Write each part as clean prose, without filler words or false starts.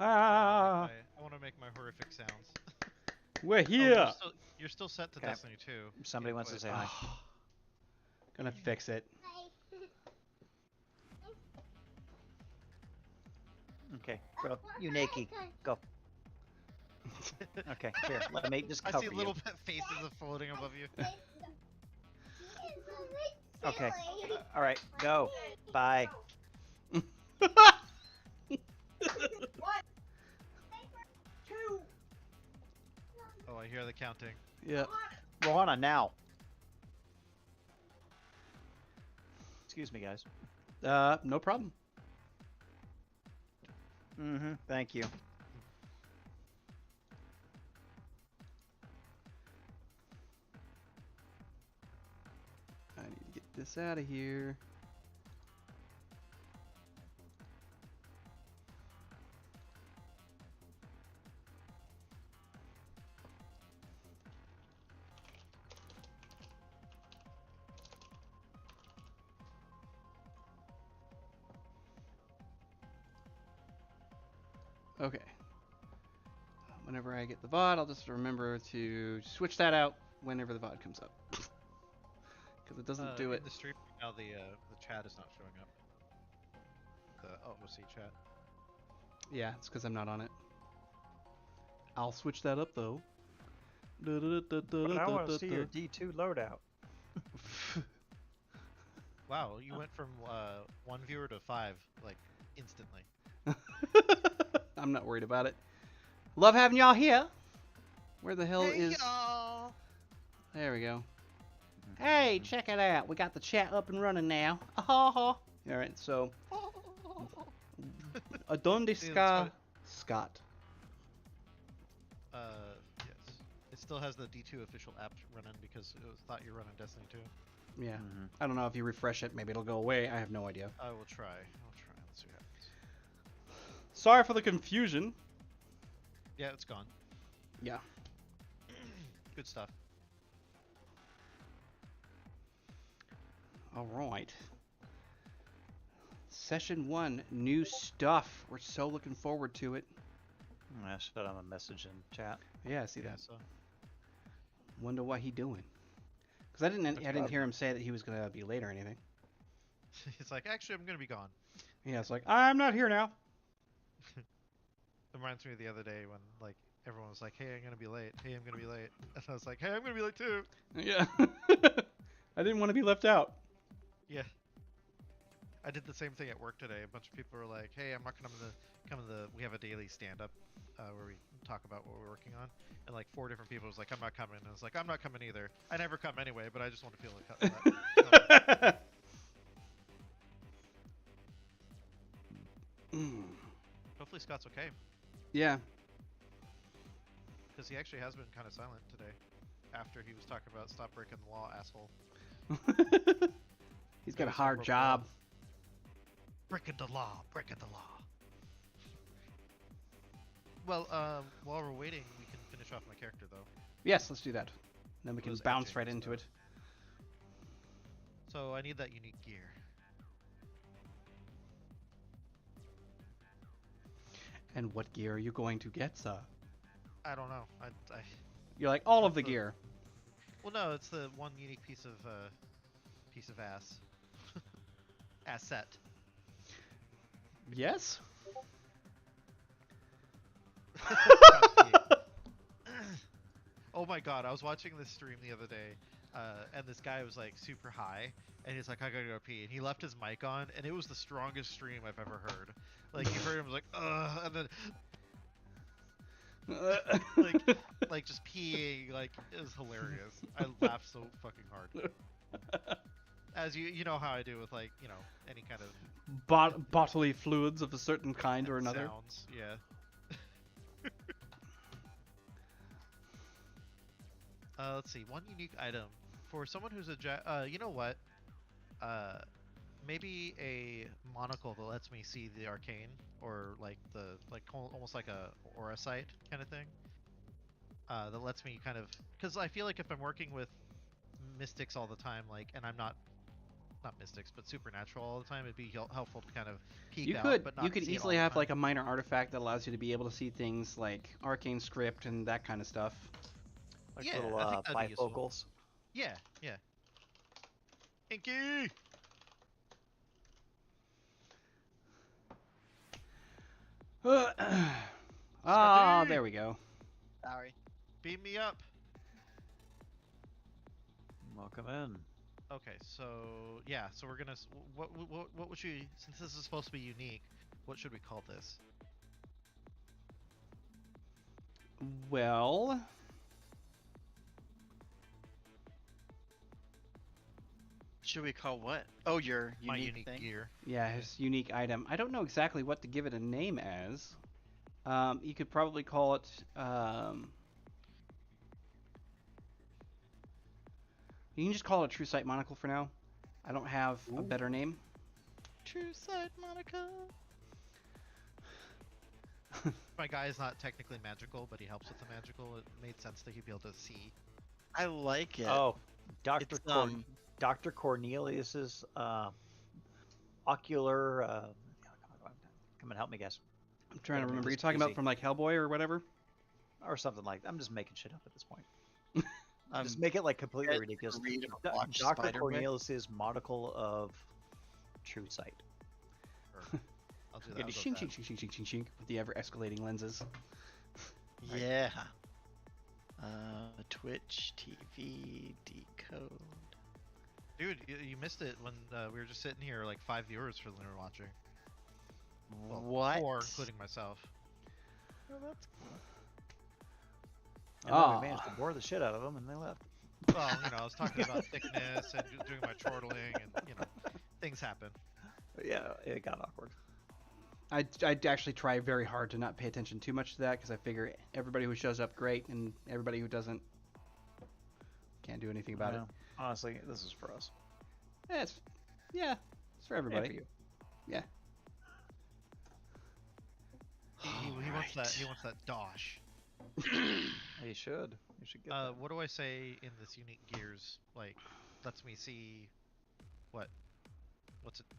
Ah, I want to make my horrific sounds. we're Oh, here. you're still set to Okay. Destiny 2. Somebody wants to say hi. Oh, gonna fix it. Okay, bro. You Nikki. Go. Okay, here. Let me just I cover see you. little faces floating above you. Okay. All right, go. Bye. Oh, I hear the counting. Yeah. Rohanna, now. Excuse me, guys. No problem. Mm-hmm. Thank you. I need to get this out of here. Okay. Whenever I get the VOD, I'll just remember to switch that out whenever the VOD comes up. Because it doesn't do it. In the stream now, the chat is not showing up. The OC chat. Yeah, it's because I'm not on it. I'll switch that up though. But I want to see your D2 loadout. Wow, you went from 1 viewer to 5 like instantly. I'm not worried about it. Love having y'all here. Where the hell is... y'all! There we go. Hey, check it out. We got the chat up and running now. All right, so... Adonde ska Scott. Yes. It still has the D2 official app running because it was thought you were running Destiny 2. Yeah. I don't know if you refresh it, maybe it'll go away. I have no idea. I will try. Let's see what happens. Sorry for the confusion. Yeah, it's gone. Yeah. Good stuff. All right. Session 1, new stuff. We're so looking forward to it. I shut on a message in chat. Yeah, I see that. So Wonder what he doing. Because I didn't hear him say that he was gonna be late or anything. it's like, actually, I'm gonna be gone. Yeah, it's like I'm not here now. It reminds me of the other day when like everyone was like, "Hey, I'm gonna be late. Hey, I'm gonna be late," and I was like, "Hey, I'm gonna be late too." Yeah. I didn't want to be left out. Yeah. I did the same thing at work today. A bunch of people were like, "Hey, I'm not gonna come to the. We have a daily stand-up where we talk about what we're working on." And like 4 different people was like, "I'm not coming." And I was like, "I'm not coming either. I never come anyway, but I just want to feel like." Hopefully Scott's okay, Yeah. because he actually has been kind of silent today. After he was talking about stop breaking the law, asshole. He's got a Goes hard over job. Breaking the law, breaking the law. Well, while we're waiting, we can finish off my character though. Yes, let's do that. Then we can Those bounce etchings right and into it. stuff. So I need that unique gear. And what gear are you going to get, sir? I don't know. You're like all of That's the the- gear. Well, no, it's the one unique piece of ass. Asset. Yes. Oh my god, I was watching this stream the other day, and this guy was like super high, and he's like, I gotta go pee, and he left his mic on, and it was the strongest stream I've ever heard. Like, you heard him like, and then like just peeing, like, it was hilarious. I laughed so fucking hard. As you know how I do with, like, you know, any kind of Bodily fluids of a certain kind or another. sounds, yeah. Let's see, one unique item for someone who's a you know what? Maybe a monocle that lets me see the arcane, or like almost like a aura sight kind of thing. That lets me kind of, because I feel like if I'm working with mystics all the time, like, and I'm not not mystics, but supernatural all the time, it'd be helpful to kind of peek You out, could but not you could see it all easily the have time. like a minor artifact that allows you to be able to see things like arcane script and that kind of stuff. Like Yeah, little I think that'd be useful. bifocals. Yeah, yeah. Inky! Ah, Scotty! there we go. Sorry. Beam me up! Welcome in. Okay, so yeah, so we're gonna what would you, since this is supposed to be unique, what should we call this? Well, Should we call what? Oh, your My unique unique thing. gear. yeah, his unique item. I don't know exactly what to give it a name as. You could probably call it. You can just call it a True Sight Monocle for now. I don't have a better name. True sight, Monica. My guy is not technically magical, but he helps with the magical. It made sense that he'd be able to see. I like it. Oh, Dr. It's, Dr. Cornelius's ocular. Come and help me, guys. I'm trying to Better make remember. this You're talking about easy. from like Hellboy or whatever. Or something like that. I'm just making shit up at this point. I'm Just make it like completely dead to ridiculous. read or Do- watch Dr. Spider-Man. Cornelius's monocle of true sight. Or, I'll do that. Yeah, I'll go shink, with shink, that. shink, shink, shink, shink, shink, with the ever escalating lenses. Yeah. Twitch TV decode. Dude, you missed it when we were just sitting here, like 5 viewers for Lunar watching. Well, What? 4, including myself. Oh, that's cool. And then Ah. we managed to bore the shit out of them, and they left. Well, I was talking about thickness and doing my chortling, and things happen. But yeah, it got awkward. I'd actually try very hard to not pay attention too much to that because I figure everybody who shows up great and everybody who doesn't can't do anything about it. Honestly, this is for us. Yeah, it's for everybody. And for you. Yeah. He wants that. He wants that dosh. You should. You should get that. What do I say in this unique gears? Like, lets me see what?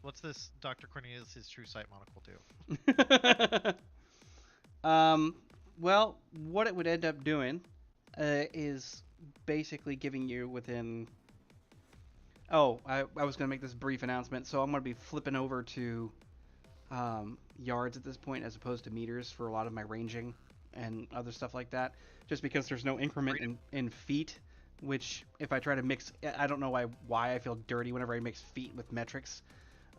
What's this Dr. Cornelius' true sight monocle do? Well, what it would end up doing is basically giving you within. Oh, I was going to make this brief announcement, so I'm going to be flipping over to yards at this point as opposed to meters for a lot of my ranging and other stuff like that, just because there's no increment in feet, which if I try to mix, I don't know why I feel dirty whenever I mix feet with metrics.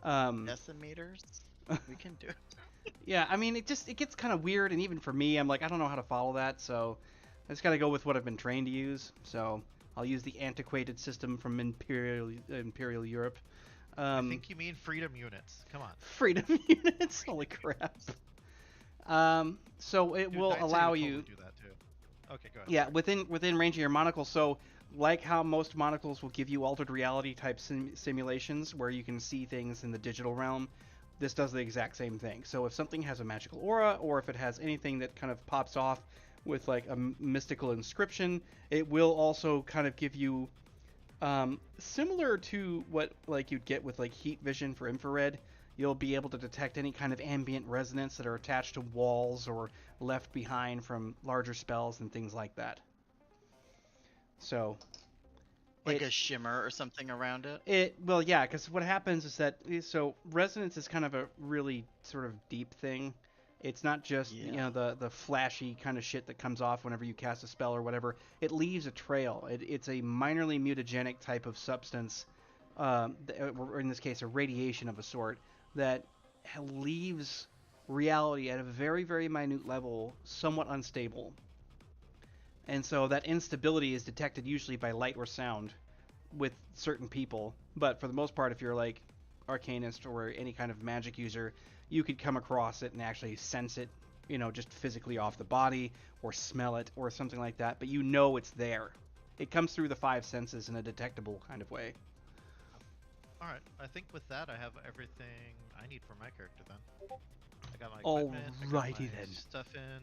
Decimeters? We can do it. Yeah, I mean, it gets kind of weird, and even for me, I'm like, I don't know how to follow that, so I just gotta go with what I've been trained to use. So I'll use the antiquated system from Imperial Europe. I think you mean freedom units. Come on. Freedom units. Holy crap. So it Dude, will Night City allow would you. totally do that too. Okay, go ahead. Yeah, sorry. within range of your monocle. So, like how most monocles will give you altered reality type simulations where you can see things in the digital realm, this does the exact same thing. So if something has a magical aura, or if it has anything that kind of pops off with like a mystical inscription, it will also kind of give you, similar to what like you'd get with like heat vision for infrared. You'll be able to detect any kind of ambient resonance that are attached to walls or left behind from larger spells and things like that. So, Like a shimmer or something around it? well, yeah, because what happens is that so resonance is kind of a really sort of deep thing. It's not just Yeah. the flashy kind of shit that comes off whenever you cast a spell or whatever. It leaves a trail. It's a minorly mutagenic type of substance, or in this case, a radiation of a sort that leaves reality at a very, very minute level somewhat unstable. And so that instability is detected usually by light or sound with certain people. But for the most part, if you're like arcanist or any kind of magic user, you could come across it and actually sense it, just physically off the body or smell it or something like that. But it's there. It comes through the five senses in a detectable kind of way. Alright, I think with that I have everything I need for my character then. I got my equipment, I got Alrighty my then. stuff in.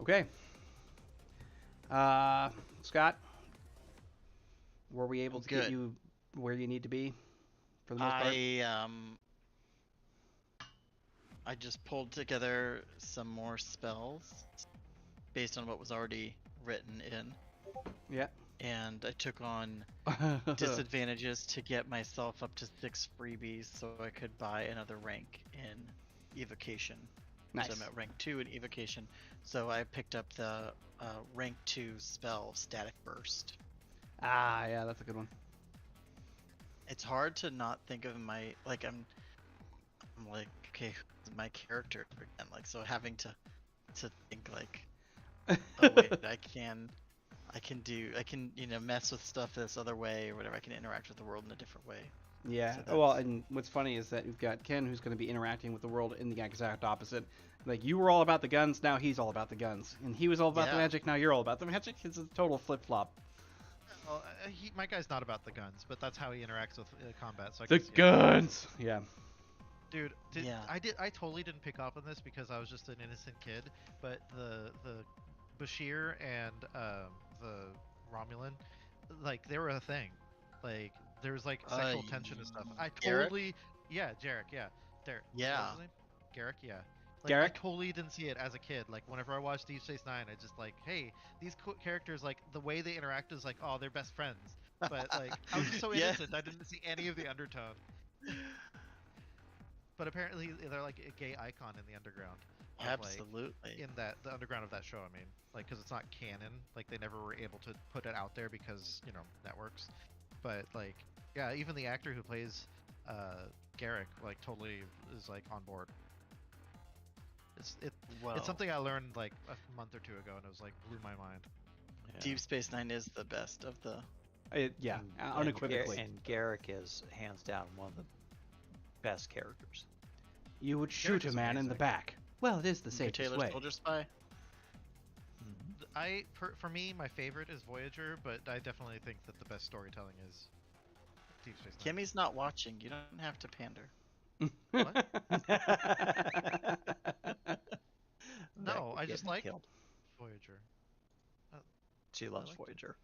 Okay. Scott, were we able to Good. get you where you need to be for the most part? I just pulled together some more spells based on what was already written in. Yeah. And I took on disadvantages to get myself up to 6 freebies so I could buy another rank in Evocation. Nice. So I'm at rank 2 in Evocation. So I picked up the rank 2 spell, Static Burst. Ah, yeah, that's a good one. It's hard to not think of my, like, I'm like, okay, who's my character again? Like, so having to think like, oh wait, I can mess with stuff this other way or whatever. I can interact with the world in a different way. Yeah. So Well, and what's funny is that we've got Ken, who's going to be interacting with the world in the exact opposite. Like, you were all about the guns, now he's all about the guns, and he was all about the magic, now you're all about the magic. It's a total flip flop. Well, my guy's not about the guns, but that's how he interacts with combat. So I the guess, guns. Yeah. Dude, I totally didn't pick up on this because I was just an innocent kid, but the Bashir and the Romulan, like, they were a thing. Like, there was like sexual tension and stuff. I totally, Jarek, Derek, yeah, what was his name? Garrick, yeah. Like, Garrick? I totally didn't see it as a kid. Like, whenever I watched Deep Space Nine, I just like, hey, these characters, like, the way they interact is like, oh, they're best friends. But like, I was just so innocent, I didn't see any of the undertone. But apparently, they're like a gay icon in the underground. Absolutely. Like, in the underground of that show, I mean, like, because it's not canon. Like, they never were able to put it out there because, you know, networks. But like, yeah, even the actor who plays Garrick, like, totally is like on board. It's something I learned like a month or two ago, and it was like blew my mind. Yeah. Deep Space Nine is the best of the. Unequivocally. And Garrick is hands down one of the best characters. You would shoot a man in the back. Well, it is the safest Taylor way. Soldier Spy. For me, my favorite is Voyager, but I definitely think that the best storytelling is Deep Space Nine. Kimmy's not watching. You don't have to pander. What? No, I just like Voyager. She loves Voyager.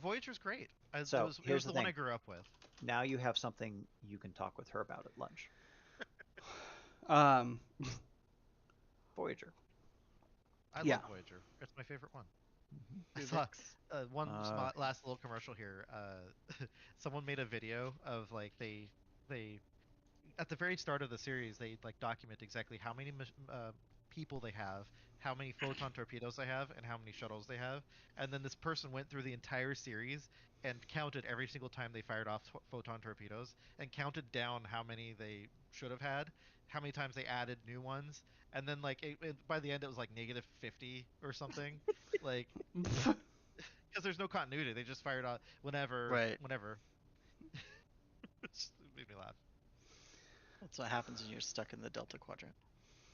Voyager's great. So it was the one I grew up with. Now you have something you can talk with her about at lunch. Voyager. I love Voyager. It's my favorite one. I saw last little commercial here. Someone made a video of like they at the very start of the series they like document exactly how many people they have, how many photon torpedoes they have, and how many shuttles they have. And then this person went through the entire series and counted every single time they fired off photon torpedoes and counted down how many they should have had, how many times they added new ones, and then like by the end it was like -50 or something. Like, because there's no continuity, they just fired off whenever. Right. Whenever. It made me laugh. That's what happens when you're stuck in the Delta Quadrant.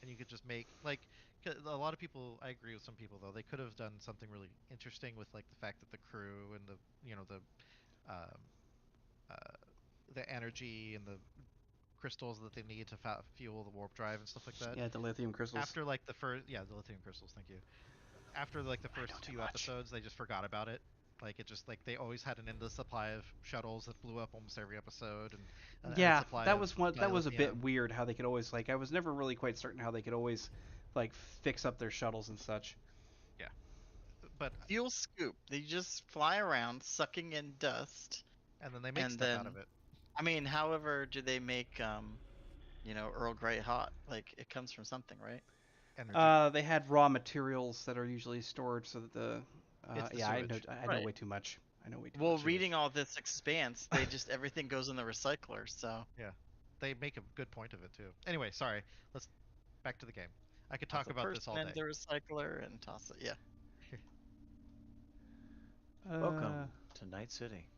And you could just make like a lot of people. I agree with some people though. They could have done something really interesting with like the fact that the crew and the energy and the crystals that they need to fuel the warp drive and stuff like that. Yeah, the lithium crystals. After like the lithium crystals. Thank you. After like the first 2 episodes, they just forgot about it. Like, it just like they always had an endless supply of shuttles that blew up almost every episode, and that was a bit weird how they could always like. I was never really quite certain how they could always like fix up their shuttles and such. Yeah, but fuel scoop. They just fly around sucking in dust, and then they make stuff out of it. I mean, however, do they make Earl Grey hot? Like, it comes from something, right? Energy. They had raw materials that are usually stored so that the. I know way too much. I know way too much. Well, reading all this Expanse, they just everything goes in the recycler. So yeah, they make a good point of it too. Anyway, sorry. Let's back to the game. I could talk about this all day. The recycler and toss it. Yeah. Welcome to Night City.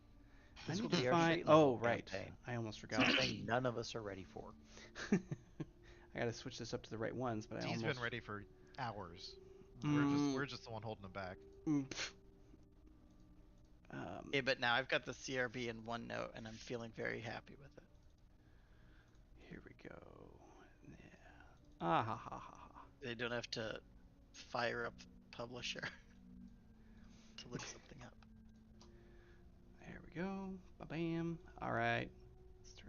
I need to find. Oh, right. Campaign. I almost forgot. Something none of us are ready for. I gotta switch this up to the right ones, but He's been ready for hours. We're just the one holding him back. Hey, but now I've got the CRB in OneNote, and I'm feeling very happy with it. Here we go. Yeah. They don't have to fire up Publisher. look something up. There we go. Ba-bam. All right.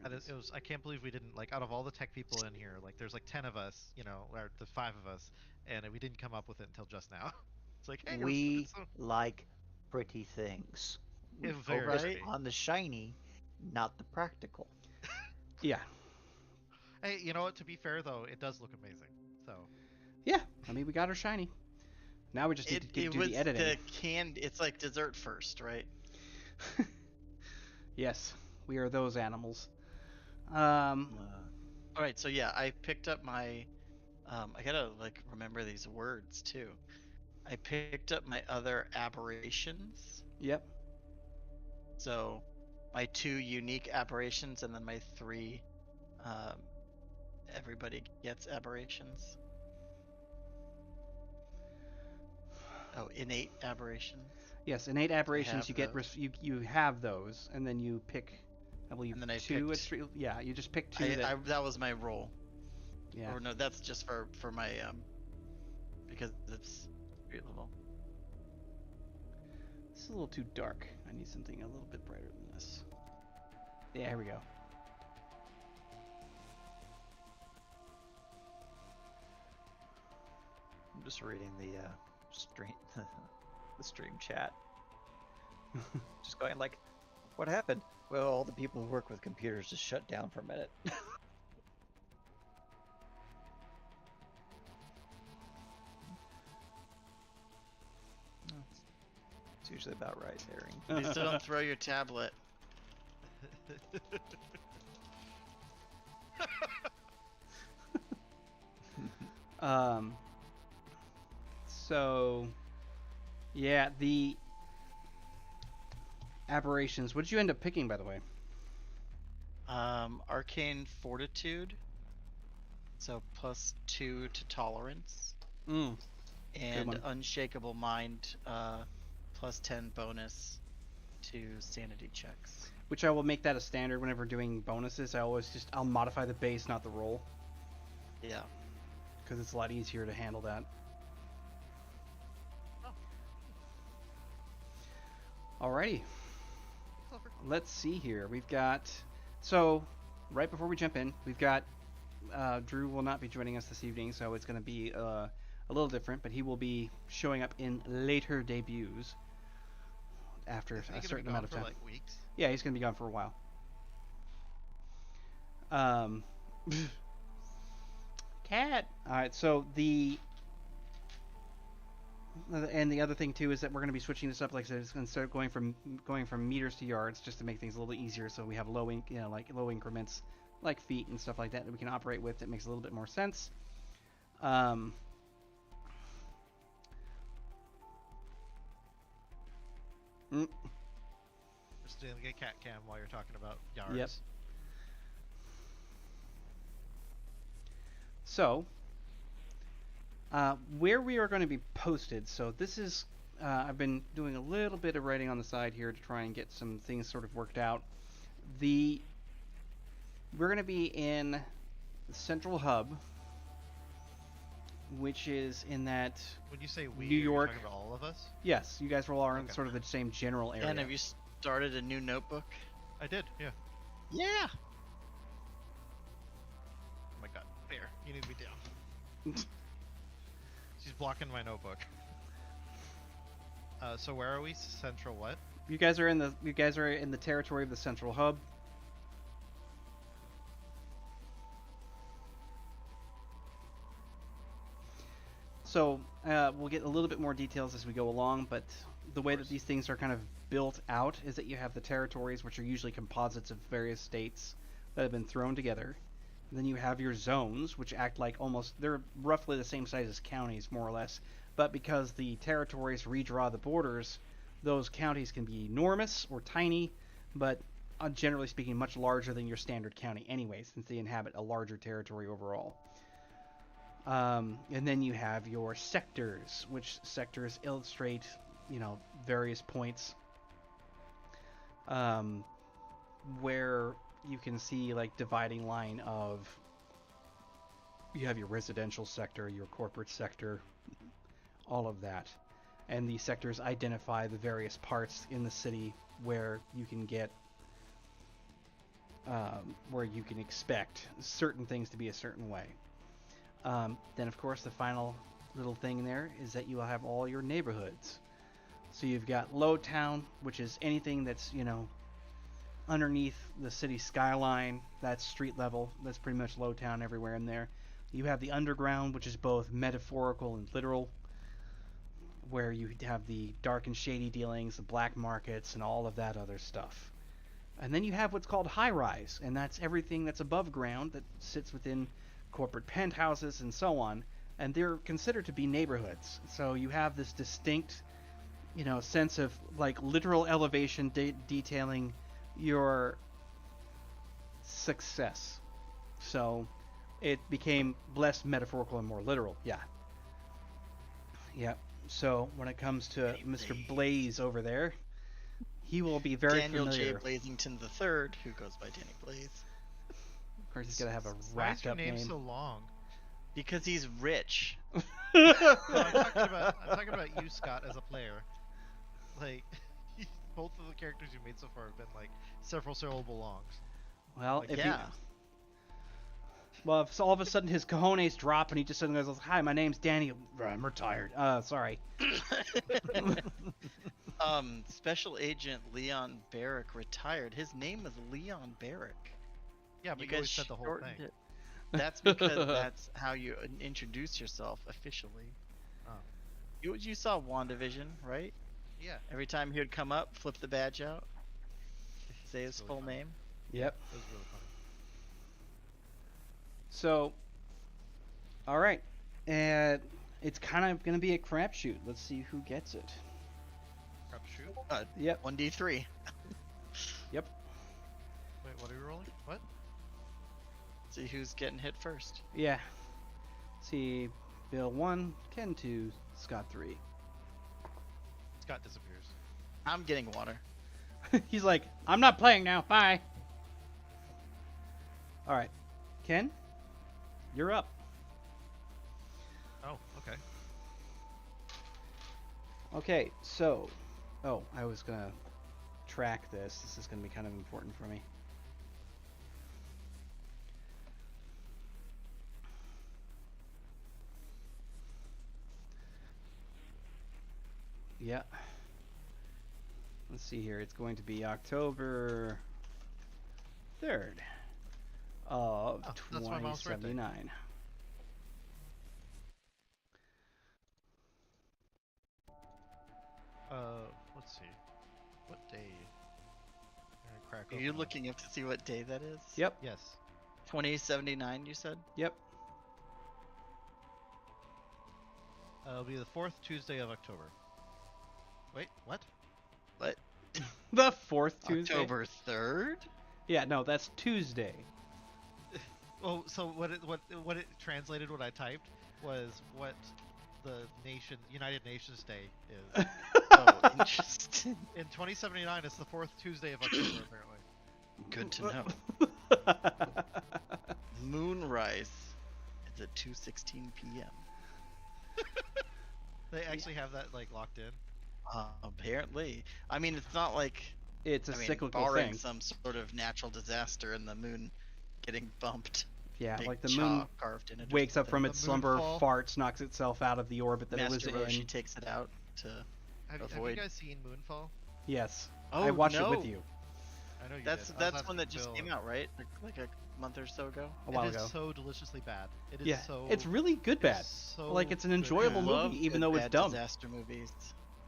It was. I can't believe we didn't like out of all the tech people in here. Like, there's like 10 of us, or the 5 of us, and we didn't come up with it until just now. It's like, hey, We like pretty things. We It's very focus pretty. on the shiny, not the practical. Yeah. Hey, you know what? To be fair though, it does look amazing. So Yeah. I mean, we got our shiny. Now we just need to do was the editing. It's like dessert first, right? Yes, we are those animals. All right, so yeah, I picked up my. I gotta like remember these words too. I picked up my other aberrations. Yep. So, my 2 unique aberrations, and then my 3. Everybody gets aberrations. Oh, innate aberrations. Yes, innate aberrations. have You get those. you have those, and then you pick. I believe And then I 2 picked- at street. Yeah, you just pick 2. That was my roll. Yeah. Or no, that's just for my because it's street level. This is a little too dark. I need something a little bit brighter than this. Yeah, here we go. I'm just reading the stream, the stream chat. Just going like, what happened? Well, all the people who work with computers just shut down for a minute. It's usually about right, Harry. Please don't throw your tablet. So, yeah, the aberrations. What did you end up picking, by the way? Arcane Fortitude. So +2 to tolerance. Mm. And one. Unshakable Mind, +10 bonus to sanity checks. Which I will make that a standard whenever doing bonuses. I'll modify the base, not the roll, Yeah. because it's a lot easier to handle that. Alrighty. Let's see here. We've got, so right before we jump in, we've got Drew will not be joining us this evening, so it's going to be a little different, but he will be showing up in later debuts after Isn't he a gonna be certain gone amount of for time. like weeks? Yeah, he's going to be gone for a while. Cat. All right, so the other thing too is that we're going to be switching this up. Like I said, it's going to start going from meters to yards, just to make things a little bit easier. So we have low increments, like feet and stuff like that we can operate with. That makes a little bit more sense. Just doing a cat cam while you're talking about yards. Yep. So, where we are going to be posted. So this is, I've been doing a little bit of writing on the side here to try and get some things sort of worked out. We're going to be in the central hub, which is in that. When you say we, New you're York. talking about all of us? Yes, you guys are all in Okay. sort of the same general area. And have you started a new notebook? I did, yeah. Yeah. Oh my god. Bear, you need to be down. She's blocking my notebook. So where are we? Central what? You guys are in the territory of the central hub. So we'll get a little bit more details as we go along, but the way that these things are kind of built out is that you have the territories, which are usually composites of various states that have been thrown together. And then you have your zones, which act like they're roughly the same size as counties, more or less. But because the territories redraw the borders, those counties can be enormous or tiny, but generally speaking, much larger than your standard county anyway, since they inhabit a larger territory overall. And then you have your sectors, which sectors illustrate, various points where you can see like dividing line of, you have your residential sector, your corporate sector, all of that. and these sectors identify the various parts in the city where you can get, where you can expect certain things to be a certain way. Then, of course, the final little thing there is that you will have all your neighborhoods. So you've got Low Town, which is anything that's, underneath the city skyline. That's street level. That's pretty much Low Town everywhere in there. You have the Underground, which is both metaphorical and literal, where you have the dark and shady dealings, the black markets, and all of that other stuff. And then you have what's called High Rise, and that's everything that's above ground that sits within corporate penthouses and so on, and they're considered to be neighborhoods. So you have this distinct, sense of like literal elevation detailing your success. So it became less metaphorical and more literal. Yeah. So when it comes to Danny Mr. Blaze. Blaze over there, he will be very Daniel familiar. J. Blazington III, who goes by Danny Blaze. Of course, he's gonna have a Why is racked your up name name. so long? Because he's rich. No, I'm talking about you, Scott, as a player. Like, both of the characters you made so far have been like several syllable longs. Well, Like, if yeah. if all of a sudden his cojones drop and he just suddenly goes, "Hi, my name's Danny. I'm retired. Sorry." Special Agent Leon Barrick retired. His name is Leon Barrick. Yeah, but You you guys always said the whole shortened thing. it. That's because that's how you introduce yourself officially. Oh. You saw WandaVision, right? Yeah, Every time he would come up, flip the badge out, say his Really full funny. name. Yep. that was really funny. So, all right, and it's kind of gonna be a crapshoot. Let's see who gets it. Crap shoot. Yep. 1d3. Yep. Wait, what are we rolling? What? See who's getting hit first. Yeah. See, Bill 1, Ken 2, Scott 3. Scott disappears. I'm getting water. He's like, "I'm not playing now. Bye." All right, Ken, you're up. Oh, okay. Okay, so, I was gonna track this. This is gonna be kind of important for me. Yeah. Let's see here. It's going to be October 3rd of Oh, that's my mom's birthday. 2079. Let's see. What day? I'm gonna crack Are you open a- looking up to see what day that is? Yep. Yes. 2079, you said? Yep. It'll be the fourth Tuesday of October. Wait, what? What? The fourth Tuesday. October 3rd? Yeah, no, that's Tuesday. Oh, so what it translated what I typed was what the United Nations Day is. Oh, interesting. In 2079, it's the fourth Tuesday of October, apparently. Good to know. Moonrise is at 2:16 p.m. They actually have that like locked in. Apparently. I mean, it's not like It's a cyclical barring thing. some sort of natural disaster and the moon getting bumped. Yeah, big like the chalk moon carved in it or wakes up from The its slumber, moonfall. farts, knocks itself out of the orbit that it was Master in. Roshi takes it out to. Have you Avoid. guys seen Moonfall? Yes, Oh, I watched no. it with you I know you That's did. I was that's asking one that just Bill. came out, right? Like a month or so ago. a while It is ago. so deliciously bad. It is Yeah, so. it's really good bad. so Like, it's an good. enjoyable I movie, love even good though it's bad dumb. Disaster movies.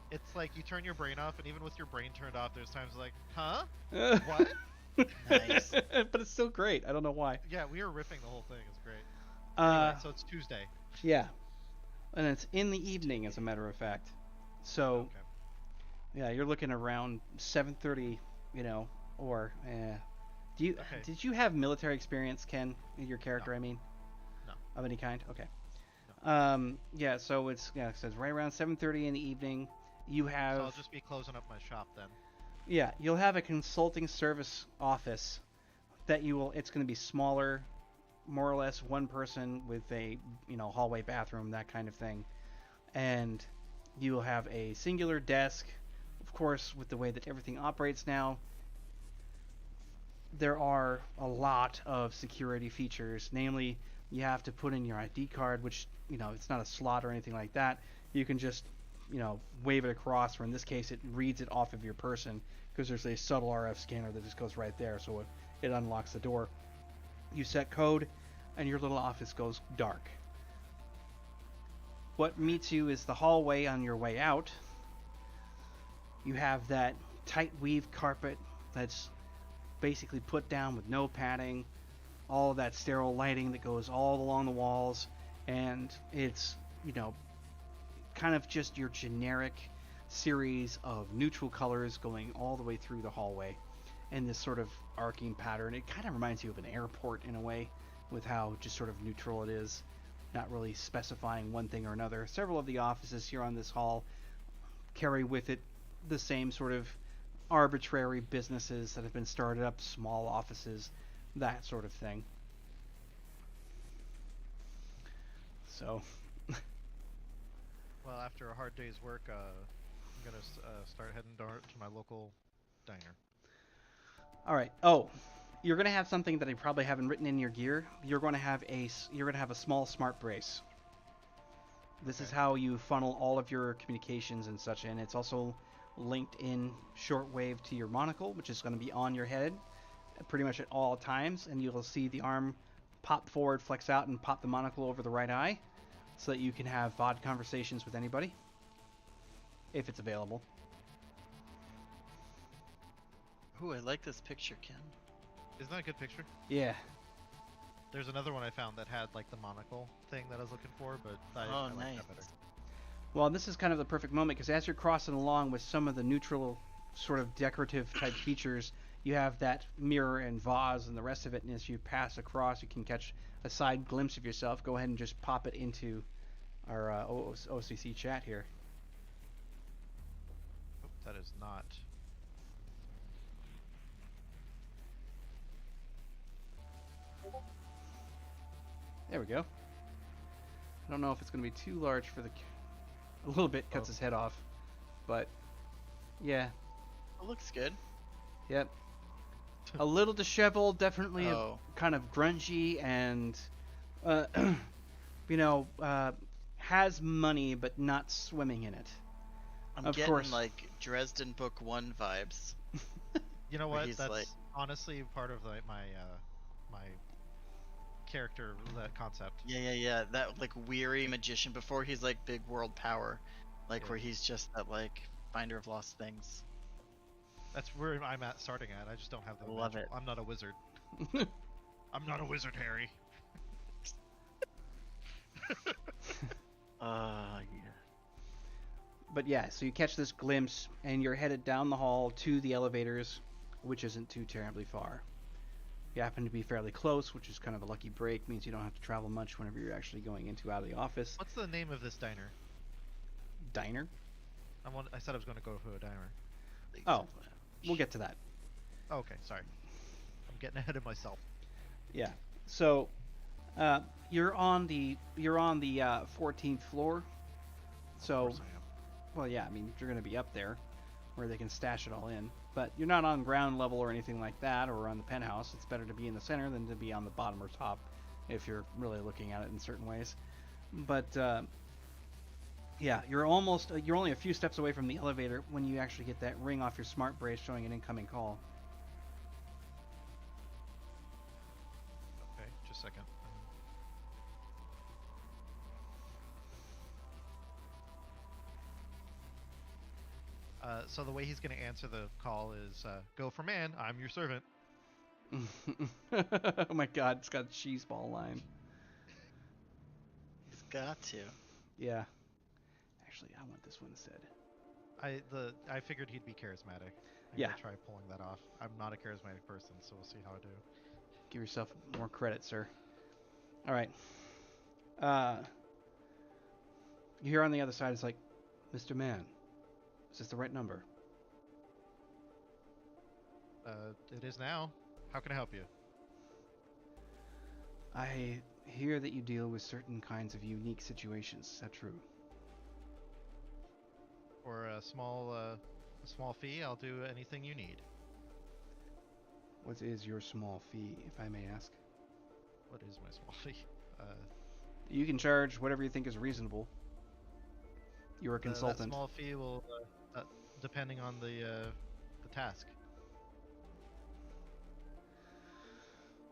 It's like you turn your brain off, and even with your brain turned off, there's times like, huh? What? What? Nice. But it's still great. I don't know why. Yeah, we were riffing the whole thing. It's great. Anyway, so it's Tuesday. Yeah, and it's in the evening, as a matter of fact. So, Okay. yeah, you're looking around 7:30, or do you Okay. did you have military experience, Ken? Your character, I mean. No. Of any kind? Okay. Yeah, so it says right around 7:30 in the evening. You have So I'll just be closing up my shop then. Yeah, you'll have a consulting service office that it's going to be smaller, more or less one person with a, hallway bathroom, that kind of thing. And You will have a singular desk. Of course, with the way that everything operates now, there are a lot of security features. Namely, you have to put in your ID card, which, it's not a slot or anything like that. You can just, wave it across, or in this case, it reads it off of your person, because there's a subtle RF scanner that just goes right there, so it unlocks the door. You set code, and your little office goes dark. What meets you is the hallway on your way out. You have that tight weave carpet that's basically put down with no padding, all of that sterile lighting that goes all along the walls, and it's, kind of just your generic series of neutral colors going all the way through the hallway, and this sort of arcing pattern. It kind of reminds you of an airport in a way, with how just sort of neutral it is, not really specifying one thing or another. Several of the offices here on this hall carry with it the same sort of arbitrary businesses that have been started up, small offices, that sort of thing. So, Well, after a hard day's work, I'm gonna start heading to my local diner. all right. Oh, you're gonna have something that I probably haven't written in your gear. You're gonna have a small smart brace. This is Okay. how you funnel all of your communications and such in. It's also linked in shortwave to your monocle, which is going to be on your head pretty much at all times, and you'll see the arm pop forward, flex out, and pop the monocle over the right eye, so that you can have VOD conversations with anybody, if it's available. Ooh, I like this picture, Ken. Isn't that a good picture? Yeah. There's another one I found that had like the monocle thing that I was looking for, but I like nice. that better. Well, this is kind of the perfect moment, because as you're crossing along with some of the neutral sort of decorative type features, you have that mirror and vase and the rest of it, and as you pass across, you can catch a side glimpse of yourself. Go ahead and just pop it into our OCC chat here. Oh, that is not. There we go. I don't know if it's going to be too large for the... A little bit cuts his head off, but yeah, It looks good. yep. A little disheveled, definitely Oh, kind of grungy, and uh, has money but not swimming in it. I'm Of getting course. like Dresden Book 1 vibes. You know Where what? he's That's like- honestly part of like my character that concept. Yeah. That like weary magician before he's like big world power, like Yeah. where he's just that like finder of lost things. That's where I'm at starting at. I just don't have the Love magic- it. I'm not a wizard. I'm not a wizard, Harry. Yeah. But yeah, so you catch this glimpse, and you're headed down the hall to the elevators, which isn't too terribly far. You happen to be fairly close, which is kind of a lucky break, means you don't have to travel much whenever you're actually going into out of the office. What's the name of this diner? Diner? I said I was going to go to a diner. Oh, we'll get to that. Oh, okay, sorry. I'm getting ahead of myself. Yeah. So, you're on the 14th floor. Of So, course I am. well, yeah, I mean, you're going to be up there where they can stash it all in. But you're not on ground level or anything like that, or on the penthouse. It's better to be in the center than to be on the bottom or top, if you're really looking at it in certain ways. But yeah, you're only a few steps away from the elevator when you actually get that ring off your smart brace showing an incoming call. Okay, just a second. So the way he's going to answer the call is, "Go for man, I'm your servant." Oh my god, it's got a cheese ball line. He's got to. Yeah. Actually, I want this one instead. I figured he'd be charismatic. I'm Yeah. gonna try pulling that off. I'm not a charismatic person, so we'll see how I do. Give yourself more credit, sir. All right. You hear on the other side, it's like, Mr. Man, is this the right number? It is now. How can I help you? I hear that you deal with certain kinds of unique situations. Is that true? For a small fee, I'll do anything you need. What is your small fee, if I may ask? What is my small fee? You can charge whatever you think is reasonable. You're a That consultant. small fee will, depending on the task.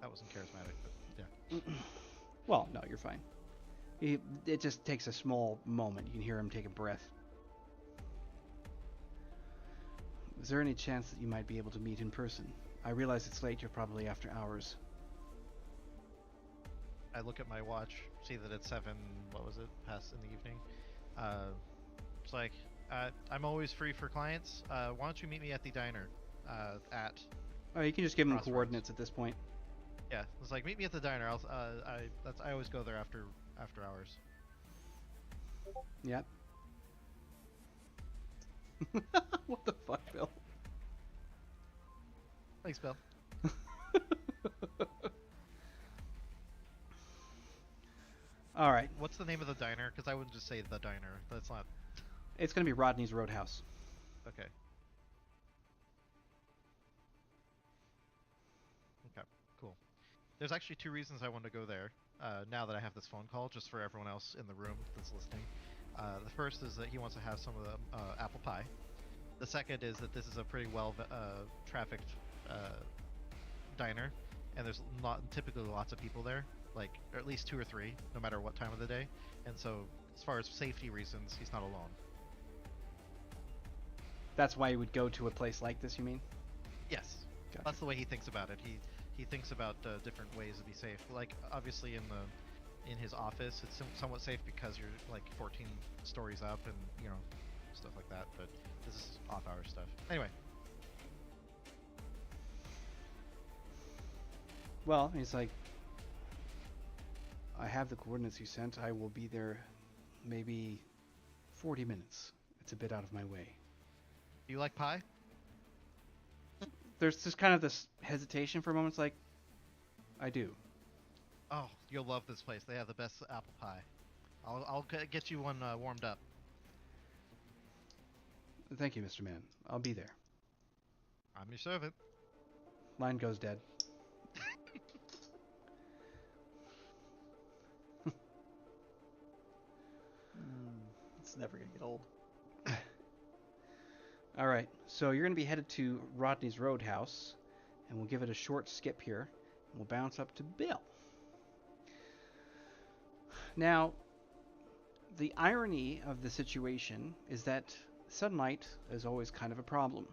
That wasn't charismatic, but yeah. Well, no, you're fine. It just takes a small moment. You can hear him take a breath. Is there any chance that you might be able to meet in person? I realize it's late. You're probably after hours. I look at my watch, see that it's 7. What was it? Past in the evening. It's like I'm always free for clients. Why don't you meet me at the diner? At Oh, you can just give him Crossroads. coordinates at this point. Yeah, it's like meet me at the diner. I always go there after hours. Yep. What the fuck, Bill? Thanks, Bill. All right. What's the name of the diner? Because I wouldn't just say the diner. That's not It's going to be Rodney's Roadhouse. okay. Okay, cool. There's actually 2 reasons I want to go there. Now that I have this phone call, just for everyone else in the room that's listening. The first is that he wants to have some of the apple pie. The second is that this is a pretty well trafficked diner, and there's not typically lots of people there, like or at least 2 or 3, no matter what time of the day. And so, as far as safety reasons, he's not alone. That's why you would go to a place like this, you mean? Yes, Gotcha. that's the way he thinks about it. He thinks about different ways to be safe. Like obviously in his office, it's somewhat safe because you're like 14 stories up and stuff like that. But this is off-hour stuff. Anyway, Well, he's like, I have the coordinates you sent. I will be there maybe 40 minutes. It's a bit out of my way. do you like pie? There's just kind of this hesitation for a moment. It's like, I do. Oh, you'll love this place. They have the best apple pie. I'll get you one warmed up. Thank you, Mr. Man. I'll be there. I'm your servant. Line goes dead. It's never gonna get old. All right, so you're going to be headed to Rodney's Roadhouse, and we'll give it a short skip here. And we'll bounce up to Bill. Now, the irony of the situation is that sunlight is always kind of a problem,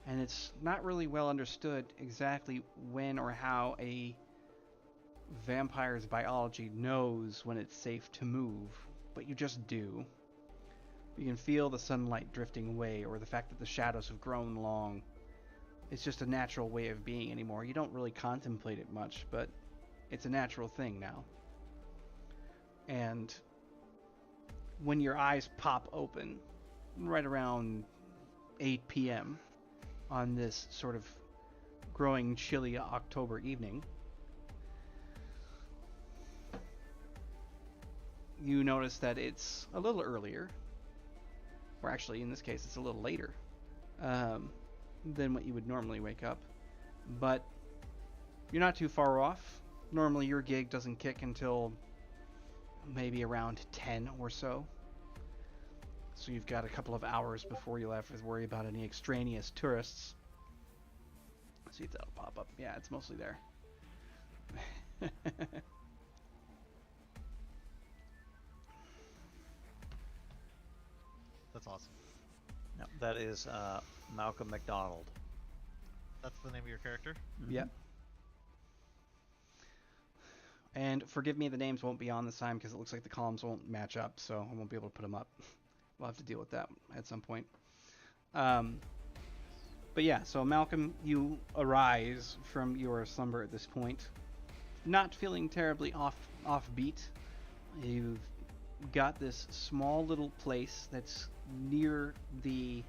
and it's not really well understood exactly when or how a vampire's biology knows when it's safe to move, but you just do. You can feel the sunlight drifting away, or the fact that the shadows have grown long. It's just a natural way of being anymore. You don't really contemplate it much, but it's a natural thing now. And when your eyes pop open, right around 8 p.m. on this sort of growing chilly October evening, you notice that it's a little earlier. Or actually, in this case, it's a little later than what you would normally wake up. But you're not too far off. Normally, your gig doesn't kick until maybe around 10 or so. So you've got a couple of hours before you'll have to worry about any extraneous tourists. See if that'll pop up. Yeah, it's mostly there. That's awesome. No, that is Malcolm McDonald. That's the name of your character? Yep. And forgive me, the names won't be on this time because it looks like the columns won't match up, so I won't be able to put them up. We'll have to deal with that at some point. But yeah, so Malcolm, you arise from your slumber at this point, not feeling terribly offbeat. You've got this small little place that's near the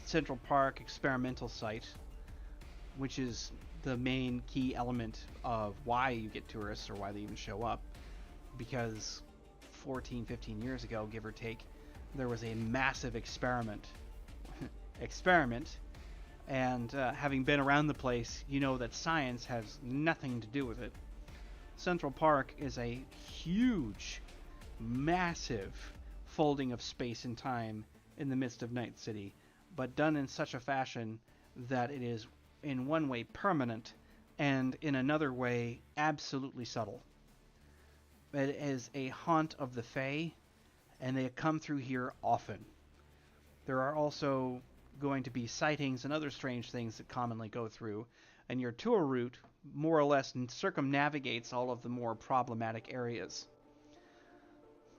Central Park experimental site, which is the main key element of why you get tourists or why they even show up, because 14, 15 years ago, give or take, there was a massive experiment. And having been around the place, you know that science has nothing to do with it. Central Park is a huge, massive folding of space and time in the midst of Night City, but done in such a fashion that it is in one way permanent and in another way absolutely subtle. It is a haunt of the Fae, and they come through here often. There are also going to be sightings and other strange things that commonly go through, and your tour route more or less circumnavigates all of the more problematic areas.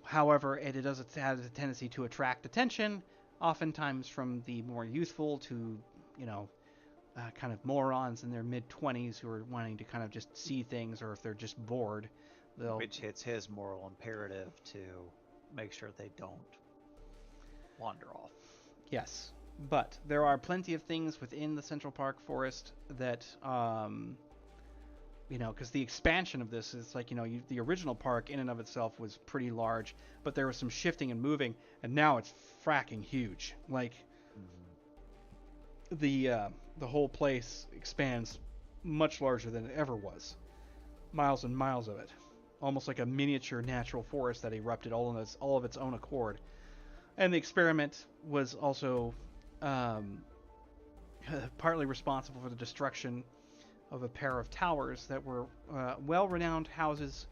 However, it does have a tendency to attract attention, oftentimes from the more youthful to, kind of morons in their mid-20s who are wanting to kind of just see things, or if they're just bored, they'll... Which hits his moral imperative to make sure they don't wander off. Yes. But there are plenty of things within the Central Park Forest that, because the expansion of this is like, the original park in and of itself was pretty large, but there was some shifting and moving, and now it's fracking huge. Like, the whole place expands much larger than it ever was. Miles and miles of it. Almost like a miniature natural forest that erupted all of its own accord. And the experiment was also... partly responsible for the destruction of a pair of towers that were well-renowned houses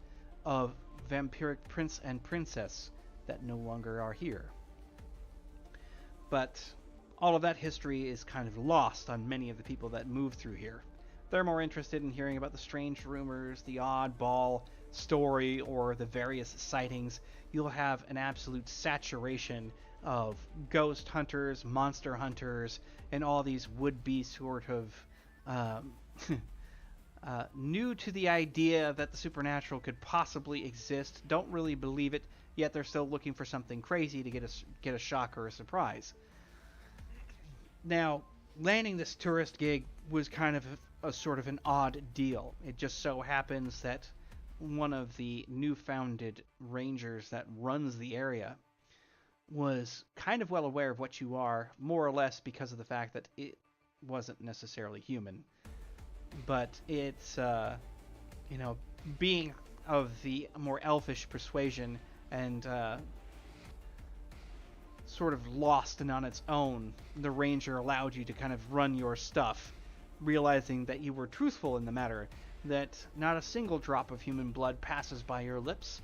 of vampiric prince and princess that no longer are here. But all of that history is kind of lost on many of the people that move through here. They're more interested in hearing about the strange rumors, the oddball story, or the various sightings. You'll have an absolute saturation of ghost hunters, monster hunters, and all these would-be sort of new to the idea that the supernatural could possibly exist, don't really believe it, yet they're still looking for something crazy to get a shock or a surprise. Now, landing this tourist gig was kind of a sort of an odd deal. It just so happens that one of the new-founded rangers that runs the area was kind of well aware of what you are, more or less because of the fact that it wasn't necessarily human. But it's, being of the more elfish persuasion and sort of lost and on its own, the ranger allowed you to kind of run your stuff, realizing that you were truthful in the matter, that not a single drop of human blood passes by your lips,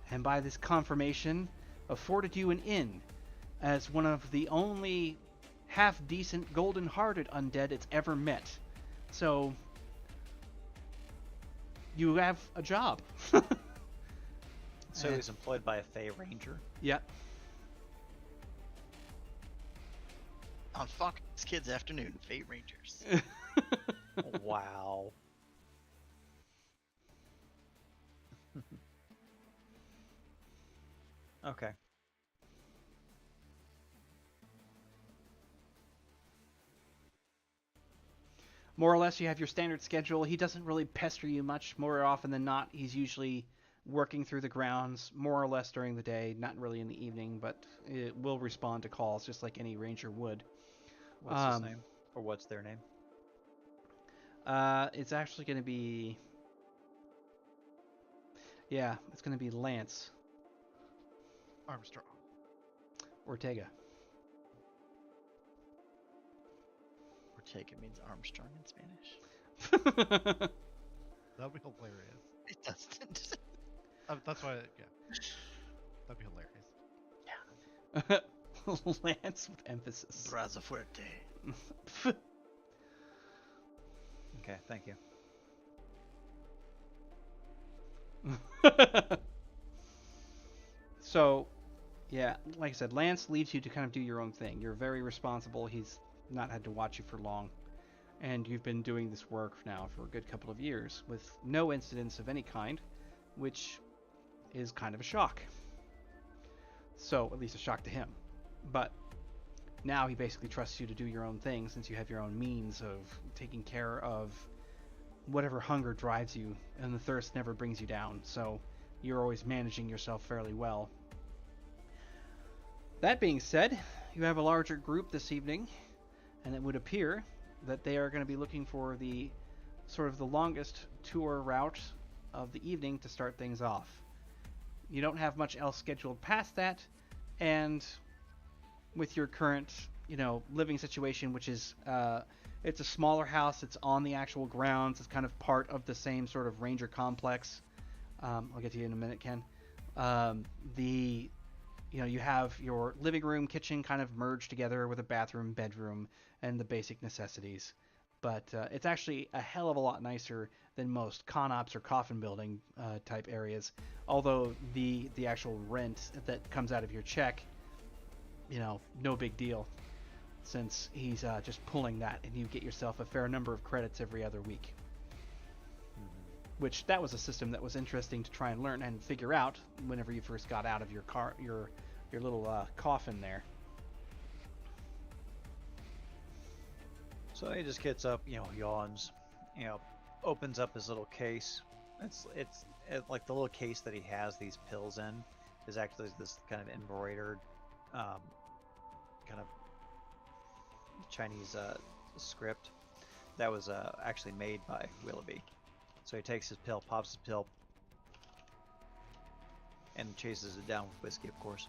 and by this confirmation afforded you an in, as one of the only half-decent golden-hearted undead it's ever met. So, you have a job. So he's employed by a Fey Ranger? Yep. On Fox Kids Afternoon, Fate Rangers. Wow. Okay. More or less, you have your standard schedule. He doesn't really pester you much. More often than not, he's usually working through the grounds, more or less during the day, not really in the evening, but it will respond to calls just like any ranger would. What's his name? Or what's their name? It's actually going to be... Yeah, it's going to be Lance Armstrong. Ortega. Ortega means Armstrong in Spanish. That'd be hilarious. It doesn't. That's why, yeah. That'd be hilarious. Lance with emphasis. Brazo fuerte. Okay, thank you. So, yeah, like I said, Lance leaves you to kind of do your own thing. You're very responsible. He's not had to watch you for long. And you've been doing this work now for a good couple of years with no incidents of any kind, which is kind of a shock. So, at least a shock to him. But now he basically trusts you to do your own thing since you have your own means of taking care of whatever hunger drives you, and the thirst never brings you down. So, you're always managing yourself fairly well. That being said, you have a larger group this evening, and it would appear that they are going to be looking for the sort of the longest tour route of the evening to start things off. You don't have much else scheduled past that, and with your current, living situation, which is it's a smaller house, it's on the actual grounds, it's kind of part of the same sort of ranger complex. I'll get to you in a minute, Ken. You have your living room, kitchen kind of merged together with a bathroom, bedroom, and the basic necessities. But it's actually a hell of a lot nicer than most con ops or coffin building type areas. Although the actual rent that comes out of your check, no big deal, since he's just pulling that, and you get yourself a fair number of credits every other week. Which that was a system that was interesting to try and learn and figure out whenever you first got out of your car, your little coffin there. So he just gets up, yawns, opens up his little case. It's like the little case that he has these pills in is actually this kind of embroidered, kind of Chinese script that was actually made by Willoughby. So he takes his pill, pops his pill, and chases it down with whiskey, of course.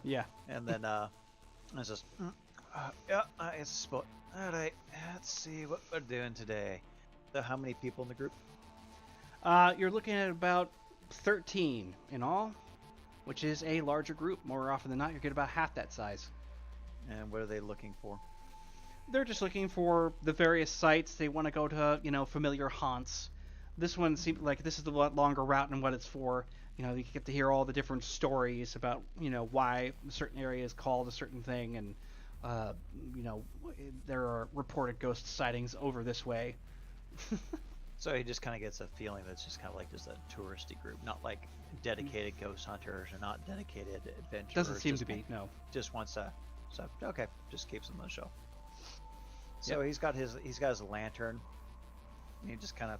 Yeah. And then it's just, it's a spot. All right, let's see what we're doing today. So how many people in the group? You're looking at about 13 in all, which is a larger group. More often than not, you're getting about half that size. And what are they looking for? They're just looking for the various sites. They want to go to, familiar haunts. This one seems like this is the longer route and what it's for. You get to hear all the different stories about, why a certain area is called a certain thing, and, there are reported ghost sightings over this way. So he just kind of gets a feeling that it's just kind of like just a touristy group, not like dedicated ghost hunters or not dedicated adventurers. Doesn't seem to be, no. Just wants to, okay, just keeps him on the show. So he's got his lantern, and he just kind of,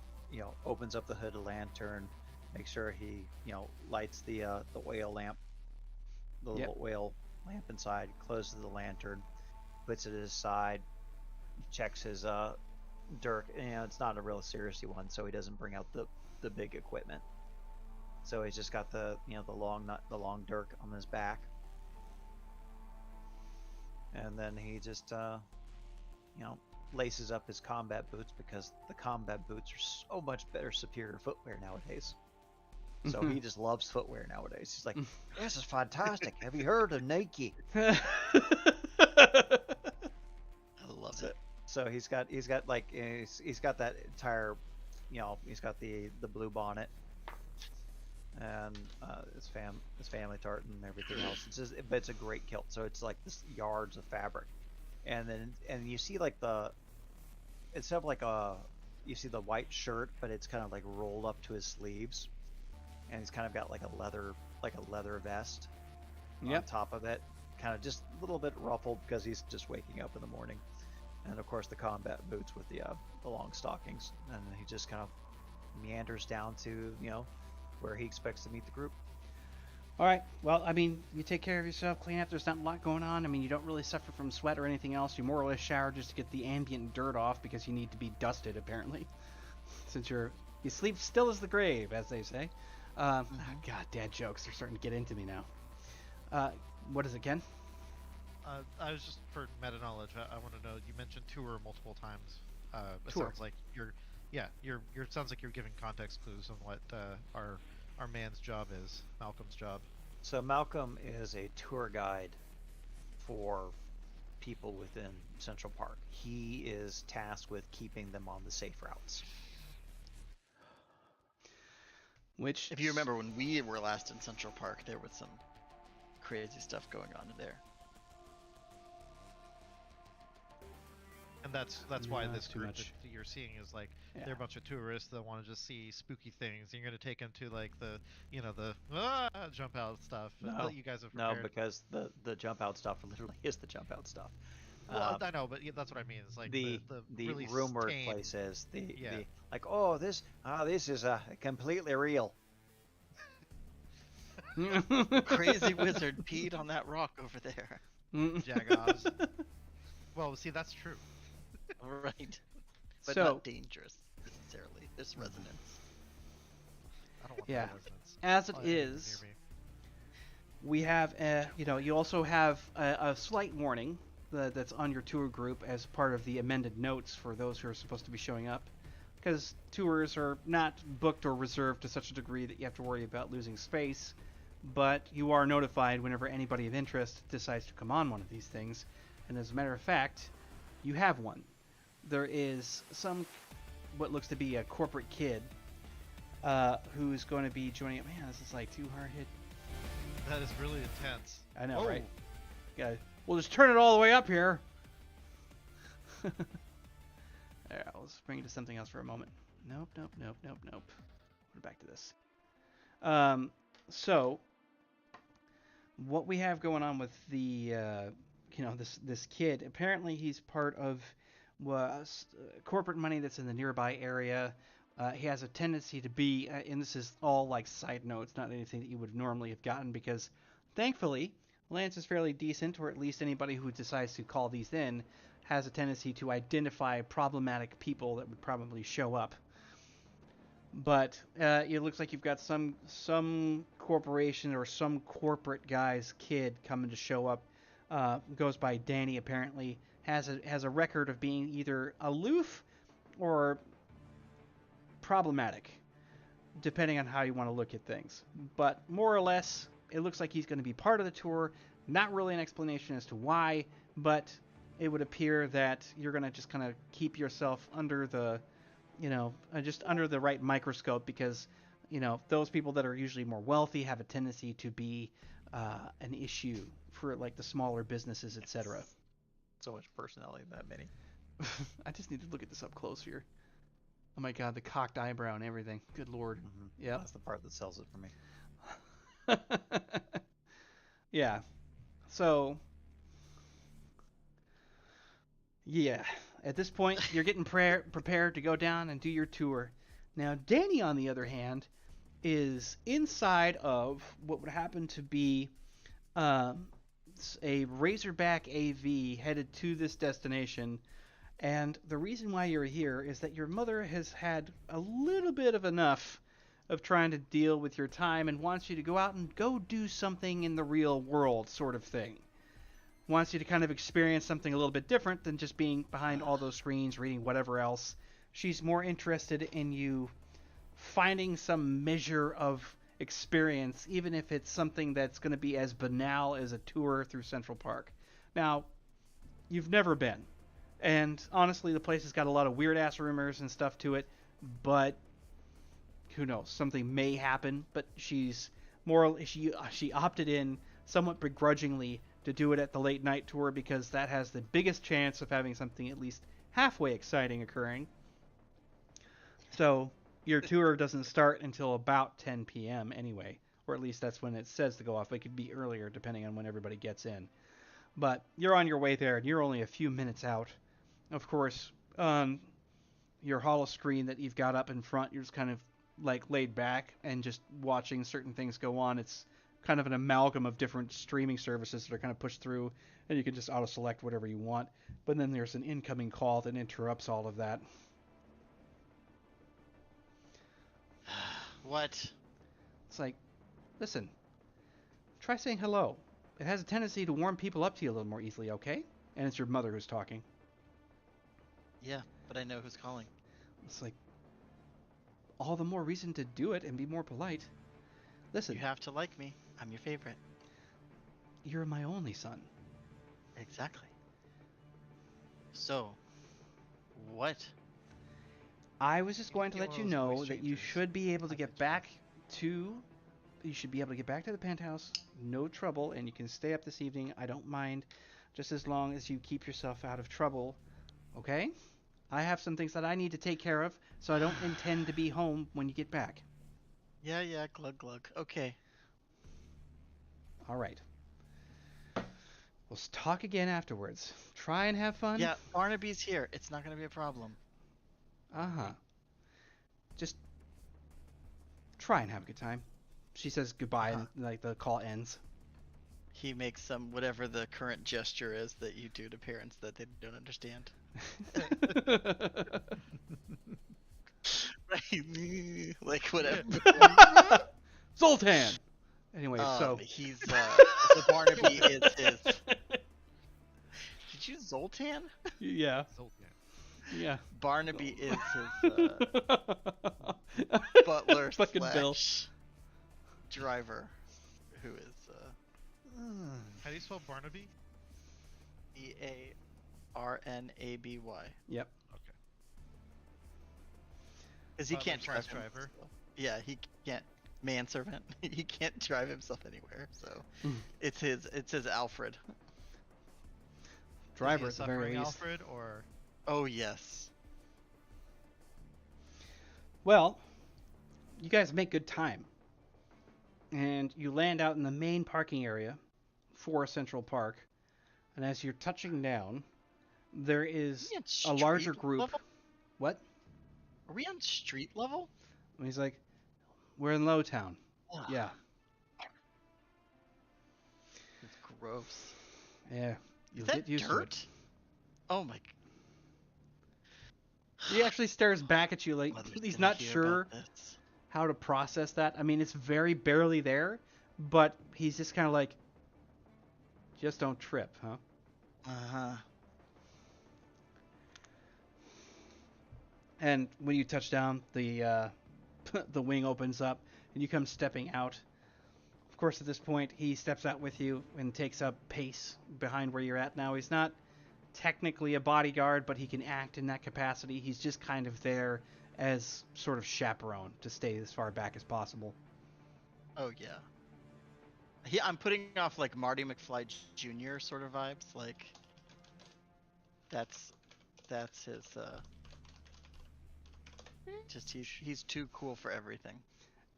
opens up the hood of the lantern, makes sure he, lights the oil lamp, the little oil lamp inside, closes the lantern, puts it aside, checks his dirk. It's not a real serious one, so he doesn't bring out the big equipment. So he's just got the the long dirk on his back, and then he just laces up his combat boots, because the combat boots are so much better, superior footwear nowadays. So he just loves footwear nowadays. He's like, this is fantastic. Have you heard of Nike? I love it. So he's got that entire, he's got the blue bonnet and his family tartan and everything else. But it's a great kilt. So it's like this yards of fabric, and you see like instead of like you see the white shirt, but it's kind of like rolled up to his sleeves, and he's kind of got like a leather vest on top of it, kind of just a little bit ruffled because he's just waking up in the morning. And of course the combat boots with the long stockings, and he just kind of meanders down to where he expects to meet the group. All right. Well, I mean, you take care of yourself, clean up. There's not a lot going on. I mean, you don't really suffer from sweat or anything else. You more or less shower just to get the ambient dirt off, because you need to be dusted apparently, since you sleep still as the grave, as they say. God, dad jokes are starting to get into me now. What is it, Ken? I was just, for meta knowledge, I want to know, you mentioned tour multiple times. It Tour. sounds like it sounds like you're giving context clues on what our man's job is, Malcolm's job. So Malcolm is a tour guide for people within Central Park. He is tasked with keeping them on the safe routes. Which, If you remember when we were last in Central Park, there was some crazy stuff going on there. And that's why Yeah, this too group much. that you're seeing is like, they're a bunch of tourists that want to just see spooky things. And you're going to take them to like the jump out stuff that you guys have No, prepared. because the jump out stuff literally is the jump out stuff. Well, I know, but that's what I mean. It's like the really rumored tame- places, the like, this is completely real. Crazy wizard peed on that rock over there. Jagoz. Well, see, that's true. Right. But So- not dangerous necessarily. There's resonance. I don't want Yeah. that resonance. As it Oh, yeah, you can is, hear me. we have, you also have a slight warning that's on your tour group as part of the amended notes for those who are supposed to be showing up. Because tours are not booked or reserved to such a degree that you have to worry about losing space, but you are notified whenever anybody of interest decides to come on one of these things. And as a matter of fact, you have one. There is what looks to be a corporate kid who's going to be joining. Man, this is like too hard hit. That is really intense. I know, Oh, right? Yeah, we'll just turn it all the way up here. There, let's bring it to something else for a moment. Nope. We're back to this. So, what we have going on with the, this kid. Apparently, he's part of corporate money that's in the nearby area. He has a tendency to be, and this is all like side notes, not anything that you would normally have gotten, because thankfully, Lance is fairly decent, or at least anybody who decides to call these in has a tendency to identify problematic people that would probably show up. But it looks like you've got some corporation or some corporate guy's kid coming to show up. Goes by Danny, apparently. Has a record of being either aloof or problematic, depending on how you want to look at things. But more or less, it looks like he's going to be part of the tour. Not really an explanation as to why, but it would appear that you're going to just kind of keep yourself under the, just under the right microscope, because, those people that are usually more wealthy have a tendency to be an issue for like the smaller businesses, etc. So much personality in that mini. I just need to look at this up close here. Oh my god, the cocked eyebrow and everything. Good lord. Mm-hmm. Yeah. That's the part that sells it for me. Yeah. So, yeah. At this point, you're getting prepared to go down and do your tour. Now, Danny, on the other hand, is inside of what would happen to be a Razorback AV headed to this destination. And the reason why you're here is that your mother has had a little bit of enough of trying to deal with your time and wants you to go out and go do something in the real world, sort of thing. Wants you to kind of experience something a little bit different than just being behind all those screens, reading whatever else. She's more interested in you finding some measure of experience, even if it's something that's going to be as banal as a tour through Central Park. Now, you've never been. And honestly, the place has got a lot of weird-ass rumors and stuff to it, but who knows? Something may happen, but she opted in somewhat begrudgingly to do it at the late night tour because that has the biggest chance of having something at least halfway exciting occurring. So your tour doesn't start until about 10 p.m. anyway, or at least that's when it says to go off. It could be earlier depending on when everybody gets in. But you're on your way there, and you're only a few minutes out. Of course, your holo screen that you've got up in front, you're just kind of like laid back and just watching certain things go on. It's kind of an amalgam of different streaming services that are kind of pushed through, and you can just auto-select whatever you want. But then there's an incoming call that interrupts all of that. What? It's like, listen, try saying hello. It has a tendency to warm people up to you a little more easily, okay? And it's your mother who's talking. Yeah, but I know who's calling. It's like, all the more reason to do it and be more polite. Listen, You have to like me. I'm your favorite. you're my only son. Exactly. So, what? I was just going to Get let one you of those know voice that you changes. should be able to I get get back to... You should be able to get back to the penthouse, no trouble, and you can stay up this evening. I don't mind, just as long as you keep yourself out of trouble, okay? I have some things that I need to take care of, so I don't intend to be home when you get back. Yeah, glug glug. Okay. All right. We'll talk again afterwards. Try and have fun. Yeah, Barnaby's here. It's not gonna be a problem. Uh-huh. Just try and have a good time. She says goodbye, and like the call ends. He makes some whatever the current gesture is that you do to parents that they don't understand. Right, like whatever. Zoltan. Anyway, so he's so Barnaby is his. Did you Zoltan? yeah, Zoltan. yeah. Barnaby is his butler Fucking Bill. slash driver, who is How do you spell Barnaby? Barnaby. Yep. Okay. Because he Butler can't drive slash driver. himself. Yeah, he can't. Manservant. He can't drive himself anywhere. So Mm. it's his Alfred. Driver Is he at a the very suffering least. Alfred or Oh yes. Well, you guys make good time. And you land out in the main parking area for Central Park. And as you're touching down, there is a larger group. Level? What? Are we on street level? And he's like, we're in Lowtown. Ugh, Yeah. It's gross. Yeah. Is You'll that get used dirt? to Oh my. it. He actually stares back at you like Mother's he's gonna not hear sure about this. how to process that. I mean, it's very barely there, but he's just kind of like, just don't trip, huh? Uh-huh. And when you touch down, the the wing opens up, and you come stepping out. Of course, at this point, he steps out with you and takes up pace behind where you're at now. He's not technically a bodyguard, but he can act in that capacity. He's just kind of there as sort of chaperone to stay as far back as possible. Oh yeah. I'm putting off like Marty McFly Jr. sort of vibes. Like that's his. Just he's too cool for everything.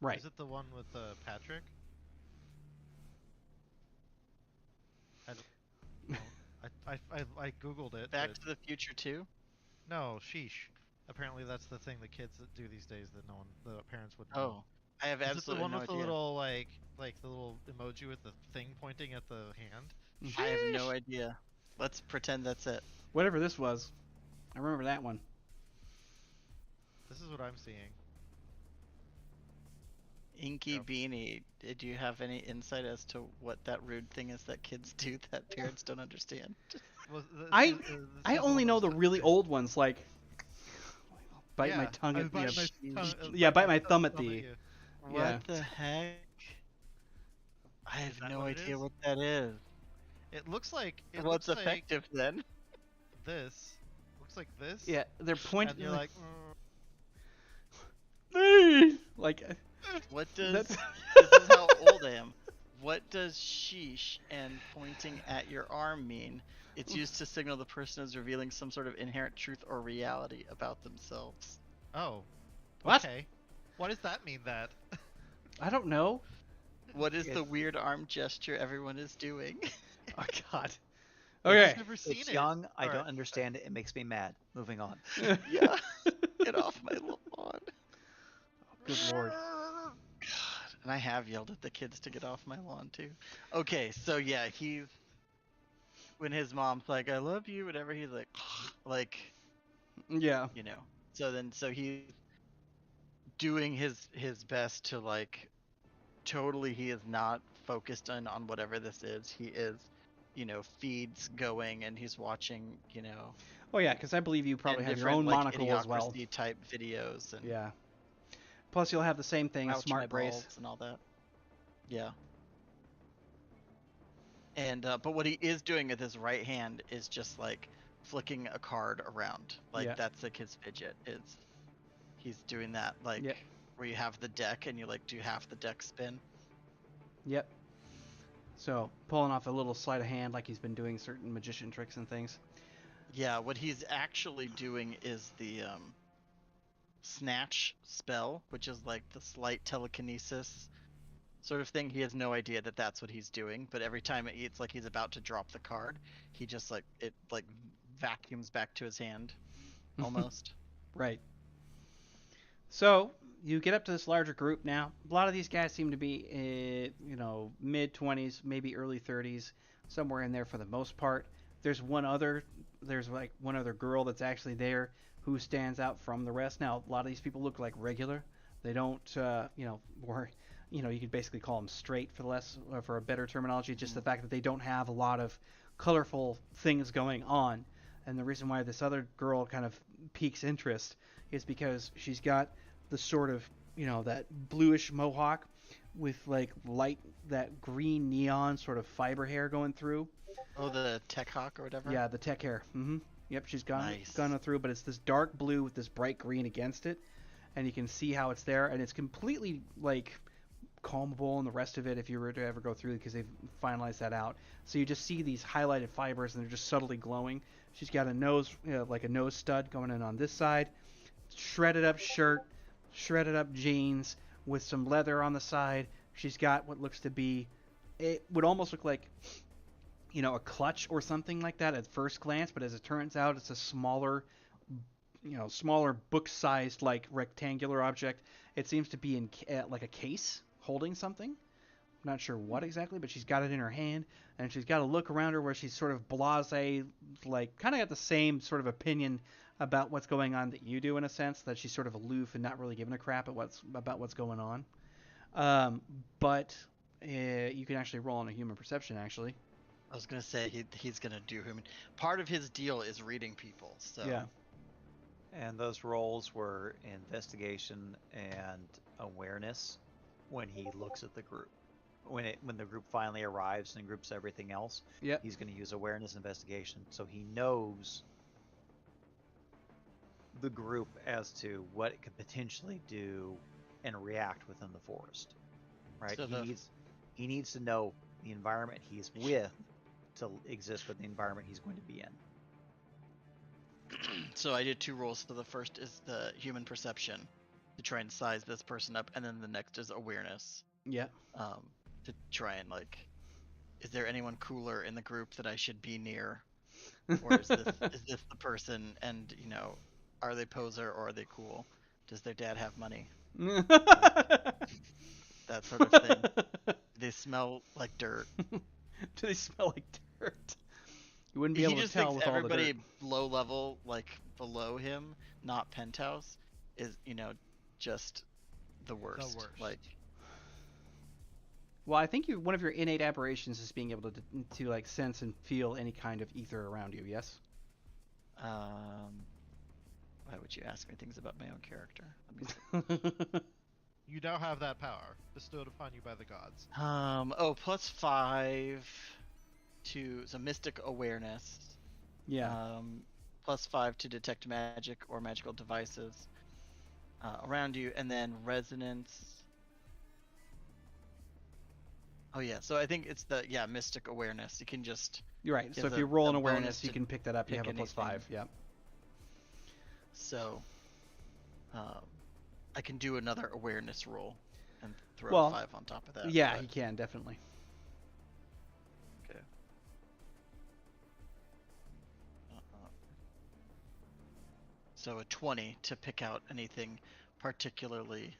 Right. is it the one with Patrick? I don't know. I googled it. Back but to the Future too. no, sheesh. Apparently that's the thing the kids that do these days that no one, the parents wouldn't know. Oh, I have Is it the absolutely one no with the idea. little like the little emoji with the thing pointing at the hand? I have no Sheesh. idea. Let's pretend that's it. Whatever this was, I remember that one. This is what I'm seeing. Inky Yep. Beanie, did you have any insight as to what that rude thing is that kids do that parents don't understand? Well, I this I is only one know of the those really things. old ones, like bite my Yeah, tongue I at bite the my tongue- yeah, bite my thumb at thumb the. you. What Yeah. the heck? I have that no what it idea is? what that is. It looks like What's looks like effective then? this. Looks like this. Yeah, they're pointing. And you're like, like What does That's- this is how old I am. What does sheesh and pointing at your arm mean? It's used to signal the person is revealing some sort of inherent truth or reality about themselves. oh, What? okay. What does that mean? That I don't know. What is the It's- weird arm gesture everyone is doing? Oh God. Okay. I've never seen It's it. young. I Alright. don't understand it. It makes me mad. Moving on. Yeah. Get off my lawn. Good lord. God, and I have yelled at the kids to get off my lawn too. Okay, so yeah, he's when his mom's like, "I love you," whatever, he's like, Yeah. you know. So he's doing his best to like, totally. He is not focused on whatever this is. He is, feeds going, and he's watching, Oh yeah, because I believe you probably and have your different, own like, monocle as well. idiocracy type videos and Yeah. Plus you'll have the same thing, a ouch, my smart brace. balls and all that. Yeah. And but what he is doing with his right hand is just like flicking a card around. Like Yeah. that's like his fidget is. He's doing that like Yeah. where you have the deck and you like do half the deck spin. Yep. So pulling off a little sleight of hand, like he's been doing certain magician tricks and things. Yeah, what he's actually doing is the snatch spell, which is like the slight telekinesis sort of thing. He has no idea that that's what he's doing, but every time it's like he's about to drop the card, he just like it like vacuums back to his hand almost. Right. So you get up to this larger group now. A lot of these guys seem to be, mid 20s, maybe early 30s, somewhere in there for the most part. There's one other, there's like one other girl that's actually there who stands out from the rest. Now, a lot of these people look like regular. They don't, you could basically call them straight for for a better terminology. Just the fact that they don't have a lot of colorful things going on. And the reason why this other girl kind of piques interest is because she's got the sort of, that bluish mohawk with like light, that green neon sort of fiber hair going through. Oh, the Tech Hawk or whatever? Yeah, the tech hair. Yep, she's gone Nice. through, but it's this dark blue with this bright green against it. And you can see how it's there, and it's completely like calmable and the rest of it if you were to ever go through, because they've finalized that out. So you just see these highlighted fibers and they're just subtly glowing. She's got a nose, like a nose stud going in on this side, shredded up shirt, shredded up jeans with some leather on the side. She's got what looks to be, it would almost look like, a clutch or something like that at first glance, but as it turns out, it's a smaller book-sized, like rectangular object. It seems to be in like a case holding something. I'm not sure what exactly, but she's got it in her hand, and she's got a look around her where she's sort of blasé, like kind of got the same sort of opinion about what's going on that you do, in a sense, that she's sort of aloof and not really giving a crap about what's going on. But you can actually roll on a human perception, actually. I was gonna say he's gonna do human. Part of his deal is reading people. So Yeah. And those rolls were investigation and awareness when he looks at the group. When the group finally arrives and groups everything else, Yep. he's going to use awareness investigation, so he knows the group as to what it could potentially do and react within the forest. Right? So he needs to know the environment he's with to exist with the environment he's going to be in. So I did 2 rolls. So the first is the human perception to try and size this person up, and then the next is awareness. Yeah. To try and is there anyone cooler in the group that I should be near, or is this the person? And are they poser or are they cool? Does their dad have money? That sort of thing. Do they smell like dirt? Do they smell like dirt? You wouldn't be able to tell thinks with all the everybody dirt. low level, below him, not penthouse, is just the worst. worst. Well, I think one of your innate aberrations is being able to like sense and feel any kind of ether around you. Yes. Why would you ask me things about my own character? Let me see. You now have that power bestowed upon you by the gods. +5 to mystic awareness. Yeah. +5 to detect magic or magical devices around you, and then resonance. Oh yeah, so I think it's the mystic awareness. You can just You're right. So gives if you roll an a awareness, bonus you to can pick that up. You pick have a +5. anything. Yeah. So I can do another awareness roll and throw Well, a 5 on top of that. Yeah, but- he can definitely. Okay. So a 20 to pick out anything particularly.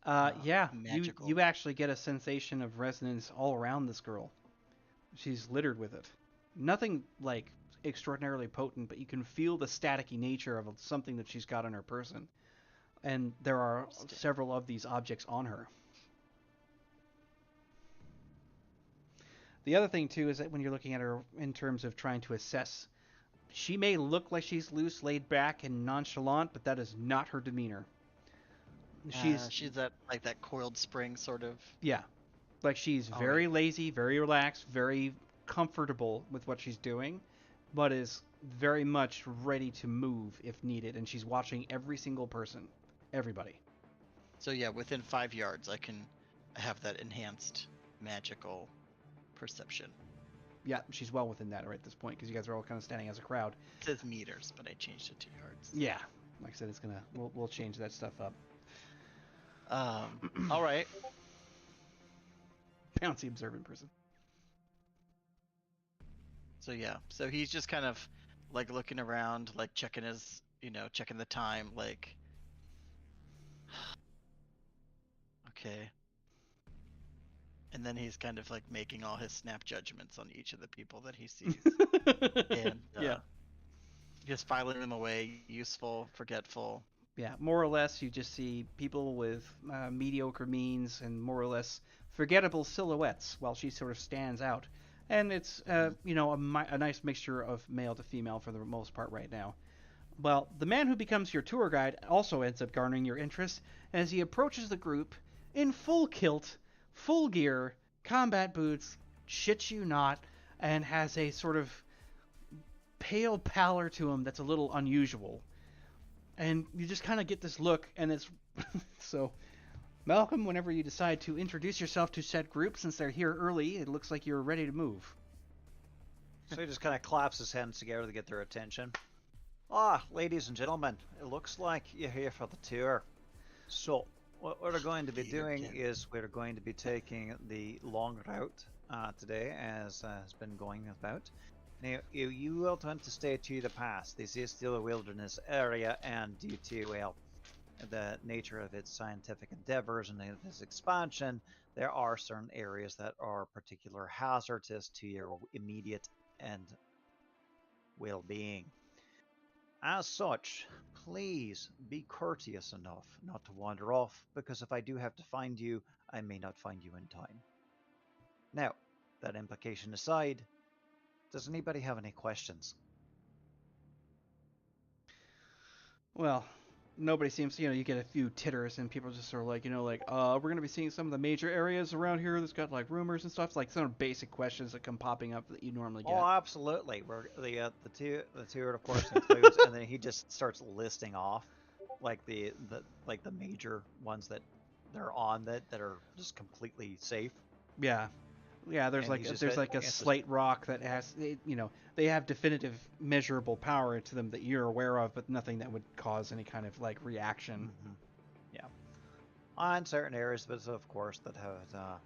Yeah. magical. You actually get a sensation of resonance all around this girl. She's littered with it. Nothing like extraordinarily potent, but you can feel the staticky nature of something that she's got on her person. And there are several of these objects on her. The other thing too is that when you're looking at her in terms of trying to assess, she may look like she's loose, laid back, and nonchalant, but that is not her demeanor. She's that that coiled spring sort of. Yeah, like she's Oh, very lazy, very relaxed, very comfortable with what she's doing, but is very much ready to move if needed, and she's watching every single person, everybody. So yeah, within 5 yards, I can have that enhanced magical perception. Yeah, she's well within that right at this point because you guys are all kind of standing as a crowd. It says meters, but I changed it to yards. Yeah, like I said, we'll change that stuff up. All right. Bouncy observant person. So yeah, so he's just kind of looking around, checking his, checking the time, okay. And then he's kind of like making all his snap judgments on each of the people that he sees. And Yeah. just filing them away, useful, forgetful. Yeah, more or less, you just see people with mediocre means and more or less forgettable silhouettes, while she sort of stands out. And it's, a nice mixture of male to female for the most part right now. Well, the man who becomes your tour guide also ends up garnering your interest as he approaches the group in full kilt, full gear, combat boots, shit you not, and has a sort of pale pallor to him that's a little unusual. And you just kind of get this look, and it's so. Malcolm, whenever you decide to introduce yourself to said group, since they're here early, it looks like you're ready to move. So he just kind of claps his hands together to get their attention. Ah, ladies and gentlemen, it looks like you're here for the tour. So, what we're going to be doing is we're going to be taking the long route today, as has been going about. Now, you will want to stay to the pass. This is still a wilderness area, and due to, well, the nature of its scientific endeavors and its expansion, there are certain areas that are particular hazardous to your immediate and well-being. As such, please be courteous enough not to wander off, because if I do have to find you, I may not find you in time. Now, that implication aside, does anybody have any questions? Well, nobody seems to, you get a few titters and people just sort of like, we're going to be seeing some of the major areas around here that's got like rumors and stuff, like some basic questions that come popping up that you normally get. Oh, absolutely. We're the tour of course includes, and then he just starts listing off like the major ones that they're on that are just completely safe. Yeah. Yeah, there's And like a slate rock that has, they have definitive measurable power to them that you're aware of, but nothing that would cause any kind of like reaction. Mm-hmm. Yeah. On certain areas, but of course that have,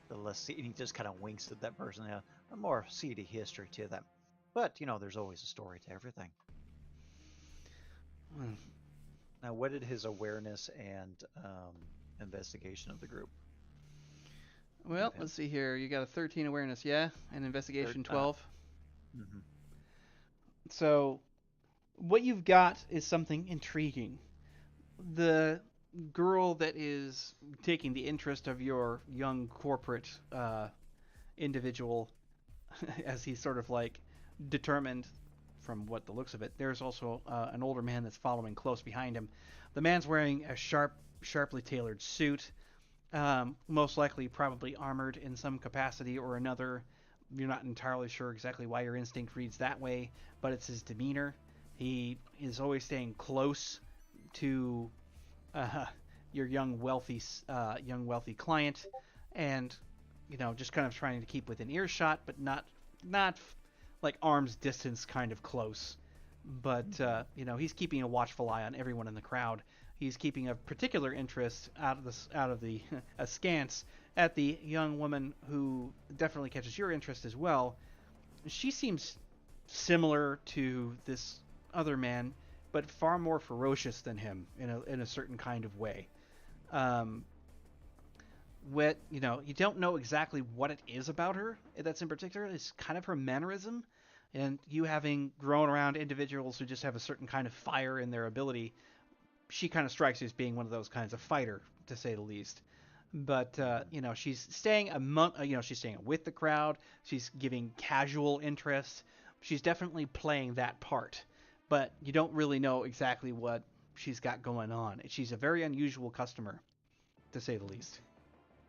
the less, and he just kind of winks at that person, a more seedy history to them. But, there's always a story to everything. Hmm. Now, what did his awareness and investigation of the group? Well, Okay. let's see here. You got a 13 awareness, yeah, and investigation 12. Mm-hmm. So, what you've got is something intriguing. The girl that is taking the interest of your young corporate individual, as he's sort of like determined from what the looks of it. There's also an older man that's following close behind him. The man's wearing a sharply tailored suit. Most likely probably armored in some capacity or another. You're not entirely sure exactly why your instinct reads that way, but it's his demeanor. He is always staying close to your young wealthy client, and just kind of trying to keep within earshot, but not like arm's distance kind of close. But he's keeping a watchful eye on everyone in the crowd. He's keeping a particular interest out of the askance at the young woman who definitely catches your interest as well. She seems similar to this other man, but far more ferocious than him in a certain kind of way. You don't know exactly what it is about her that's in particular. It's kind of her mannerism, and you having grown around individuals who just have a certain kind of fire in their ability, she kind of strikes you as being one of those kinds of fighter, to say the least. But she's staying she's staying with the crowd. She's giving casual interest. She's definitely playing that part, but you don't really know exactly what she's got going on. She's a very unusual customer, to say the least.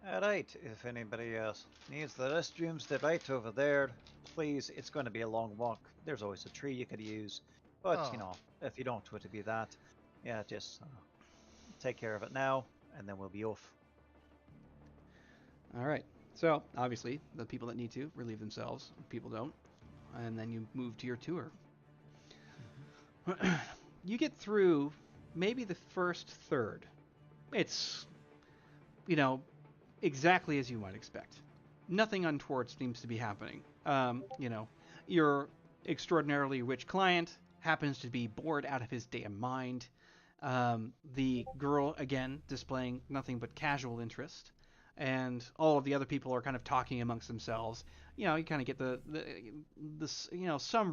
Alright, if anybody else needs the restrooms, they're right over there. Please, it's going to be a long walk. There's always a tree you could use. But, if you don't want to be that, yeah, just take care of it now, and then we'll be off. All right. So, obviously, the people that need to relieve themselves, people don't. And then you move to your tour. You get through maybe the first third. It's, exactly as you might expect. Nothing untoward seems to be happening. Your extraordinarily rich client happens to be bored out of his damn mind. The girl, again, displaying nothing but casual interest, and all of the other people are kind of talking amongst themselves. You know, you kind of get some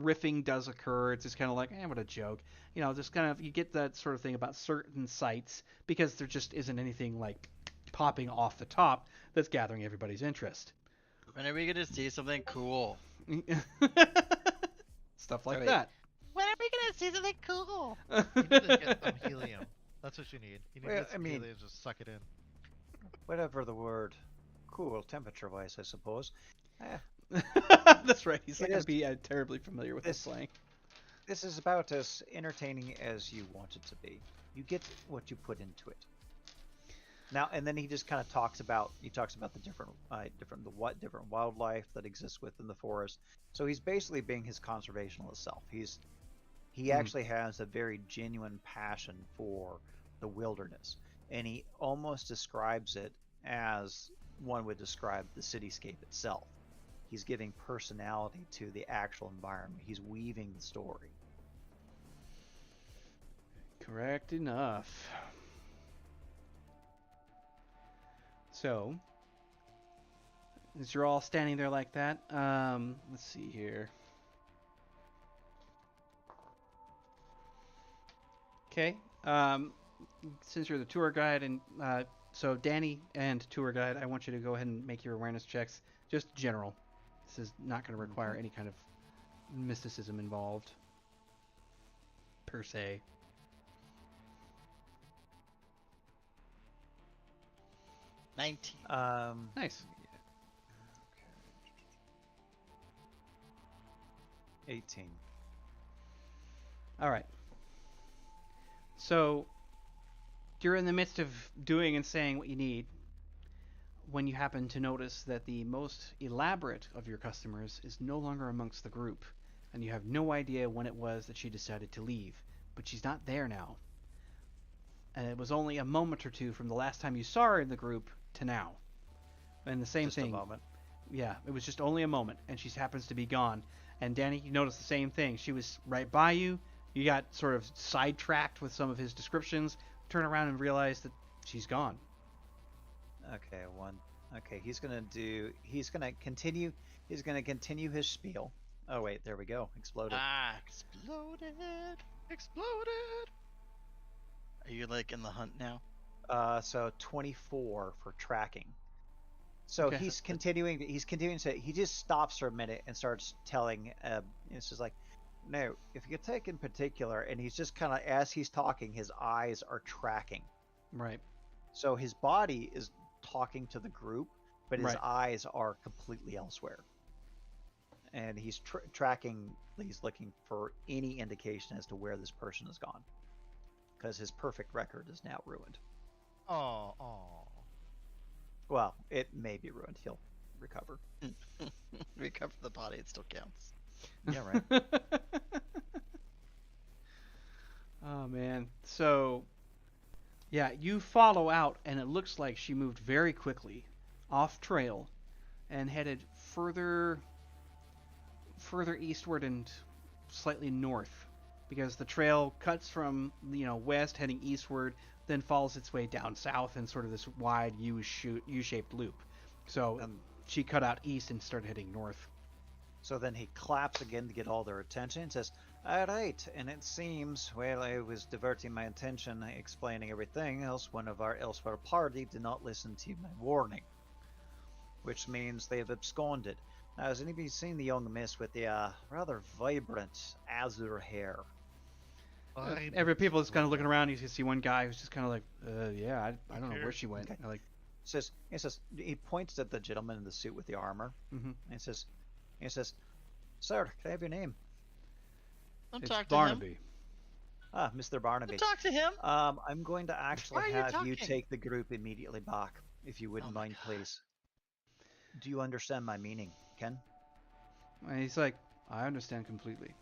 riffing does occur. It's just kind of like, what a joke. You know, just kind of, you get that sort of thing about certain sites because there just isn't anything like popping off the top that's gathering everybody's interest. When are we gonna see something cool? Stuff like Right. that. When are we gonna see something cool? You need to get some helium. That's what you need. You need Well, to get I some mean- helium, just suck it in. Whatever the word, cool temperature-wise, I suppose. That's right. He's not It going is- to be terribly familiar with this this- slang. This is about as entertaining as you want it to be. You get what you put into it. Now, and then he just kind of talks about the different wildlife that exists within the forest. So he's basically being his conservationalist self. He actually has a very genuine passion for the wilderness, and he almost describes it as one would describe the cityscape itself. He's giving personality to the actual environment. He's weaving the story. Correct enough. So, as you're all standing there like that, let's see here. Okay. Since you're the tour guide, and so Danny and tour guide, I want you to go ahead and make your awareness checks, just general. This is not going to require any kind of mysticism involved, per se. – 19. Nice. 18. All right. So, you're in the midst of doing and saying what you need when you happen to notice that the most elaborate of your customers is no longer amongst the group, and you have no idea when it was that she decided to leave, but she's not there now. And it was only a moment or two from the last time you saw her in the group to now. And the same Just a thing. moment. Yeah, it was just only a moment, and she happens to be gone. And Danny, you noticed the same thing. She was right by you. You got sort of sidetracked with some of his descriptions. Turn around and realize that she's gone. Okay, one. Okay, he's gonna continue his spiel. Oh wait, there we go. Exploded. Ah, exploded. Exploded! Are you like in the hunt now? So 24 for tracking. So Okay. he's continuing to, he just stops for a minute and starts telling, it's just like, no, if you take in particular, and he's just kind of, as he's talking, his eyes are tracking. Right. So his body is talking to the group, but his Right. eyes are completely elsewhere. And he's tracking, he's looking for any indication as to where this person has gone. Because his perfect record is now ruined. Oh. Well, it may be ruined. He'll recover. Recover the body, it still counts. Yeah, right. Oh man. So yeah, you follow out and it looks like she moved very quickly off trail and headed further eastward and slightly north because the trail cuts from, west heading eastward, then follows its way down south in sort of this wide U-shaped loop. So she cut out east and started heading north. So then he claps again to get all their attention and says, all right, and it seems, while I was diverting my attention explaining everything else, one of our elsewhere party did not listen to my warning. Which means they have absconded. Now, has anybody seen the young miss with the rather vibrant azure hair? Every people is kind of looking around. You can see one guy who's just kind of like, yeah, I don't know where she went. Okay. Like, He points at the gentleman in the suit with the armor. Mhm. And he says, sir, can I have your name? Don't it's talk to Barnaby. him. Ah, Mr. Barnaby. Don't talk to him. I'm going to Why actually are you have you talking? take the group immediately back, if you wouldn't Oh my mind, God. please. Do you understand my meaning, Ken? And he's like, I understand completely.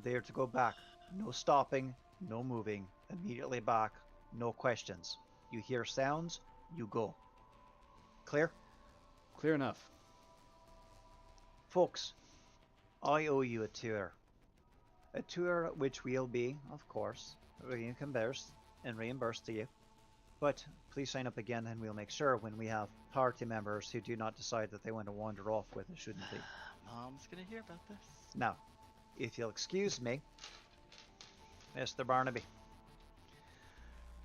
They are to go back. No stopping, no moving. Immediately back. No questions. You hear sounds, you go. Clear? Clear enough. Folks, I owe you a tour. A tour which will be, of course, reimburse to you. But please sign up again, and we'll make sure when we have party members who do not decide that they want to wander off with it shouldn't be. Mom's gonna hear about this. Now, if you'll excuse me, Mr. Barnaby,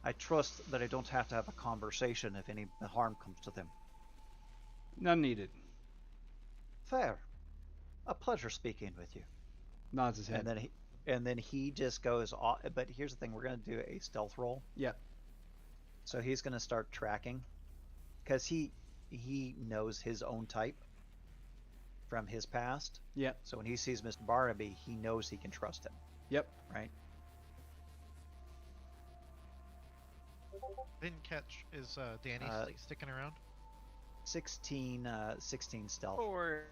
I trust that I don't have to have a conversation if any harm comes to them. None needed. Fair. A pleasure speaking with you. Nods his head. And then he just goes off. But here's the thing: we're gonna do a stealth roll. Yeah. So he's gonna start tracking, because he knows his own type from his past. Yeah. So when he sees Mr. Barnaby, he knows he can trust him. Yep. Right. Didn't catch. Is Danny sticking around? 16 stealth. Or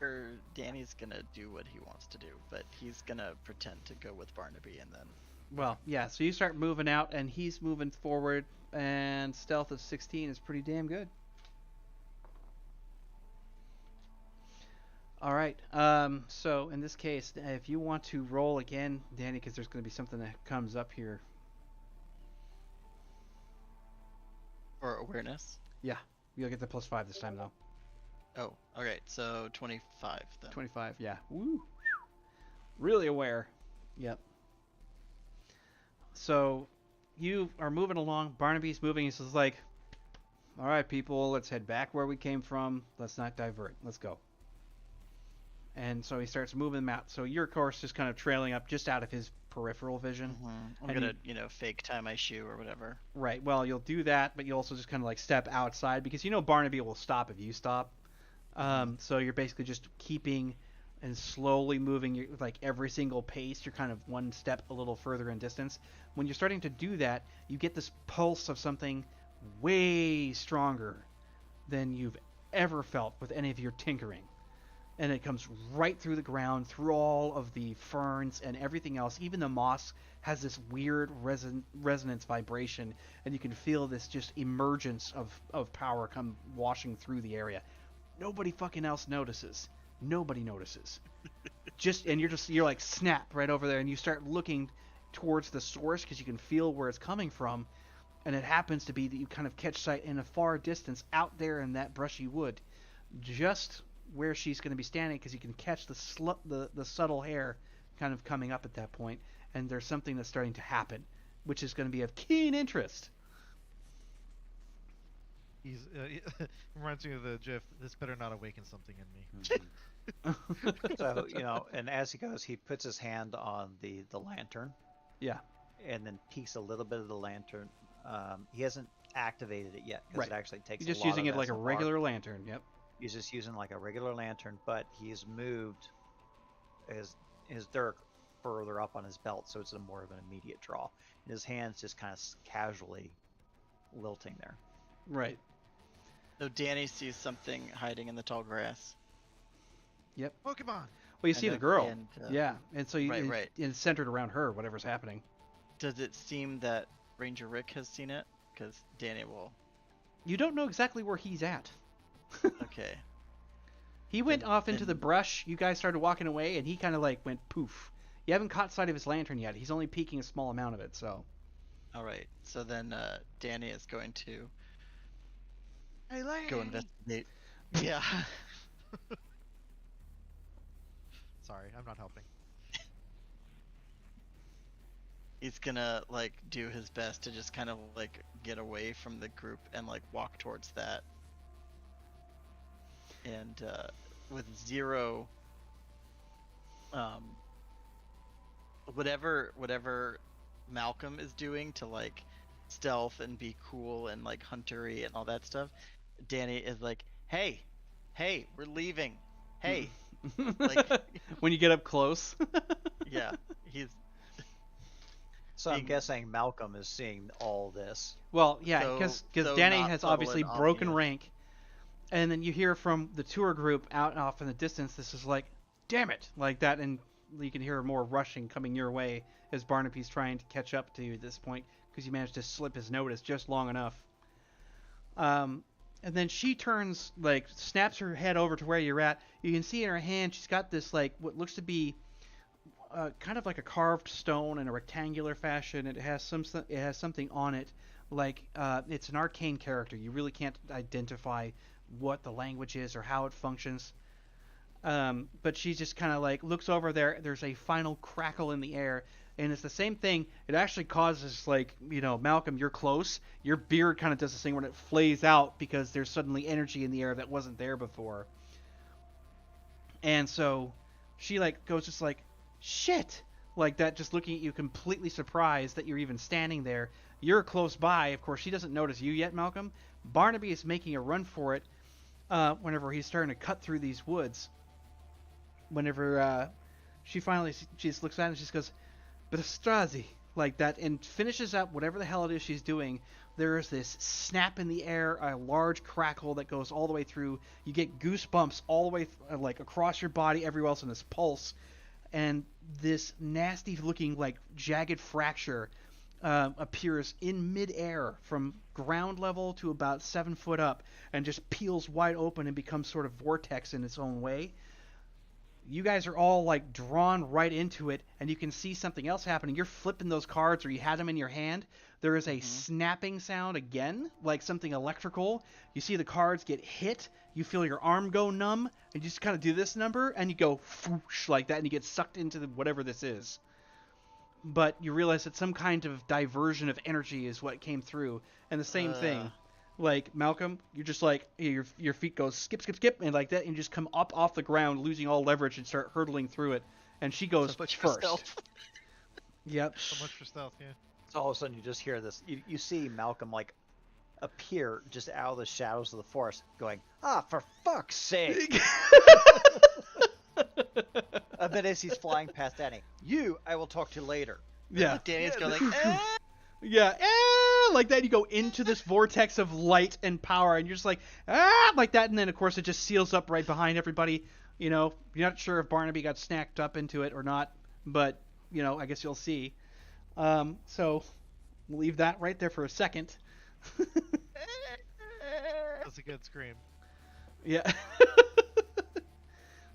Danny's gonna do what he wants to do, but he's gonna pretend to go with Barnaby and then. Well, yeah. So you start moving out, and he's moving forward, and stealth of 16 is pretty damn good. All right. So in this case, if you want to roll again, Danny, because there's going to be something that comes up here. Or awareness. Yeah. You'll get the +5 this time, though. Oh, alright, so 25 then. 25, yeah. Woo. Really aware. Yep. So you are moving along. Barnaby's moving. He's just like, all right, people, let's head back where we came from. Let's not divert. Let's go. And so he starts moving them out. So you're, of course, just kind of trailing up just out of his peripheral vision. I'm gonna, fake tie my shoe or whatever. Right. Well, you'll do that, but you'll also just kind of like step outside because you know Barnaby will stop if you stop. So you're basically just keeping and slowly moving your, like every single pace. You're kind of one step a little further in distance. When you're starting to do that, you get this pulse of something way stronger than you've ever felt with any of your tinkering. And it comes right through the ground, through all of the ferns and everything else. Even the moss has this weird resonance vibration, and you can feel this just emergence of power come washing through the area. Nobody fucking else notices. Nobody notices. You're like snap right over there, and you start looking towards the source because you can feel where it's coming from, and it happens to be that you kind of catch sight in a far distance out there in that brushy wood, just where she's going to be standing, because you can catch the subtle hair kind of coming up at that point, and there's something that's starting to happen, which is going to be of keen interest. He's reminds me of the GIF. This better not awaken something in me. So and as he goes, he puts his hand on the lantern. Yeah. And then peeks a little bit of the lantern. He hasn't activated it yet because Right. it actually takes. You're just a lot using of it like a SLR. regular lantern. Yep. He's just using like a regular lantern, but he's moved his dirk further up on his belt, so it's more of an immediate draw. And his hand's just kind of casually lilting there. Right. So Danny sees something hiding in the tall grass. Pokemon. Well, you see the And, girl. and, Yeah. And so right. it's centered around her, whatever's happening. Does it seem that Ranger Rick has seen it? Because Danny will. You don't know exactly where he's at. Okay. He went Then- off into the then- brush. You guys started walking away, and he kind of like went poof. You haven't caught sight of his lantern yet. He's only peeking a small amount of it, so. All right. So then Danny is going to Hey, lady. go investigate. Yeah. Sorry, I'm not helping. He's gonna like do his best to just kind of like get away from the group and like walk towards that. And with zero whatever Malcolm is doing to like stealth and be cool and like huntery and all that stuff, Danny is like, hey, we're leaving. Hey. Like- when you get up close. Yeah, he's So I'm Being- guessing Malcolm is seeing all this. Well, yeah, So- because so Danny not has subtle obviously and broken obvious. rank, and then you hear from the tour group out off in the distance. This is like, damn it, like that, and you can hear more rushing coming your way as Barnaby's trying to catch up to you at this point because you managed to slip his notice just long enough. And then she turns, like, snaps her head over to where you're at. You can see in her hand she's got this, like, what looks to be kind of like a carved stone in a rectangular fashion. It has something on it, like it's an arcane character. You really can't identify what the language is or how it functions. But she just kind of like looks over there. There's a final crackle in the air, and it's the same thing. It actually causes, like, Malcolm, you're close. Your beard kind of does this thing when it flays out because there's suddenly energy in the air that wasn't there before. And so she like goes just like, shit, like that, just looking at you completely surprised that you're even standing there. You're close by. Of course, she doesn't notice you yet, Malcolm. Barnaby is making a run for it whenever he's starting to cut through these woods. Whenever she just looks at it and she just goes, Brastrazi, like that, and finishes up whatever the hell it is she's doing. There is this snap in the air, a large crackle that goes all the way through. You get goosebumps all the way like across your body, everywhere else in this pulse, and this nasty-looking like jagged fracture appears in midair from ground level to about 7 foot up, and just peels wide open and becomes sort of vortex in its own way. You guys are all like drawn right into it, and you can see something else happening. You're flipping those cards, or you had them in your hand. There is a snapping sound again, like something electrical. You see the cards get hit. You feel your arm go numb, and you just kind of do this number, and you go whoosh like that, and you get sucked into whatever this is. But you realize that some kind of diversion of energy is what came through, and the same thing. Like, Malcolm, you're just like, your feet go skip, skip, skip, and like that, and you just come up off the ground, losing all leverage, and start hurtling through it. And she goes So much for first. stealth. Yep. So much for stealth, yeah. So all of a sudden you just hear this. You see Malcolm like appear just out of the shadows of the forest, going, for fuck's sake! And then as he's flying past Danny, I will talk to later. Yeah. Danny's going like, Yeah, like that. You go into this vortex of light and power, and you're just like, like that. And then, of course, it just seals up right behind everybody. You're not sure if Barnaby got snacked up into it or not, but, I guess you'll see. So we'll leave that right there for a second. That's a good scream. Yeah.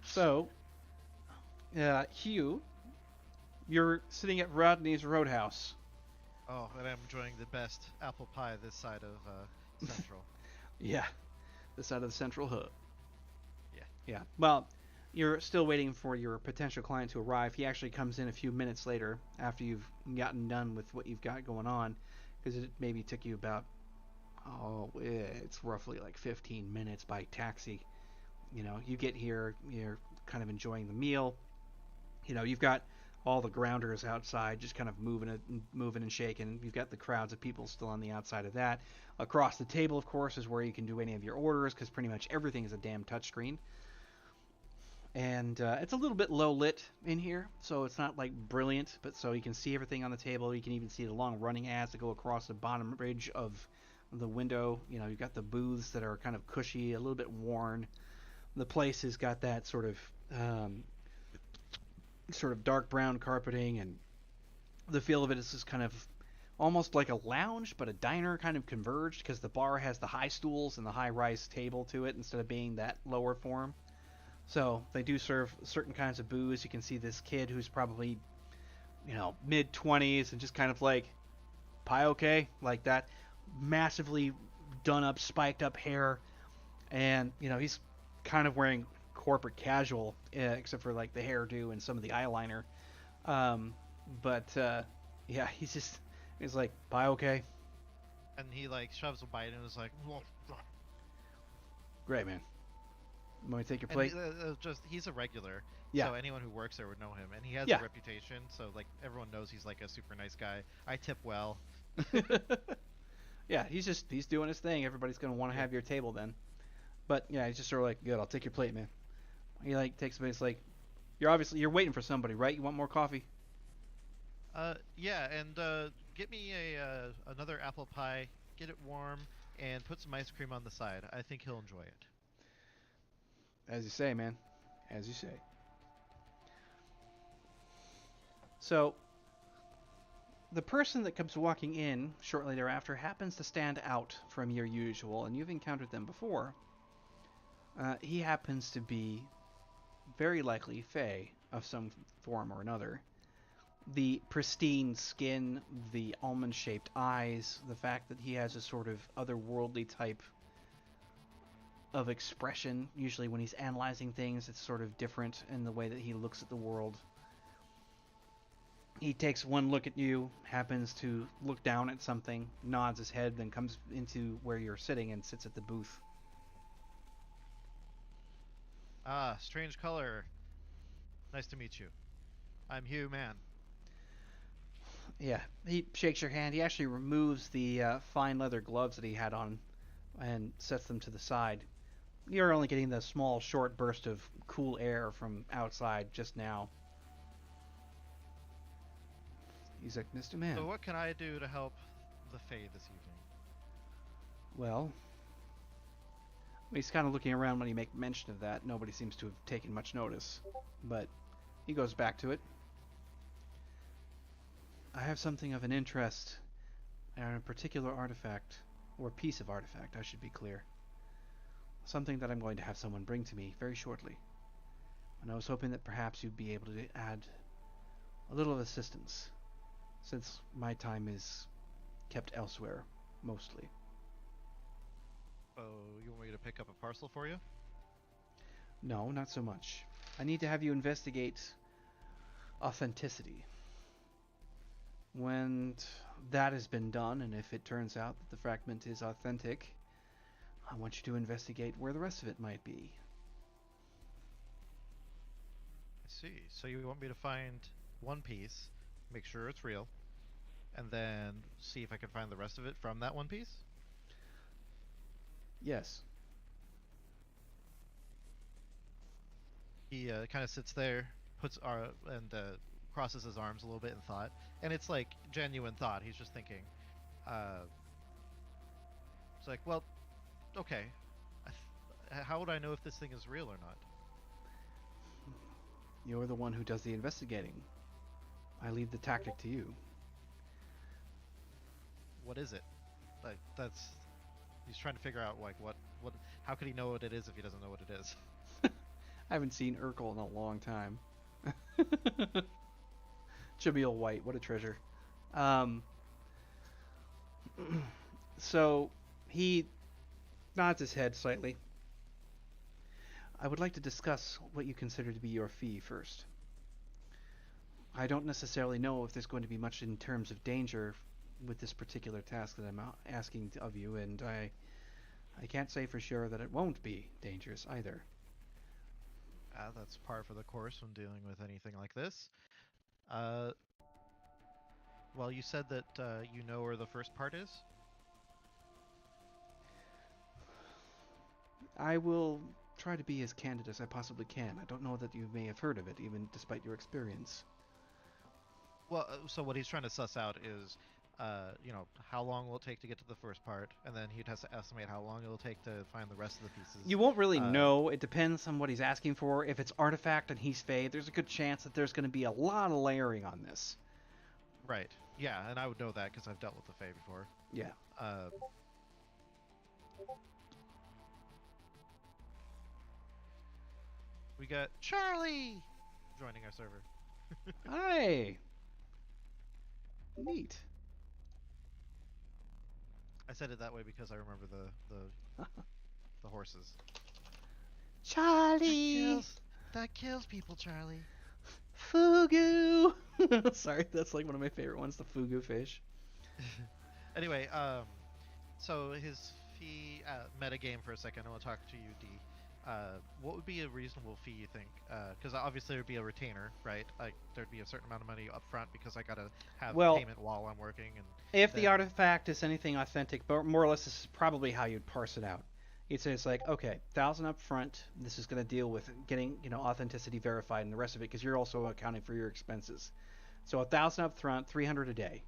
So, Hugh, you're sitting at Rodney's Roadhouse. Oh, and I'm enjoying the best apple pie this side of Central. Yeah, this side of the central hub. Yeah. Yeah. Well, you're still waiting for your potential client to arrive. He actually comes in a few minutes later after you've gotten done with what you've got going on, because it maybe took you about, it's roughly like 15 minutes by taxi. You get here, you're kind of enjoying the meal. You've got all the grounders outside just kind of moving and shaking. You've got the crowds of people still on the outside of that. Across the table, of course, is where you can do any of your orders, because pretty much everything is a damn touchscreen. And it's a little bit low lit in here, so it's not like brilliant, but so you can see everything on the table. You can even see the long running ads that go across the bottom ridge of the window. You've got the booths that are kind of cushy, a little bit worn. The place has got that sort of dark brown carpeting, and the feel of it is just kind of almost like a lounge, but a diner kind of converged, because the bar has the high stools and the high rise table to it instead of being that lower form. So they do serve certain kinds of booze. You can see this kid who's probably, mid-20s and just kind of like, pie okay? Like that. Massively done up, spiked up hair. And, he's kind of wearing corporate casual, except for like the hairdo and some of the eyeliner. Yeah, he's like, pie okay? And he like shoves a bite and is like, Great, man. Want me to take your and plate? he's a regular. Yeah. So anyone who works there would know him, and he has Yeah. a reputation. So like everyone knows he's like a super nice guy. I tip well. Yeah, he's doing his thing. Everybody's gonna want to have your table then. But yeah, he's just sort of like, good, I'll take your plate, man. He like takes a bit. It's like, you're waiting for somebody, right? You want more coffee? Yeah, and get me another apple pie. Get it warm and put some ice cream on the side. I think he'll enjoy it. As you say, man. As you say. So, the person that comes walking in shortly thereafter happens to stand out from your usual, and you've encountered them before. He happens to be very likely Fey of some form or another. The pristine skin, the almond-shaped eyes, the fact that he has a sort of otherworldly type of expression. Usually when he's analyzing things, it's sort of different in the way that he looks at the world. He takes one look at you, happens to look down at something, nods his head, then comes into where you're sitting and sits at the booth. Ah, strange color. Nice to meet you. I'm Hugh Mann. Yeah, he shakes your hand. He actually removes the fine leather gloves that he had on and sets them to the side. You're only getting the small, short burst of cool air from outside just now. He's like, Mr. Mann. So what can I do to help the Fae this evening? Well, he's kind of looking around when he makes mention of that. Nobody seems to have taken much notice, but he goes back to it. I have something of an interest in a particular artifact, or piece of artifact, I should be clear. Something that I'm going to have someone bring to me very shortly. And I was hoping that perhaps you'd be able to add a little assistance, since my time is kept elsewhere, mostly. Oh, you want me to pick up a parcel for you? No, not so much. I need to have you investigate authenticity. When that has been done, and if it turns out that the fragment is authentic, I want you to investigate where the rest of it might be. I see. So you want me to find one piece, make sure it's real, and then see if I can find the rest of it from that one piece? Yes. He kind of sits there, puts crosses his arms a little bit in thought, and it's like genuine thought. He's just thinking. It's like, well, okay. How would I know if this thing is real or not? You're the one who does the investigating. I leave the tactic to you. What is it? Like he's trying to figure out like what how could he know what it is if he doesn't know what it is? I haven't seen Urkel in a long time. Jameel White, what a treasure. So he nods his head slightly. I would like to discuss what you consider to be your fee first. I don't necessarily know if there's going to be much in terms of danger with this particular task that I'm asking of you, and I can't say for sure that it won't be dangerous either. That's par for the course when dealing with anything like this. Well, you said that you know where the first part is? I will try to be as candid as I possibly can. I don't know that you may have heard of it, even despite your experience. Well, so what he's trying to suss out is, how long will it take to get to the first part, and then he'd have to estimate how long it'll take to find the rest of the pieces. You won't really know. It depends on what he's asking for. If it's artifact and he's Fey, there's a good chance that there's going to be a lot of layering on this. Right. Yeah, and I would know that because I've dealt with the Fae before. Yeah. We got Charlie joining our server. Hi. Neat. I said it that way because I remember the horses. Charlie. That kills people, Charlie. Fugu. Sorry, that's like one of my favorite ones, the fugu fish. Anyway, so his fee, metagame for a second, I want to talk to you, D. What would be a reasonable fee, you think? Because obviously there'd be a retainer, right? Like, there'd be a certain amount of money up front because I gotta have payment while I'm working. And if the artifact is anything authentic, but more or less this is probably how you'd parse it out. You'd say it's like, okay, 1,000 up front. This is going to deal with getting, authenticity verified and the rest of it, because you're also accounting for your expenses. So 1,000 up front, 300 a day,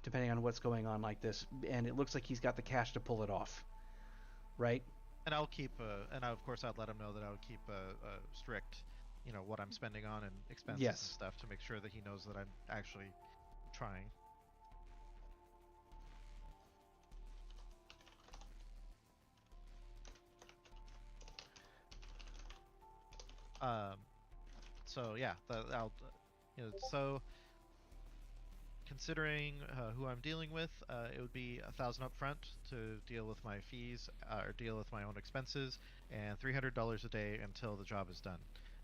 depending on what's going on like this. And it looks like he's got the cash to pull it off, right? And I'll keep, of course I'd let him know that I would keep strict, what I'm spending on and expenses and stuff to make sure that he knows that I'm actually trying. So yeah, I'll, so considering who I'm dealing with, it would be 1,000 up front to deal with my fees or deal with my own expenses, and $300 a day until the job is done.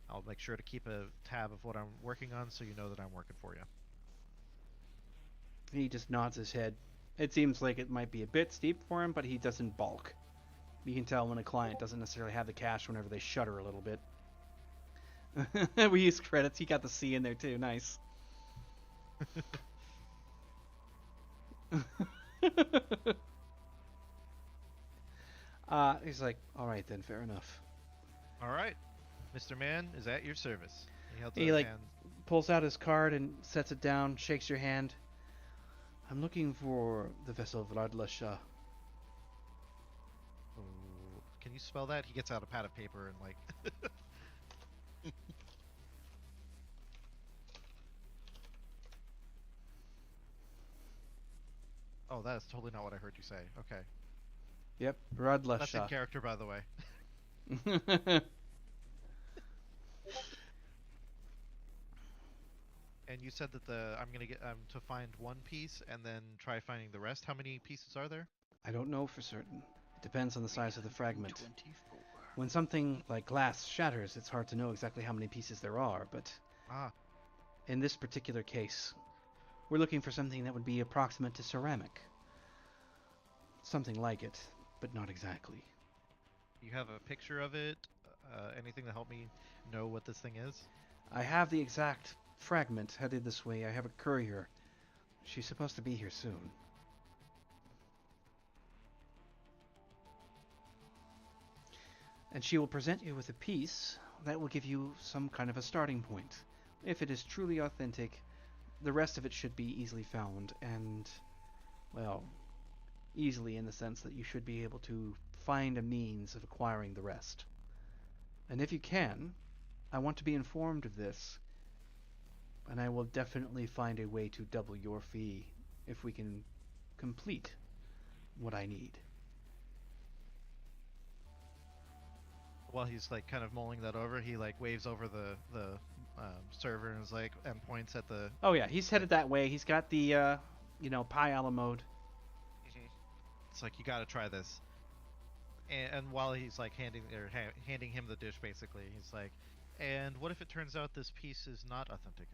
I'll make sure to keep a tab of what I'm working on, so you know that I'm working for you. He just nods his head. It seems like it might be a bit steep for him, but he doesn't balk. You can tell when a client doesn't necessarily have the cash whenever they shudder a little bit. We use credits. He got the C in there too. Nice. He's like, all right then, fair enough. All right, Mr. Man is at your service. He held He out like hand. pulls out his card and sets it down, shakes your hand. I'm looking for the vessel Vladlasha. Oh, can you spell that? He gets out a pad of paper and like. Oh, that is totally not what I heard you say. Okay. Yep, That's in Vladlasha. character, by the way. And you said that I'm to find one piece and then try finding the rest. How many pieces are there? I don't know for certain. It depends on the size of the fragment. 24. When something like glass shatters, it's hard to know exactly how many pieces there are, but Ah, in this particular case, we're looking for something that would be approximate to ceramic. Something like it, but not exactly. you have a picture of it? Anything to help me know what this thing is? I have the exact fragment headed this way. I have a courier. She's supposed to be here soon. And she will present you with a piece that will give you some kind of a starting point. If it is truly authentic, the rest of it should be easily found, and, well, easily in the sense that you should be able to find a means of acquiring the rest. And if you can, I want to be informed of this, and I will definitely find a way to double your fee if we can complete what I need. While he's like kind of mulling that over, he like waves over the server and is like and points at the. Oh yeah, he's headed that way. He's got the Pi Ala mode. It's like you got to try this. And while he's like handing him the dish, basically, he's like, and what if it turns out this piece is not authentic?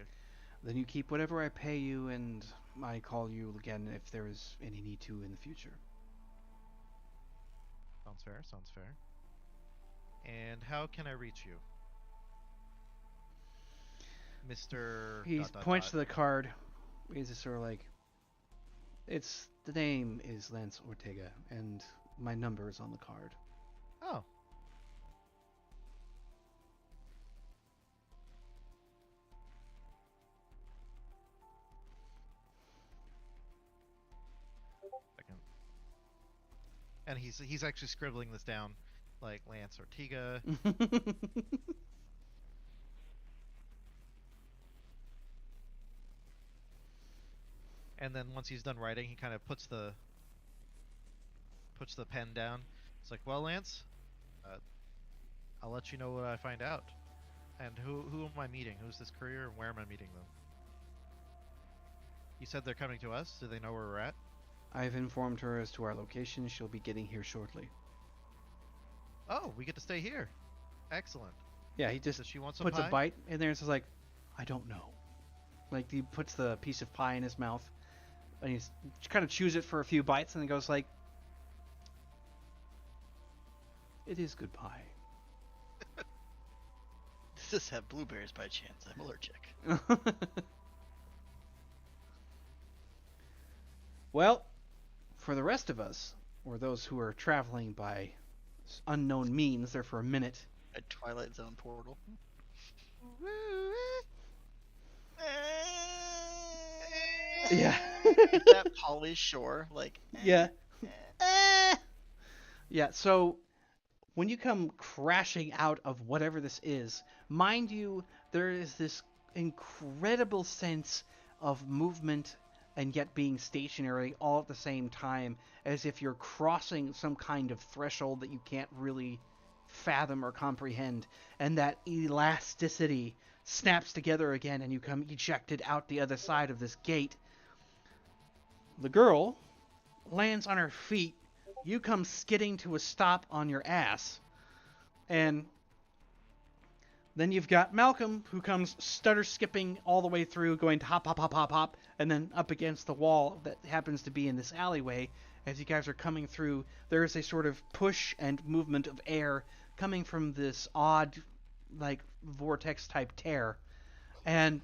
Then you keep whatever I pay you, and I call you again if there is any need to in the future. Sounds fair. Sounds fair. And how can I reach you, Mr. He points to the card. He's just sort of like, the name is Lance Ortega, and my number is on the card. Oh. Second. And he's actually scribbling this down, like Lance Ortega. And then once he's done writing, he kind of puts the pen down. It's like, well, Lance, I'll let you know what I find out. And who am I meeting? Who's this courier, and where am I meeting them? You said they're coming to us. Do they know where we're at? I've informed her as to our location. She'll be getting here shortly. Oh, we get to stay here. Excellent. Yeah, he just Does she want some puts pie? a bite in there and says like, I don't know. Like he puts the piece of pie in his mouth, and he kind of chews it for a few bites, and then goes like, it is good pie. Does this have blueberries by chance? I'm allergic. Well, for the rest of us, or those who are traveling by unknown means there for a minute. A Twilight Zone portal. Yeah. Is that Polly Shore? Like. Yeah. Yeah, so when you come crashing out of whatever this is, mind you, there is this incredible sense of movement and yet being stationary all at the same time, as if you're crossing some kind of threshold that you can't really fathom or comprehend, and that elasticity snaps together again, and you come ejected out the other side of this gate. The girl lands on her feet. You come skidding to a stop on your ass. And then you've got Malcolm, who comes stutter skipping all the way through, going to hop, hop, hop, hop, hop, and then up against the wall that happens to be in this alleyway. As you guys are coming through, there is a sort of push and movement of air coming from this odd, like, vortex-type tear. And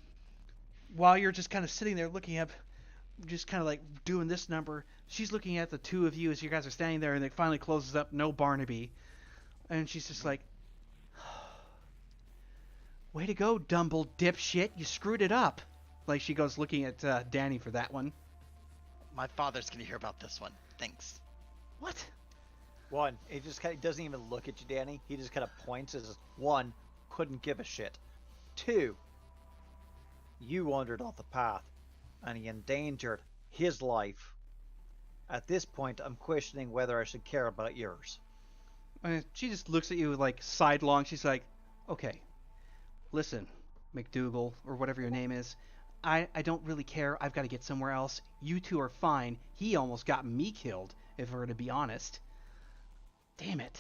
while you're just kind of sitting there looking up, just kind of like doing this number, she's looking at the two of you as you guys are standing there, and it finally closes up, no Barnaby. And she's just like, way to go, Dumble dipshit, you screwed it up. Like, she goes looking at Danny for that one. My father's gonna hear about this one. Thanks. What? One, he just kind of doesn't even look at you, Danny. He just kind of points as one, couldn't give a shit. Two, you wandered off the path, and he endangered his life. At this point, I'm questioning whether I should care about yours. She just looks at you like sidelong. She's like, okay, listen, McDougal, or whatever your name is. I don't really care. I've got to get somewhere else. You two are fine. He almost got me killed, if we're to be honest. Damn it.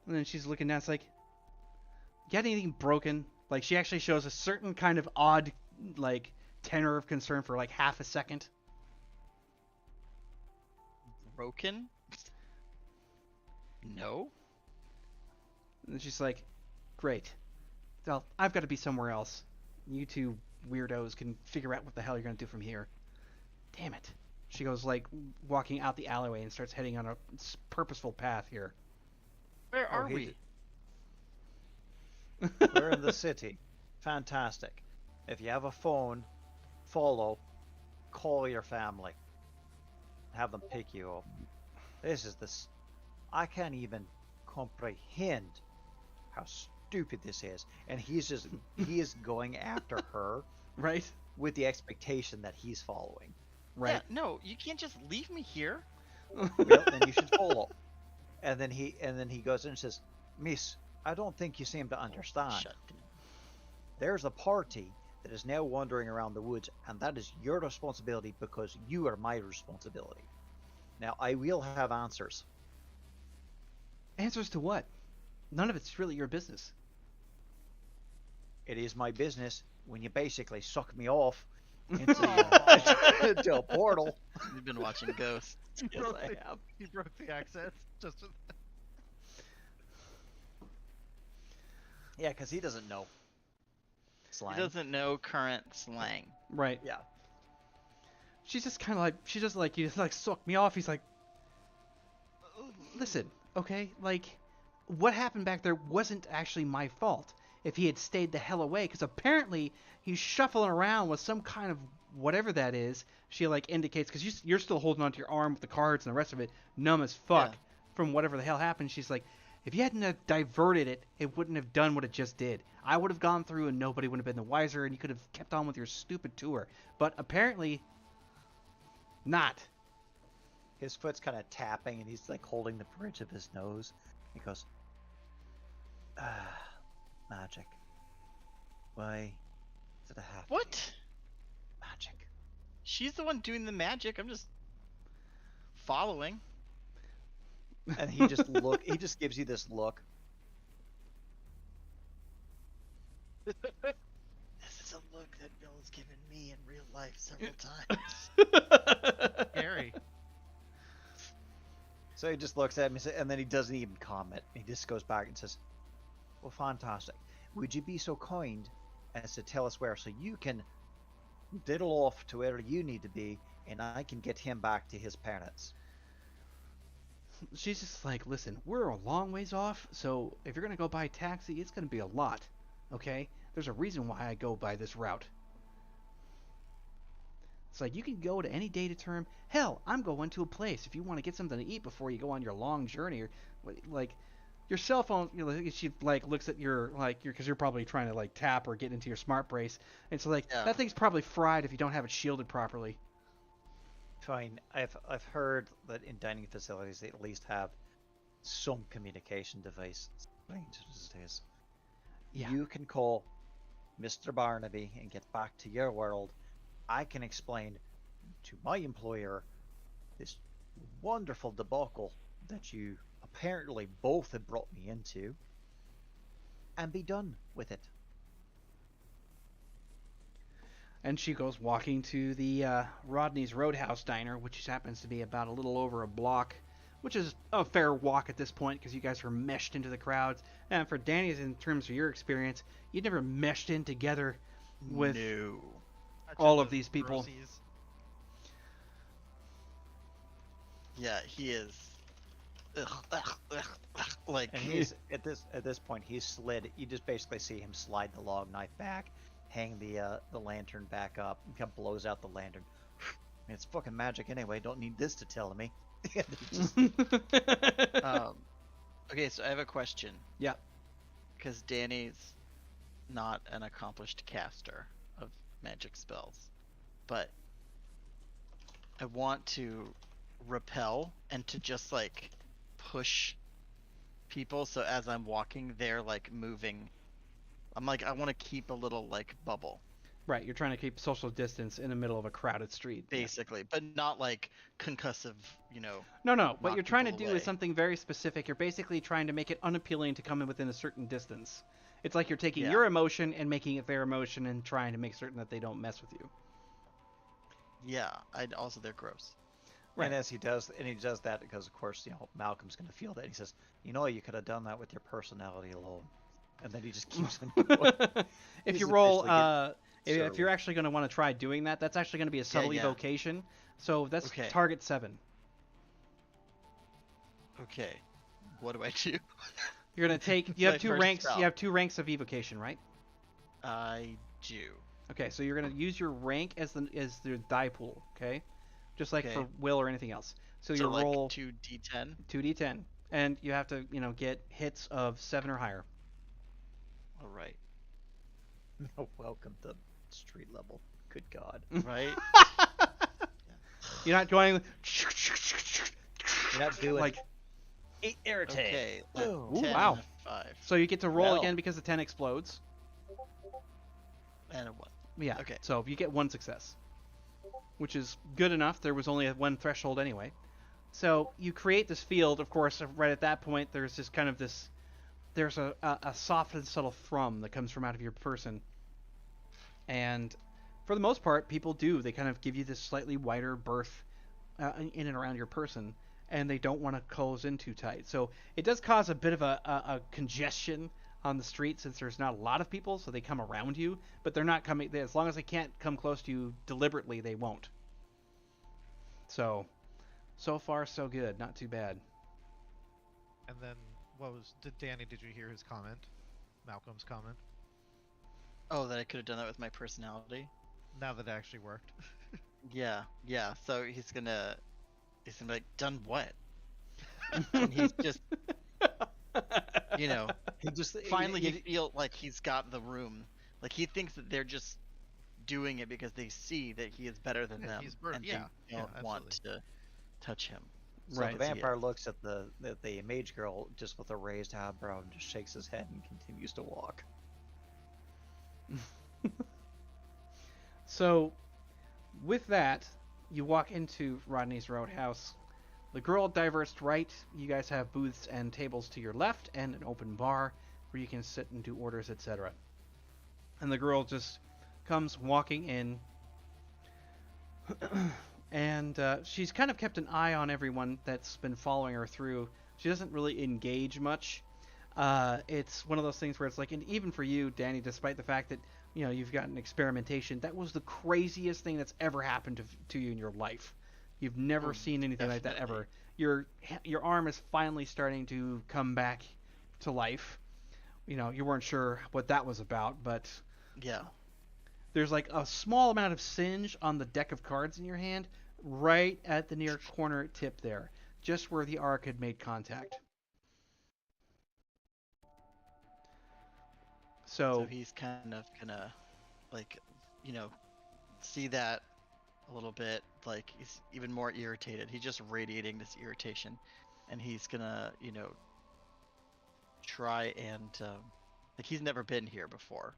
And then she's looking down. It's like, got anything broken? Like, she actually shows a certain kind of odd, like, tenor of concern for like half a second. Broken? No. And she's like, great. Well, I've got to be somewhere else. You two weirdos can figure out what the hell you're going to do from here. Damn it. She goes, like, walking out the alleyway and starts heading on a purposeful path here. Where are we? We're in the city. Fantastic. If you have a phone, follow, call your family. Have them pick you up. I can't even comprehend how stupid this is. And he is going after her. Right? With the expectation that he's following. Right. Yeah, no, you can't just leave me here. Well, then you should follow. And then he goes in and says, Miss, I don't think you seem to understand. Shut up. There's a party that is now wandering around the woods, and that is your responsibility because you are my responsibility. Now, I will have answers. Answers to what? None of it's really your business. It is my business when you basically suck me off into a portal. You've been watching Ghosts. Yes, I have. He broke the accent. Just Yeah, because he doesn't know slang. He doesn't know current slang. Right. Yeah. She's just kind of like, she just like, you just like suck me off. He's like, listen, okay, like, what happened back there wasn't actually my fault. If he had stayed the hell away, because apparently he's shuffling around with some kind of whatever that is. She like indicates, because you're still holding onto your arm with the cards and the rest of it, numb as fuck Yeah. from whatever the hell happened. She's like, if you hadn't have diverted it, it wouldn't have done what it just did. I would have gone through and nobody would have been the wiser, and you could have kept on with your stupid tour. But apparently, not. His foot's kind of tapping, and he's like holding the bridge of his nose. He goes, magic. Why did it happen? What? Magic. She's the one doing the magic. I'm just following. And he just he just gives you this look. This is a look that Bill has given me in real life several times. scary. So he just looks at me, and then he doesn't even comment. He just goes back and says, well, fantastic. Would you be so kind as to tell us where, so you can diddle off to where you need to be, and I can get him back to his parents? She's just like, listen, we're a long ways off, so if you're going to go by taxi, it's going to be a lot, okay? There's a reason why I go by this route. It's like, you can go to any data term. Hell, I'm going to a place if you want to get something to eat before you go on your long journey. Or, like, your cell phone, you know, she, like, looks at your, like, because you're probably trying to, like, tap or get into your smart brace. And so, like, Yeah. that thing's probably fried if you don't have it shielded properly. Fine. I've heard that in dining facilities they at least have some communication device. Strange as it is. Yeah. You can call Mr. Barnaby and get back to your world. I can explain to my employer this wonderful debacle that you apparently both have brought me into, and be done with it. And she goes walking to the Rodney's Roadhouse Diner, which happens to be about a little over a block, which is a fair walk at this point because you guys are meshed into the crowds. And for Danny's, in terms of your experience, you'd never meshed in together with No. all of these people. Grossies. Yeah, he is. Like, And he's at this point he's slid. You just basically see him slide the long knife back, hang the lantern back up, and kind of blows out the lantern. It's fucking magic anyway. Don't need this to tell me. Just- okay, so I have a question. Yeah. Because Danny's not an accomplished caster of magic spells, but I want to repel and to just like push people, so as I'm walking they're like moving. I'm like, I want to keep a little like bubble Right, you're trying to keep social distance in the middle of a crowded street. Yeah. basically, but not like concussive, No, what knock you're trying to people do away. is something very specific. You're basically trying to make it unappealing to come in within a certain distance. It's like you're taking Yeah. your emotion and making it their emotion and trying to make certain that they don't mess with you. Yeah, also they're gross. Right. And as he does that because of course Malcolm's going to feel that. He says, you could have done that with your personality alone, and then he just keeps on going. If He's you roll, officially if surly. you're actually going to want to try doing that, that's actually going to be a subtle yeah. evocation. So that's Okay. target 7. Okay, what do I do? You're going to take. You My have two first ranks. spell. You have 2 ranks of evocation, right? I do. Okay, so you're going to use your rank as the die pool. Okay, just like Okay. for will or anything else. So So you like roll 2d10. 2d10, and you have to get hits of 7 or higher. All right. Welcome to street level. Good God. Right. You're not going You're not doing like. irritate. Okay. like Ooh, 10 wow. and a 5 So you get to roll Well. again because the 10 explodes. and a 1. Yeah. Okay. So you get 1 success, which is good enough. There was only one threshold anyway. So you create this field. Of course, right at that point, there's just kind of this. There's a soft and subtle thrum that comes from out of your person. And for the most part, people do. They kind of give you this slightly wider berth in and around your person, and they don't want to close in too tight. So it does cause a bit of a congestion on the street since there's not a lot of people, so they come around you, but they're not coming. As long as they can't come close to you deliberately, they won't. So far so good. Not too bad. And then did you hear his comment? Malcolm's comment? Oh, that I could have done that with my personality. Now that it actually worked. Yeah. So he's gonna be like, done what? And he's just, He just finally he- he feel like he's got the room. Like he thinks that they're just doing it because they see that he is better than Yeah, them, he's bur- and yeah, they yeah, don't want to touch him. So Right. the vampire looks at the mage girl just with a raised eyebrow and just shakes his head and continues to walk. So, with that, you walk into Rodney's Roadhouse. The girl diverts right. You guys have booths and tables to your left and an open bar where you can sit and do orders, etc. And the girl just comes walking in. And she's kind of kept an eye on everyone that's been following her through. She doesn't really engage much. It's one of those things where it's like, and even for you, Danny, despite the fact that you've gotten experimentation, that was the craziest thing that's ever happened to you in your life. You've never Oh, seen anything like that definitely. ever. Your arm is finally starting to come back to life. You weren't sure what that was about, but Yeah. there's like a small amount of singe on the deck of cards in your hand, right at the near corner tip there, just where the arc had made contact. So he's kind of gonna, like, see that a little bit. Like he's even more irritated. He's just radiating this irritation, and he's gonna, try and Like he's never been here before.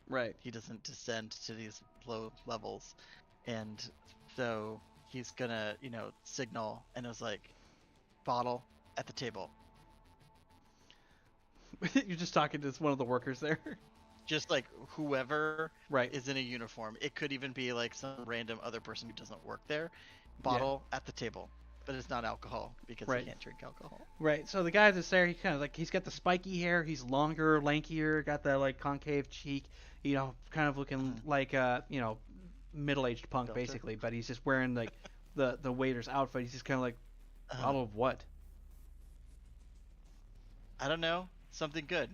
Right. He doesn't descend to these low levels, and so he's gonna, signal, and it was like, bottle at the table. You're just talking to one of the workers there. Just like whoever Right. is in a uniform. It could even be like some random other person who doesn't work there. Bottle at the table. But it's not alcohol because Right. he can't drink alcohol. Right. So the guy that's there, he kind of like, he's got the spiky hair, he's longer, lankier, got that like concave cheek, kind of looking like middle-aged punk Belter. basically, but he's just wearing like the waiter's outfit. He's just kind of like, bottle of what? I don't know. Something good.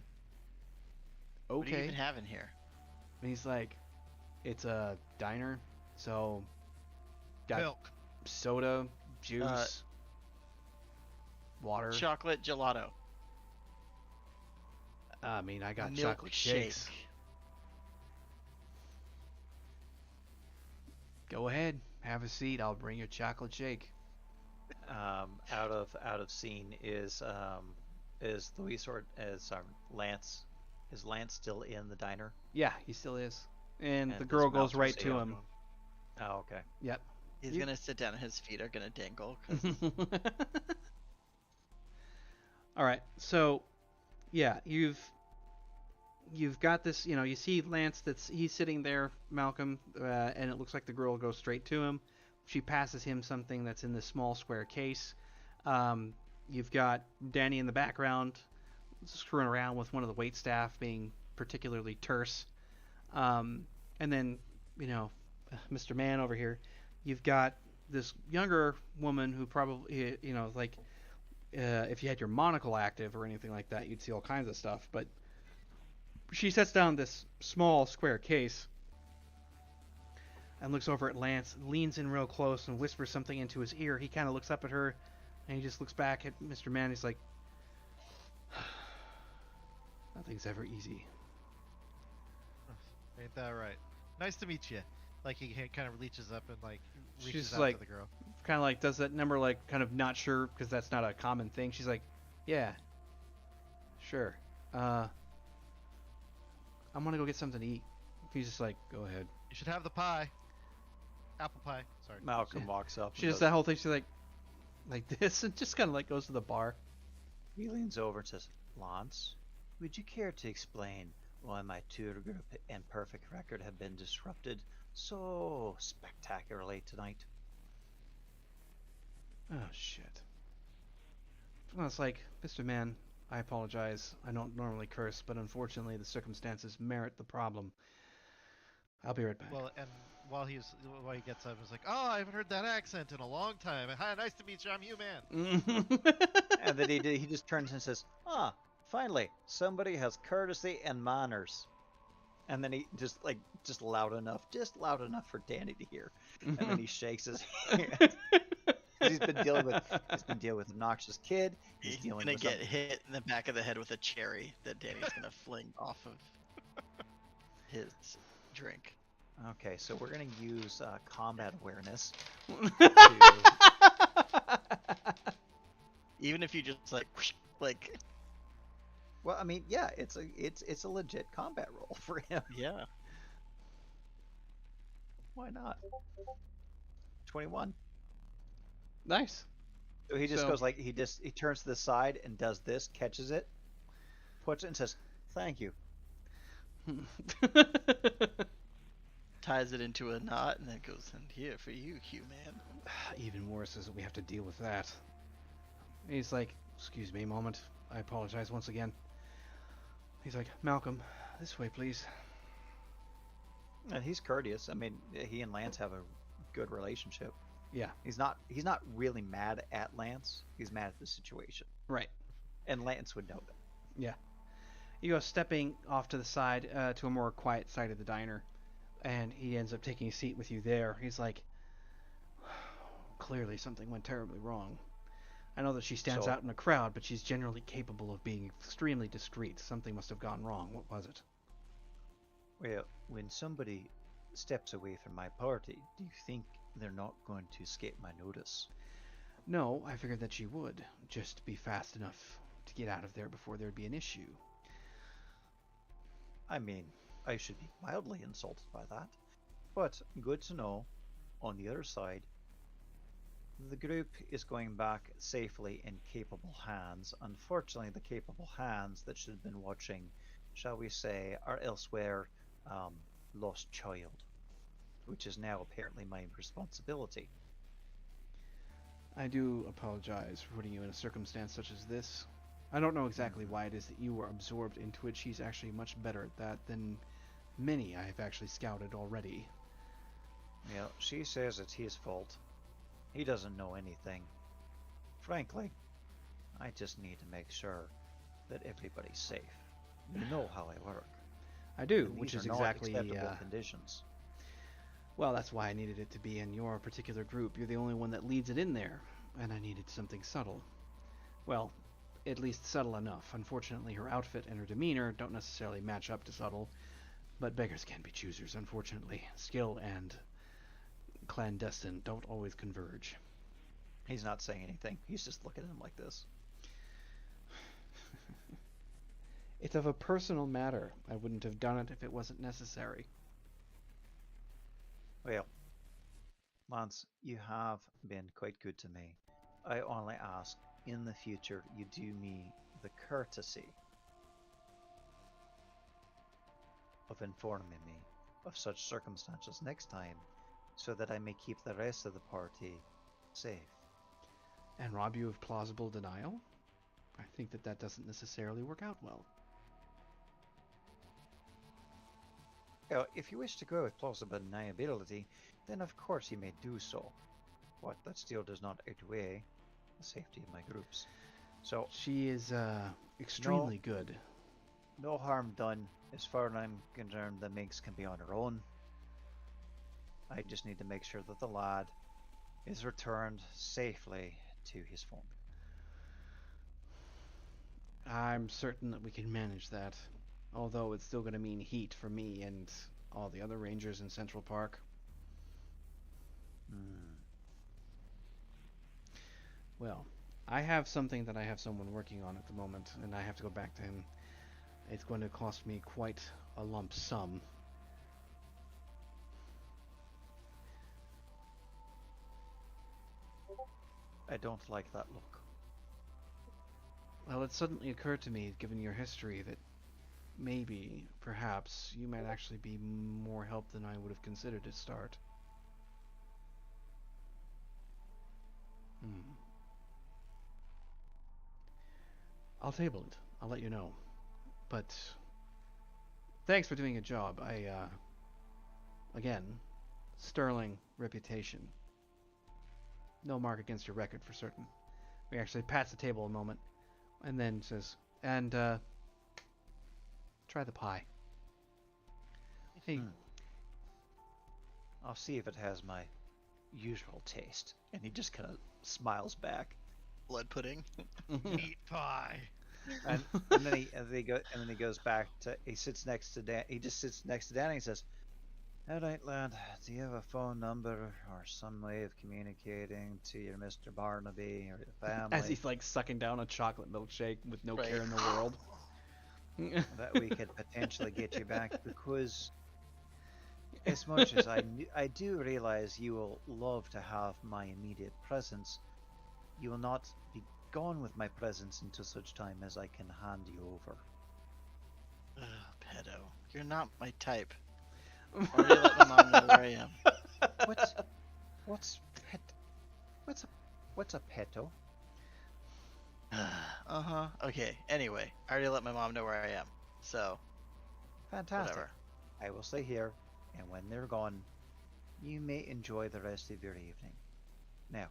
What do you Okay. even have in here? And he's like, it's a diner, so got Milk. soda, juice, water. Chocolate gelato. I mean, I got chocolate shakes. Go ahead, have a seat. I'll bring you a chocolate shake. Out of scene is Luis or is Lance? Is Lance still in the diner? Yeah, he still is. And the does girl goes Malcolm right stay to up? him. Oh, okay. Yep. He's You- gonna sit down and his feet are gonna dangle. 'Cause All right. So, yeah, you've got this. You see Lance. He's sitting there, Malcolm, and it looks like the girl goes straight to him. She passes him something that's in this small square case. You've got Danny in the background, screwing around with one of the wait staff, being particularly terse. And then, Mr. Man over here, you've got this younger woman who probably, like, if you had your monocle active or anything like that, you'd see all kinds of stuff. But she sets down this small square case and looks over at Lance, leans in real close and whispers something into his ear. He kind of looks up at her, and he just looks back at Mr. Man. He's like, nothing's ever easy. Ain't that right? Nice to meet you. Like he kind of reaches up and like She's reaches out like- to the girl. Kind of like does that number, like kind of not sure because that's not a common thing. She's like, yeah, sure. I'm gonna go get something to eat. He's just like, go ahead. You should have the pie. Apple pie. Sorry. Malcolm walks up. She and does that whole thing. She's like this, and just kind of like goes to the bar. He leans over and says, Lance, would you care to explain why my tour group and perfect record have been disrupted so spectacularly tonight? Oh shit. Well, it's like, Mr. Man, I apologize. I don't normally curse, but unfortunately the circumstances merit the problem. I'll be right back. Well, and while he gets up, he's like, "Oh, I haven't heard that accent in a long time. Hi, nice to meet you. I'm Human." And then he just turns and says, finally, somebody has courtesy and manners. And then he just loud enough for Danny to hear. And then he shakes his hand. He's been dealing with an obnoxious kid. He's he's dealing gonna with get hit in the back of the head with a cherry that Danny's gonna fling off of his drink. Okay, so we're gonna use combat awareness. Even if you just like Well, I mean, yeah, it's a legit combat roll for him. yeah. Why not? 21. Nice. So he just So- goes like he turns to the side and does this, catches it, puts it, and says, "Thank you." Ties it into a knot and then goes in here for you, Human. Even worse is that we have to deal with that. He's like, excuse me a moment. I apologize once again. He's like, Malcolm, this way, please. And he's courteous. I mean, he and Lance have a good relationship. Yeah. He's not really mad at Lance. He's mad at the situation, Right. and Lance would know that. You go stepping off to the side to a more quiet side of the diner, and he ends up taking a seat with you there. He's like, clearly something went terribly wrong. I know that she stands So- out in a crowd, but she's generally capable of being extremely discreet. Something must have gone wrong. What was it? Well, when somebody steps away from my party, do you think they're not going to escape my notice? No, I figured that she would. Just be fast enough to get out of there before there'd be an issue. I mean, I should be mildly insulted by that. But good to know, on the other side, the group is going back safely in capable hands. Unfortunately, the capable hands that should have been watching, shall we say, are elsewhere. Lost child, which is now apparently my responsibility. I do apologize for putting you in a circumstance such as this. I don't know exactly why it is that you were absorbed into it. She's actually much better at that than many I have actually scouted already. Yeah, she says it's his fault. He doesn't know anything. Frankly, I just need to make sure that everybody's safe. You know how I work. I do, And which these is are not exactly acceptable conditions. well, that's why I needed it to be in your particular group. You're the only one that leads it in there, and I needed something subtle. Well, at least subtle enough. Unfortunately, her outfit and her demeanor don't necessarily match up to subtle, but beggars can be choosers, unfortunately. Skill and clandestine don't always converge. He's not saying anything. He's just looking at him like this. It's of a personal matter. I wouldn't have done it if it wasn't necessary. Well, Lance, you have been quite good to me. I only ask, in the future, you do me the courtesy of informing me of such circumstances next time, so that I may keep the rest of the party safe. And rob you of plausible denial? I think that doesn't necessarily work out well. Well, if you wish to go with plausible deniability, then of course you may do so. But that still does not outweigh the safety of my groups. So, She is extremely good. no harm done. As far as I'm concerned, the minx can be on her own. I just need to make sure that the lad is returned safely to his phone. I'm certain that we can manage that. Although it's still going to mean heat for me and all the other rangers in Central Park. Well, I have something that I have someone working on at the moment, and I have to go back to him. It's going to cost me quite a lump sum. I don't like that look. Well, it suddenly occurred to me, given your history, that maybe, perhaps, you might actually be more help than I would have considered at start. I'll table it. I'll let you know. But thanks for doing a job. Again, sterling reputation. No mark against your record for certain. He actually pats the table a moment and then says, and try the pie. Hey, I'll see if it has my usual taste. And he just kind of smiles back. Blood pudding. Meat pie. And then he goes back to, he sits next to Dan. He just sits next to Dan and he says, "All right, lad. Do you have a phone number or some way of communicating to your Mr. Barnaby or your family as he's like sucking down a chocolate milkshake with no Right. care in the world. that we could potentially get you back? Because as much as I do realize you will love to have my immediate presence, you will not be gone with my presence until such time as I can hand you over." Ugh, pedo. You're not my type. Already let my mom know where I am. What's a peto? Uh-huh. Okay, anyway. I already let my mom know where I am. So, Fantastic. whatever. I will stay here, and when they're gone, you may enjoy the rest of your evening. Now,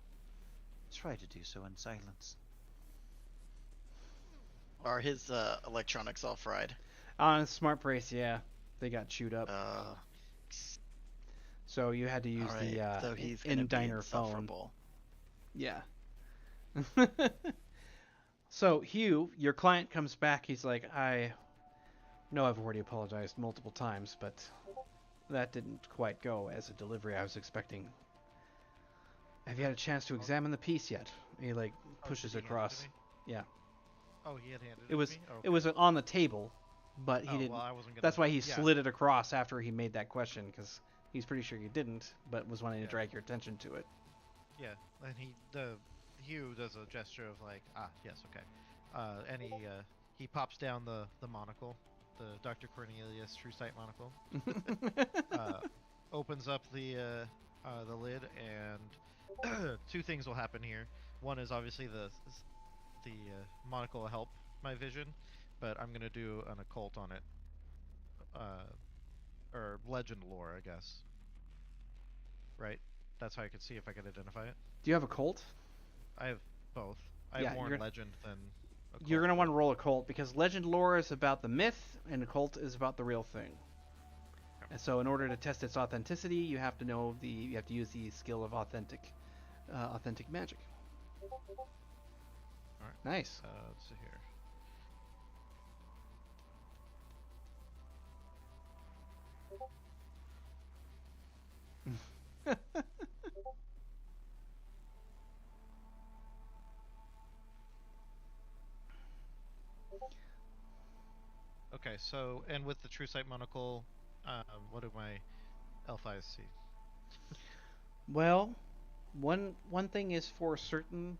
try to do so in silence. Are his electronics all fried? On Smart Brace, yeah, they got chewed up. So you had to use Alright, the so he's gonna be in-diner phone. insufferable. Yeah. So Hugh, your client comes back. He's like, I know I've already apologized multiple times, but that didn't quite go as a delivery I was expecting. Have you had a chance to examine the piece yet? He like pushes did he hand it across. to me? Yeah. Oh, he had handed It was to me? Oh, it was on the table, but he Oh, didn't. well, I wasn't gonna. That's why he yeah. slid it across after he made that question, because he's pretty sure you didn't, but was wanting to Yeah. drag your attention to it. Yeah, and Hugh does a gesture of like, yes, okay, and he pops down the monocle, the Dr. Cornelius True Sight monocle, opens up the lid, and two things will happen here. One is obviously the monocle will help my vision, but I'm gonna do an occult on it, or legend lore, I guess. Right? That's how I could see if I could identify it. Do you have a Colt? I have both. I Yeah, have more you're- in legend than occult. You're gonna want to roll a Colt because legend lore is about the myth, and occult is about the real thing. Okay. And so, in order to test its authenticity, you have to use the skill of authentic magic. Alright. Nice. Let's see here. Okay, so and with the True Sight monocle, what do my elf eyes see? Well, one thing is for certain,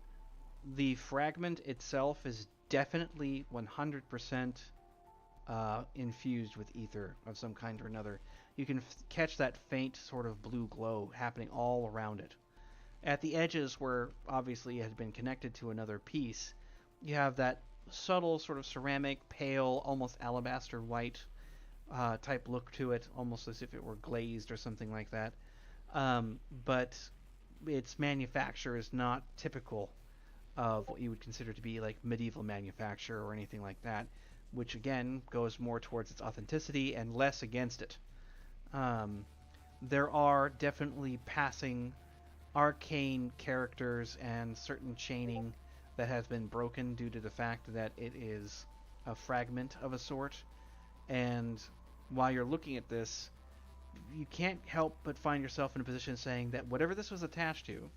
the fragment itself is definitely 100% infused with ether of some kind or another. You can catch that faint sort of blue glow happening all around it. At the edges, where obviously it had been connected to another piece, you have that subtle sort of ceramic, pale, almost alabaster white type look to it, almost as if it were glazed or something like that. But its manufacture is not typical of what you would consider to be like medieval manufacture or anything like that, which again goes more towards its authenticity and less against it. There are definitely passing arcane characters and certain chaining that has been broken due to the fact that it is a fragment of a sort. And while you're looking at this, you can't help but find yourself in a position saying that whatever this was attached to,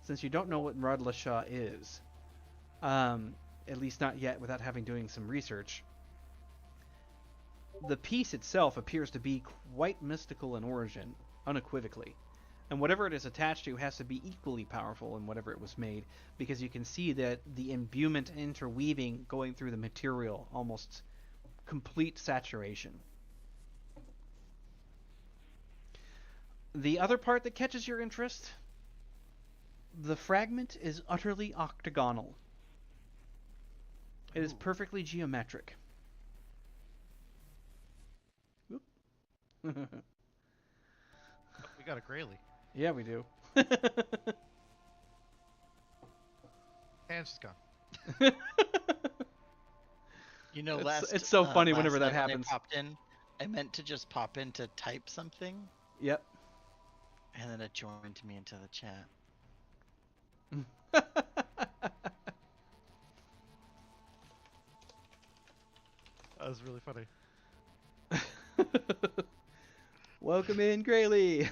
since you don't know what Murad Shah is, at least not yet without having doing some research, the piece itself appears to be quite mystical in origin, unequivocally. And whatever it is attached to has to be equally powerful in whatever it was made, because you can see that the imbuement interweaving going through the material, almost complete saturation. The other part that catches your interest, the fragment is utterly octagonal. It is perfectly geometric. Whoop. We got a Grayly. Yeah, we do. And she's gone. You know, It's so funny last whenever that night when happens. I popped in, I meant to just pop in to type something, Yep. and then it joined me into the chat. That was really funny. Welcome in, Grayly.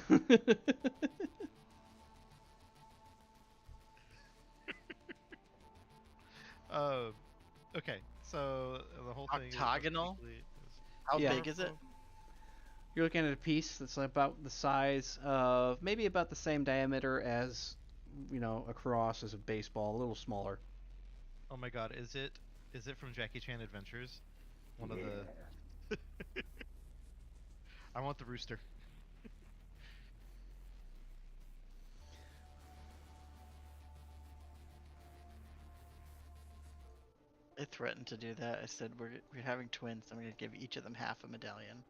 Okay, so the whole thing Octagonal? is How Yeah. big is it? You're looking at a piece that's about the size of, maybe about the same diameter as, a cross as a baseball, a little smaller. Oh my god, is it from Jackie Chan Adventures? One of the I want the rooster. I threatened to do that. I said we're having twins. I'm gonna give each of them half a medallion.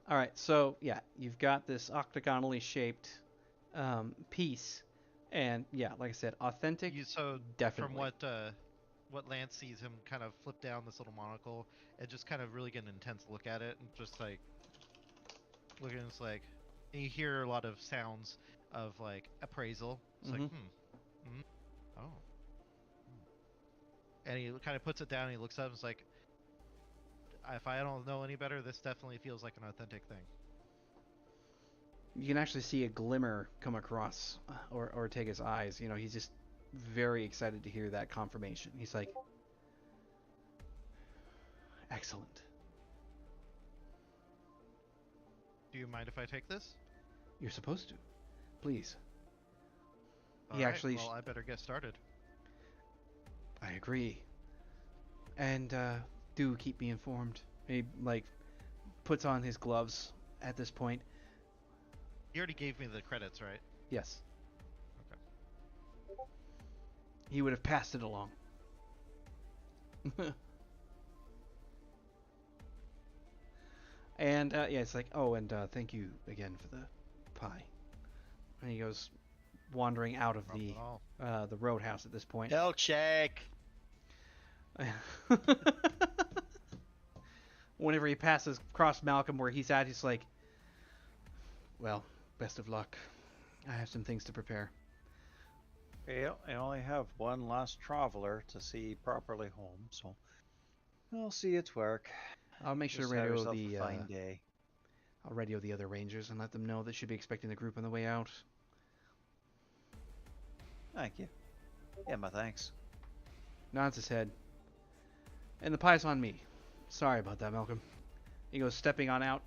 All right, so yeah, you've got this octagonally shaped piece, and yeah, like I said, authentic. So Definitely. from what Lance sees him kind of flip down this little monocle and just kind of really get an intense look at it and just like looking at it's like, and you hear a lot of sounds of like appraisal. It's like oh. And he kind of puts it down and he looks up and is like, if I don't know any better, this definitely feels like an authentic thing. You can actually see a glimmer come across Ortega's eyes. He's just very excited to hear that confirmation. He's like, Excellent. Do you mind if I take this? You're supposed to. Please. All He right, actually well, I better get started. I agree. And do keep me informed. He like puts on his gloves at this point. You already gave me the credits, right? Yes. Okay. He would have passed it along. And yeah, it's like, oh, and thank you again for the pie. And he goes wandering out of Problem at all. the roadhouse at this point. Milkshake. Whenever he passes across Malcolm where he's at, he's like, well, best of luck. I have some things to prepare. Well, I only have one last traveler to see properly home, so I'll see you at work. I'll make sure to Just have radio yourself the a fine day. I'll radio the other rangers and let them know they should be expecting the group on the way out. Thank you. Yeah, my thanks. Nods his head. And the pie's on me. Sorry about that, Malcolm. He goes stepping on out.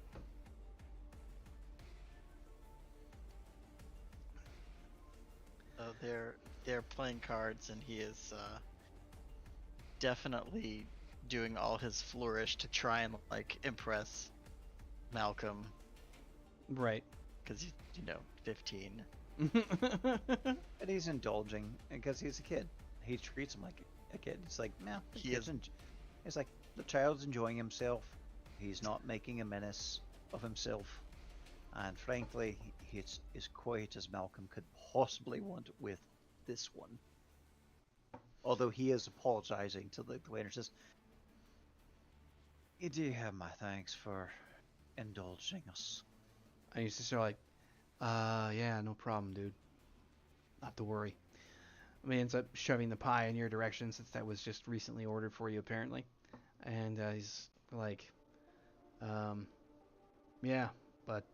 They're playing cards, and he is definitely doing all his flourish to try and like impress Malcolm, Right. because he's 15. And he's indulging because he's a kid. He treats him like a kid. It's like, man, it's like the child's enjoying himself. He's not making a menace of himself. And frankly, he's as quiet as Malcolm could possibly want with this one. Although he is apologizing to the waiter, says, "You do have my thanks for indulging us." And he's just sort of like, yeah, no problem, dude. Not to worry. I mean, he ends up shoving the pie in your direction since that was just recently ordered for you, apparently. And he's like, yeah, but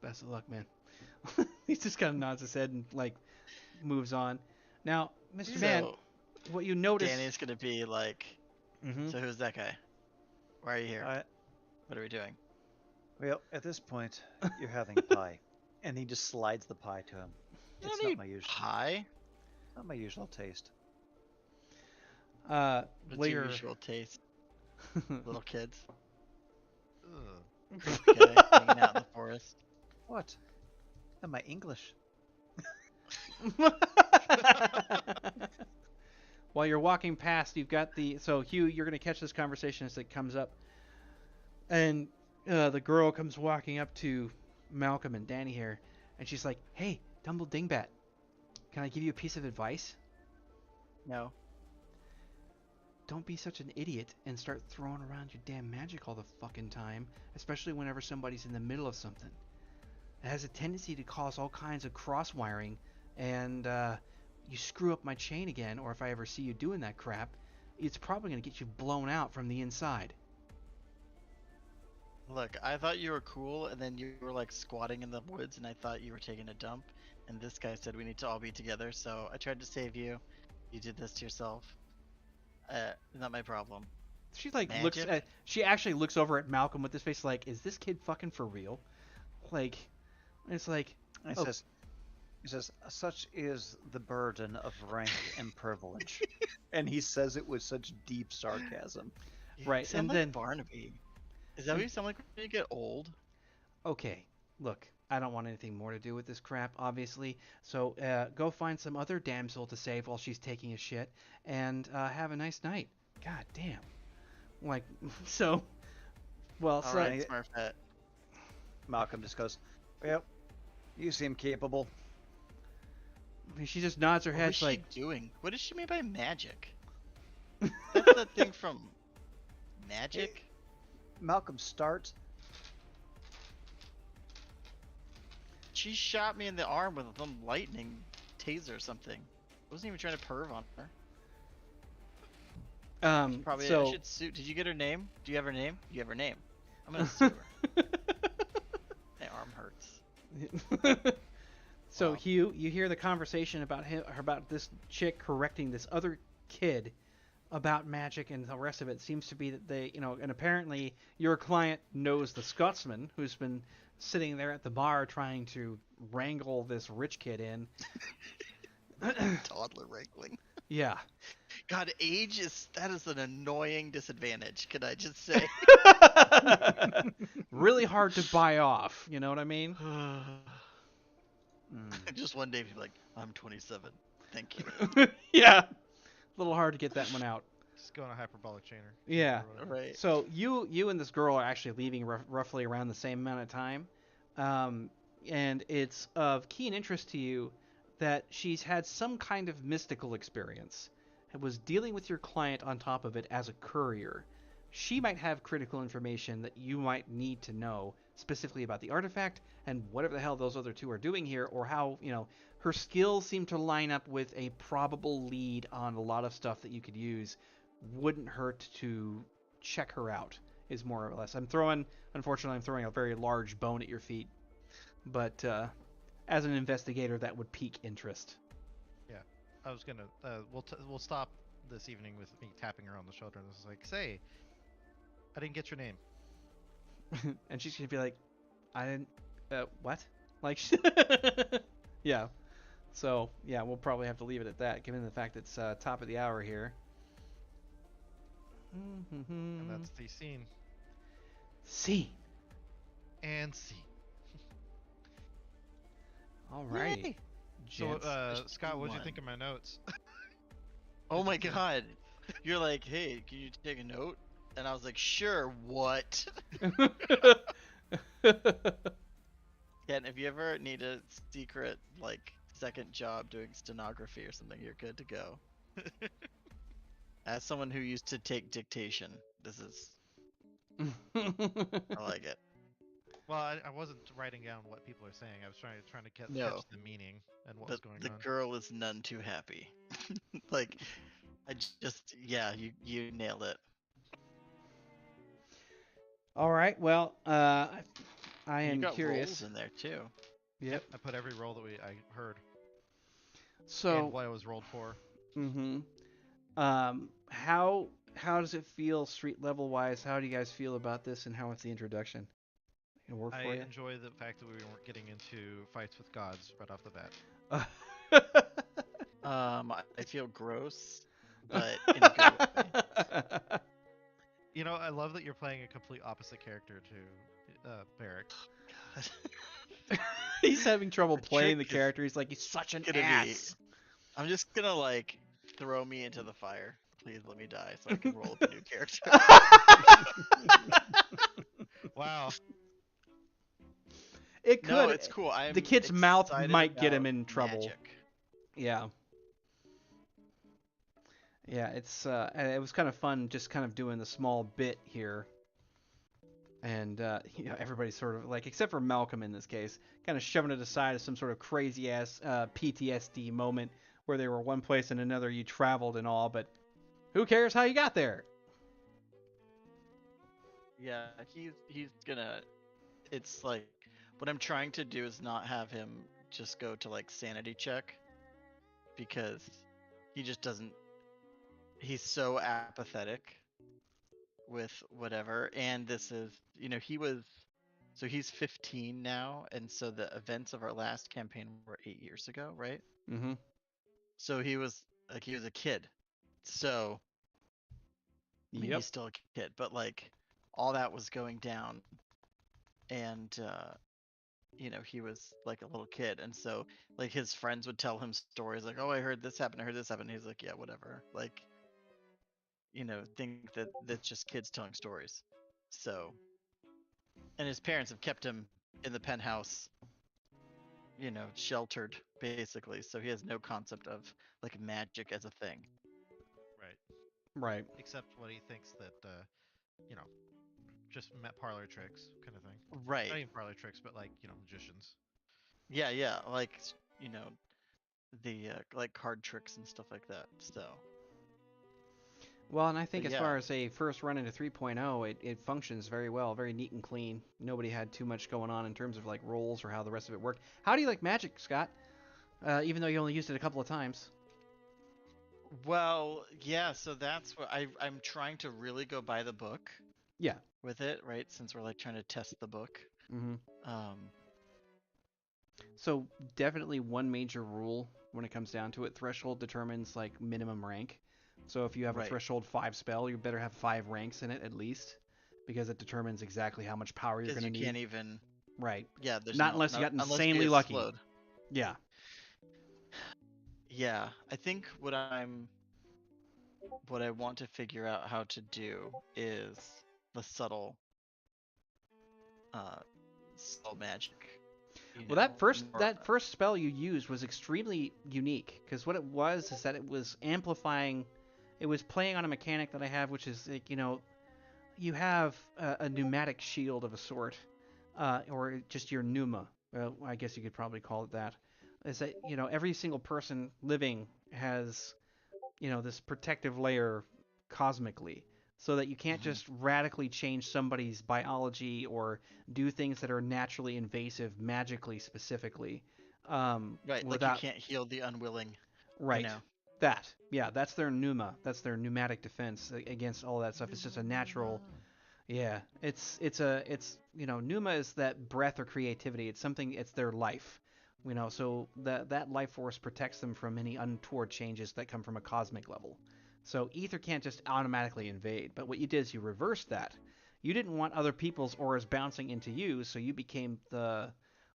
best of luck, man. He just kind of nods his head and, like, moves on. Now, Mr. Man, So what you notice... Danny's gonna be like, Mhm. so who's that guy? Why are you here? I, What are we doing? well, at this point, you're having a pie. And he just slides the pie to him. You It's don't not need my usual, pie. not my usual taste. What's later... your usual taste, little kids? Ugh. Okay, hanging out in the forest. What? Am I English? While you're walking past, you've got the... So, Hugh, you're going to catch this conversation as it comes up. And the girl comes walking up to Malcolm and Danny here. And she's like, hey, Dumble Dingbat, can I give you a piece of advice? No. Don't be such an idiot and start throwing around your damn magic all the fucking time, especially whenever somebody's in the middle of something. It has a tendency to cause all kinds of cross-wiring, and you screw up my chain again, or if I ever see you doing that crap, it's probably going to get you blown out from the inside. Look, I thought you were cool, and then you were like squatting in the woods, and I thought you were taking a dump. And this guy said we need to all be together, so I tried to save you. You did this to yourself. Not my problem. She like Magic? looks at, she actually looks over at Malcolm with this face like, is this kid fucking for real? Like, it's like, And oh, he says, such is the burden of rank and privilege. And he says it with such deep sarcasm. Right, You sound and like then- Barnaby. Is that what you sound like when you get old? okay, look, I don't want anything more to do with this crap, obviously. So go find some other damsel to save while she's taking a shit, and have a nice night. God damn. Like, so, well, so Alright, Smurfette. Malcolm just goes, well, you seem capable. she just nods her What head was she like, doing? What does she mean by magic? That's that thing from Magic? Malcolm starts. She shot me in the arm with some lightning taser or something. I wasn't even trying to perv on her. Probably I so, should sue. Did you get her name? Do you have her name? You have her name. I'm gonna sue her. My arm hurts. so Wow. Hugh, you hear the conversation about him, about this chick correcting this other kid about magic and the rest of it seems to be that they, and apparently your client knows the Scotsman who's been sitting there at the bar trying to wrangle this rich kid in. Toddler wrangling. Yeah. God, age is an annoying disadvantage. Can I just say? Really hard to buy off. You know what I mean? Just one day, be like, I'm 27. Thank you. Yeah. A little hard to get that one out. Just go on a hyperbolic chainer. Yeah. Or whatever. Right. So you and this girl are actually leaving roughly around the same amount of time, and it's of keen interest to you that she's had some kind of mystical experience and was dealing with your client on top of it as a courier. She might have critical information that you might need to know specifically about the artifact and whatever the hell those other two are doing here, or how, her skills seem to line up with a probable lead on a lot of stuff that you could use. Wouldn't hurt to check her out, is more or less. Unfortunately, I'm throwing a very large bone at your feet. But as an investigator, that would pique interest. Yeah, I was gonna. We'll stop this evening with me tapping her on the shoulder, and this is like, say, I didn't get your name. And she's gonna be like, I didn't. What? Like, yeah. So yeah, we'll probably have to leave it at that, given the fact it's top of the hour here. And that's the scene. Scene. And scene. Alrighty. Yay. So, There's Scott, what'd you one. think of my notes? Oh my God. You're like, hey, can you take a note? And I was like, sure. What? Ken, if you ever need a secret, like, second job doing stenography or something, you're good to go. As someone who used to take dictation, this is, I like it. Well, I wasn't writing down what people are saying. I was trying to catch No. the meaning and what was going The on. girl is none too happy. Like, yeah, you nailed it. All right. Well, I You am got curious. rolls in there too. Yep. I put every roll that I heard So. and what it was rolled for. Mm-hmm. How does it feel street level wise? How do you guys feel about this, and how it's the introduction? It work I for you? enjoy the fact that we weren't getting into fights with gods right off the bat. I feel gross, but in a good way. You know, I love that you're playing a complete opposite character to Barrick. He's having trouble The playing the trick is character. He's like, he's such an gonna be- ass. I'm just gonna like throw me into the fire. Please let me die so I can roll up a new character. Wow. It could. No, it's cool. The kid's mouth excited might get him about in trouble. magic. Yeah. Yeah, it's it was kind of fun just kind of doing the small bit here. And everybody's sort of like, except for Malcolm in this case, kind of shoving it aside as some sort of crazy ass PTSD moment where they were one place and another, you traveled and all, but who cares how you got there? Yeah, he's gonna. It's like what I'm trying to do is not have him just go to like sanity check because he just doesn't. He's so apathetic with whatever, and this is he's 15 now, and so the events of our last campaign were 8 years ago, right? Mm-hmm. So he was a kid, so I mean, Yep. he's still a kid, but like all that was going down, and he was like a little kid, and so like his friends would tell him stories like, oh, I heard this happen, and he's like, yeah, whatever, like think that that's just kids telling stories. So, and his parents have kept him in the penthouse, sheltered basically, so he has no concept of like magic as a thing. Right. Right. Except what he thinks that, just parlor tricks kind of thing. Right. Not even parlor tricks, but like, magicians. Yeah, like the like card tricks and stuff like that. So. Well, and I think But as far yeah. as a first run into 3.0, it functions very well, very neat and clean. Nobody had too much going on in terms of like roles or how the rest of it worked. How do you like magic, Scott? Even though you only used it a couple of times. Well, yeah, so that's what I'm trying to really go by the book Yeah. with it, right? Since we're like trying to test the book. hmm Um, So definitely one major rule when it comes down to it, threshold determines like minimum rank. So if you have a Right. threshold 5 spell, you better have 5 ranks in it at least, because it determines exactly how much power you're because going you to need. can't even. Right. Yeah, there's Not unless you not got unless it insanely is lucky. slowed. Yeah. Yeah, I think what I want to figure out how to do is the subtle magic. Well, that first More, that first spell you used was extremely unique because what it was is that it was amplifying. It was playing on a mechanic that I have, which is like, you have a pneumatic shield of a sort, or just your pneuma. Well, I guess you could probably call it that. Is that every single person living has this protective layer cosmically, so that you can't Mhm. just radically change somebody's biology or do things that are naturally invasive magically specifically, right, like you without can't heal the unwilling, you right. know. That, yeah, that's their pneuma. That's their pneumatic defense against all that stuff. It's just a natural. Yeah, it's pneuma is that breath or creativity. It's something. It's their life. So that life force protects them from any untoward changes that come from a cosmic level. So ether can't just automatically invade. But what you did is you reversed that. You didn't want other people's auras bouncing into you, so you became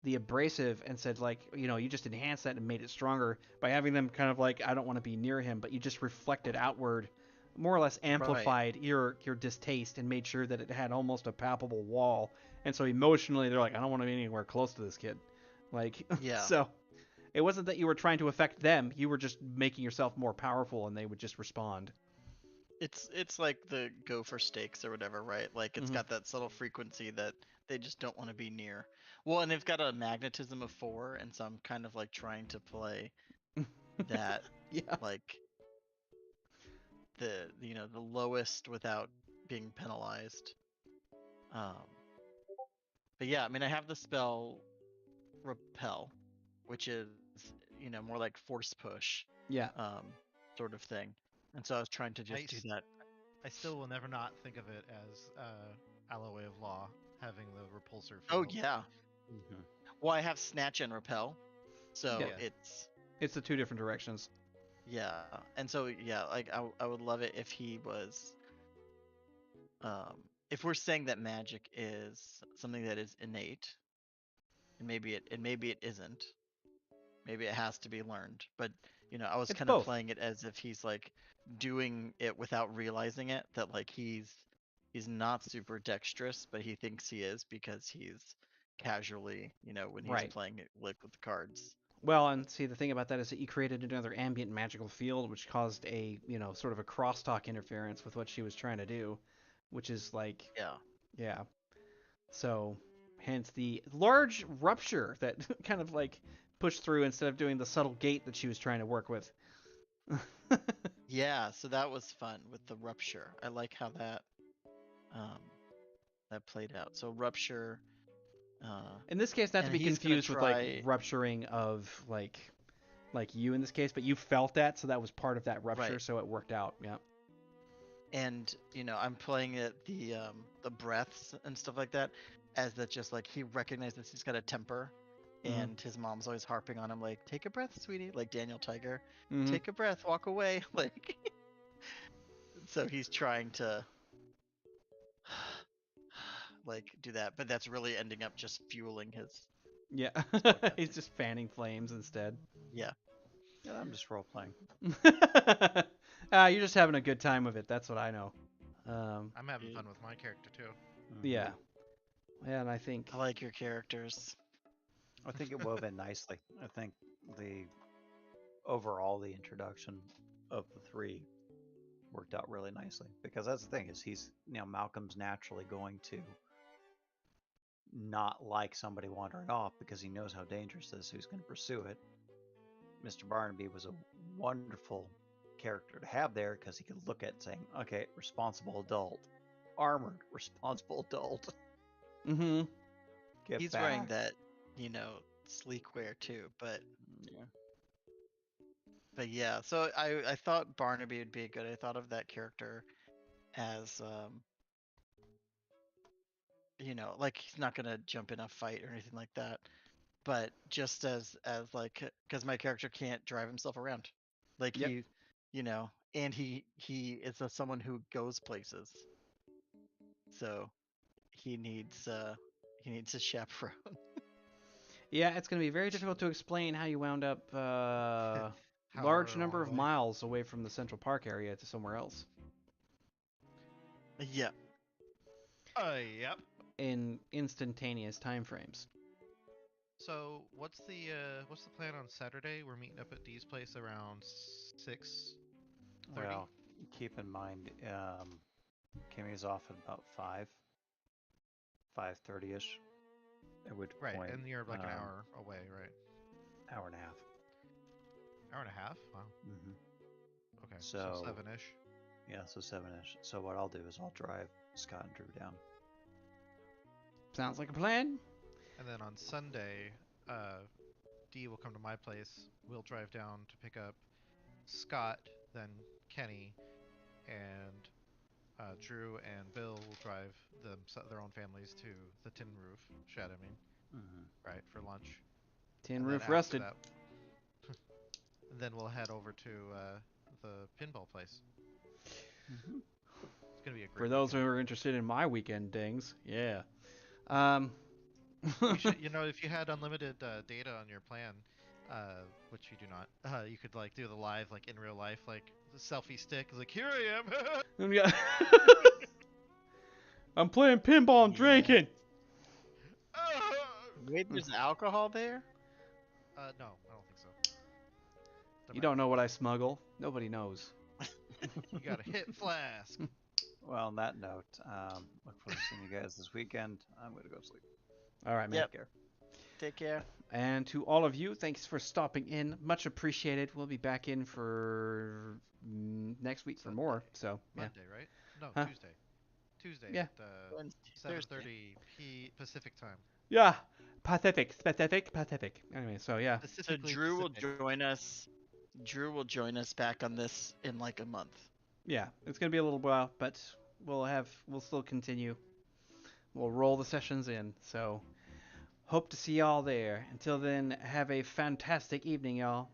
the abrasive and said, like, you just enhanced that and made it stronger by having them kind of like, I don't want to be near him, but you just reflected outward, more or less Right. amplified your distaste and made sure that it had almost a palpable wall. And so emotionally, they're like, I don't want to be anywhere close to this kid. Like, Yeah. so it wasn't that you were trying to affect them. You were just making yourself more powerful, and they would just respond. It's like the go for stakes or whatever, right? Like it's hmm got that subtle frequency that they just don't want to be near. Well, and they've got a magnetism of 4, and so I'm kind of like trying to play that yeah. like the lowest without being penalized. Um, but yeah, I mean I have the spell repel, which is more like force push, Yeah. um, sort of thing. And so I was trying to just do that. I still will never not think of it as Alloy of Law having the repulsor Oh field. yeah. Mhm. Well, I have snatch and repel, so Yeah. it's It's the two different directions. yeah. And so yeah, like I would love it if he was if we're saying that magic is something that is innate, and maybe it isn't. Maybe it has to be learned. But I was It's kind of both. playing it as if he's like doing it without realizing it, that like he's not super dexterous, but he thinks he is because he's casually, when he's Right. playing it like with the cards. Well, and see, the thing about that is that you created another ambient magical field, which caused a, sort of a crosstalk interference with what she was trying to do, which is like, Yeah. yeah. So, hence the large rupture that kind of like pushed through instead of doing the subtle gate that she was trying to work with. Yeah, so that was fun with the rupture. I like how um that played out. So rupture, In this case, not to and be he's gonna confused with like try. rupturing of like you in this case, but you felt that, so that was part of that rupture, Right. so it worked out. Yeah. And I'm playing it the breaths and stuff like that, as that just like he recognizes he's got a temper, hmm and his mom's always harping on him like, take a breath, sweetie, like Daniel Tiger, hmm take a breath, walk away, like. So he's trying to like do that, but that's really ending up just fueling his Yeah. spellcasting. He's just fanning flames instead. Yeah. Yeah, I'm just role playing. You're just having a good time with it. That's what I know. Um, I'm having fun with my character too. yeah. Yeah, and I think I like your characters. I think it wove in nicely. I think the overall the introduction of the three worked out really nicely because that's the thing is he's Malcolm's naturally going to not like somebody wandering off because he knows how dangerous this is, who's going to pursue it. Mr. Barnaby was a wonderful character to have there because he could look at saying, okay, responsible adult, armored, responsible adult. hmm Get He's back. wearing that, sleek wear too, but Yeah. but yeah, so I thought Barnaby would be good. I thought of that character as like he's not gonna jump in a fight or anything like that, but just as like because my character can't drive himself around, like Yep. and he is someone who goes places, so he needs a chaperone. Yeah, it's going to be very difficult to explain how you wound up large However number long of way. miles away from the Central Park area to somewhere else Yeah, Yep. in instantaneous time frames. So what's the plan on Saturday? We're meeting up at Dee's place around 6:30. Well, keep in mind, Kimmy's off at about 5:30ish. At which Right, point, and you're like an hour away, right? hour and a half. Hour and a half? Wow. Mm-hmm. Okay, So- 7-ish. Yeah, so 7ish. So what I'll do is I'll drive Scott and Drew down. Sounds like a plan. And then on Sunday, Dee will come to my place. We'll drive down to pick up Scott, then Kenny, and Drew and Bill will drive their own families to the Tin Roof Shed. I mean, Mm-hmm. right, for lunch. Tin And then roof after rusted. that- and then we'll head over to the pinball place. Mm-hmm. It's gonna be a great. For those who weekend. are interested in my weekend dings, yeah. Um, If you had unlimited data on your plan, which you do not, you could like do the live, like in real life, like the selfie stick. Like, here I am. Yeah. I'm playing pinball and Yeah. drinking. wait, there's alcohol there? No, I don't think so. You don't know what I smuggle. Nobody knows. You got a hit flask. Well, on that note, look forward to seeing you guys this weekend. I'm gonna go sleep. All right, man. Yep. Take care. Take care. And to all of you, thanks for stopping in. Much appreciated. We'll be back in for next week for more. So, yeah. Monday, right? No, Huh? Tuesday. Tuesday Yeah. at Wednesday, 7:30 Thursday. Pacific time. Yeah. Pacific. Anyway, so yeah. So Specifically Drew will Pacific. join us. Drew will join us back on this in like a month. Yeah, it's gonna be a little while, but we'll still continue. We'll roll the sessions in. So, hope to see y'all there. Until then, have a fantastic evening, y'all.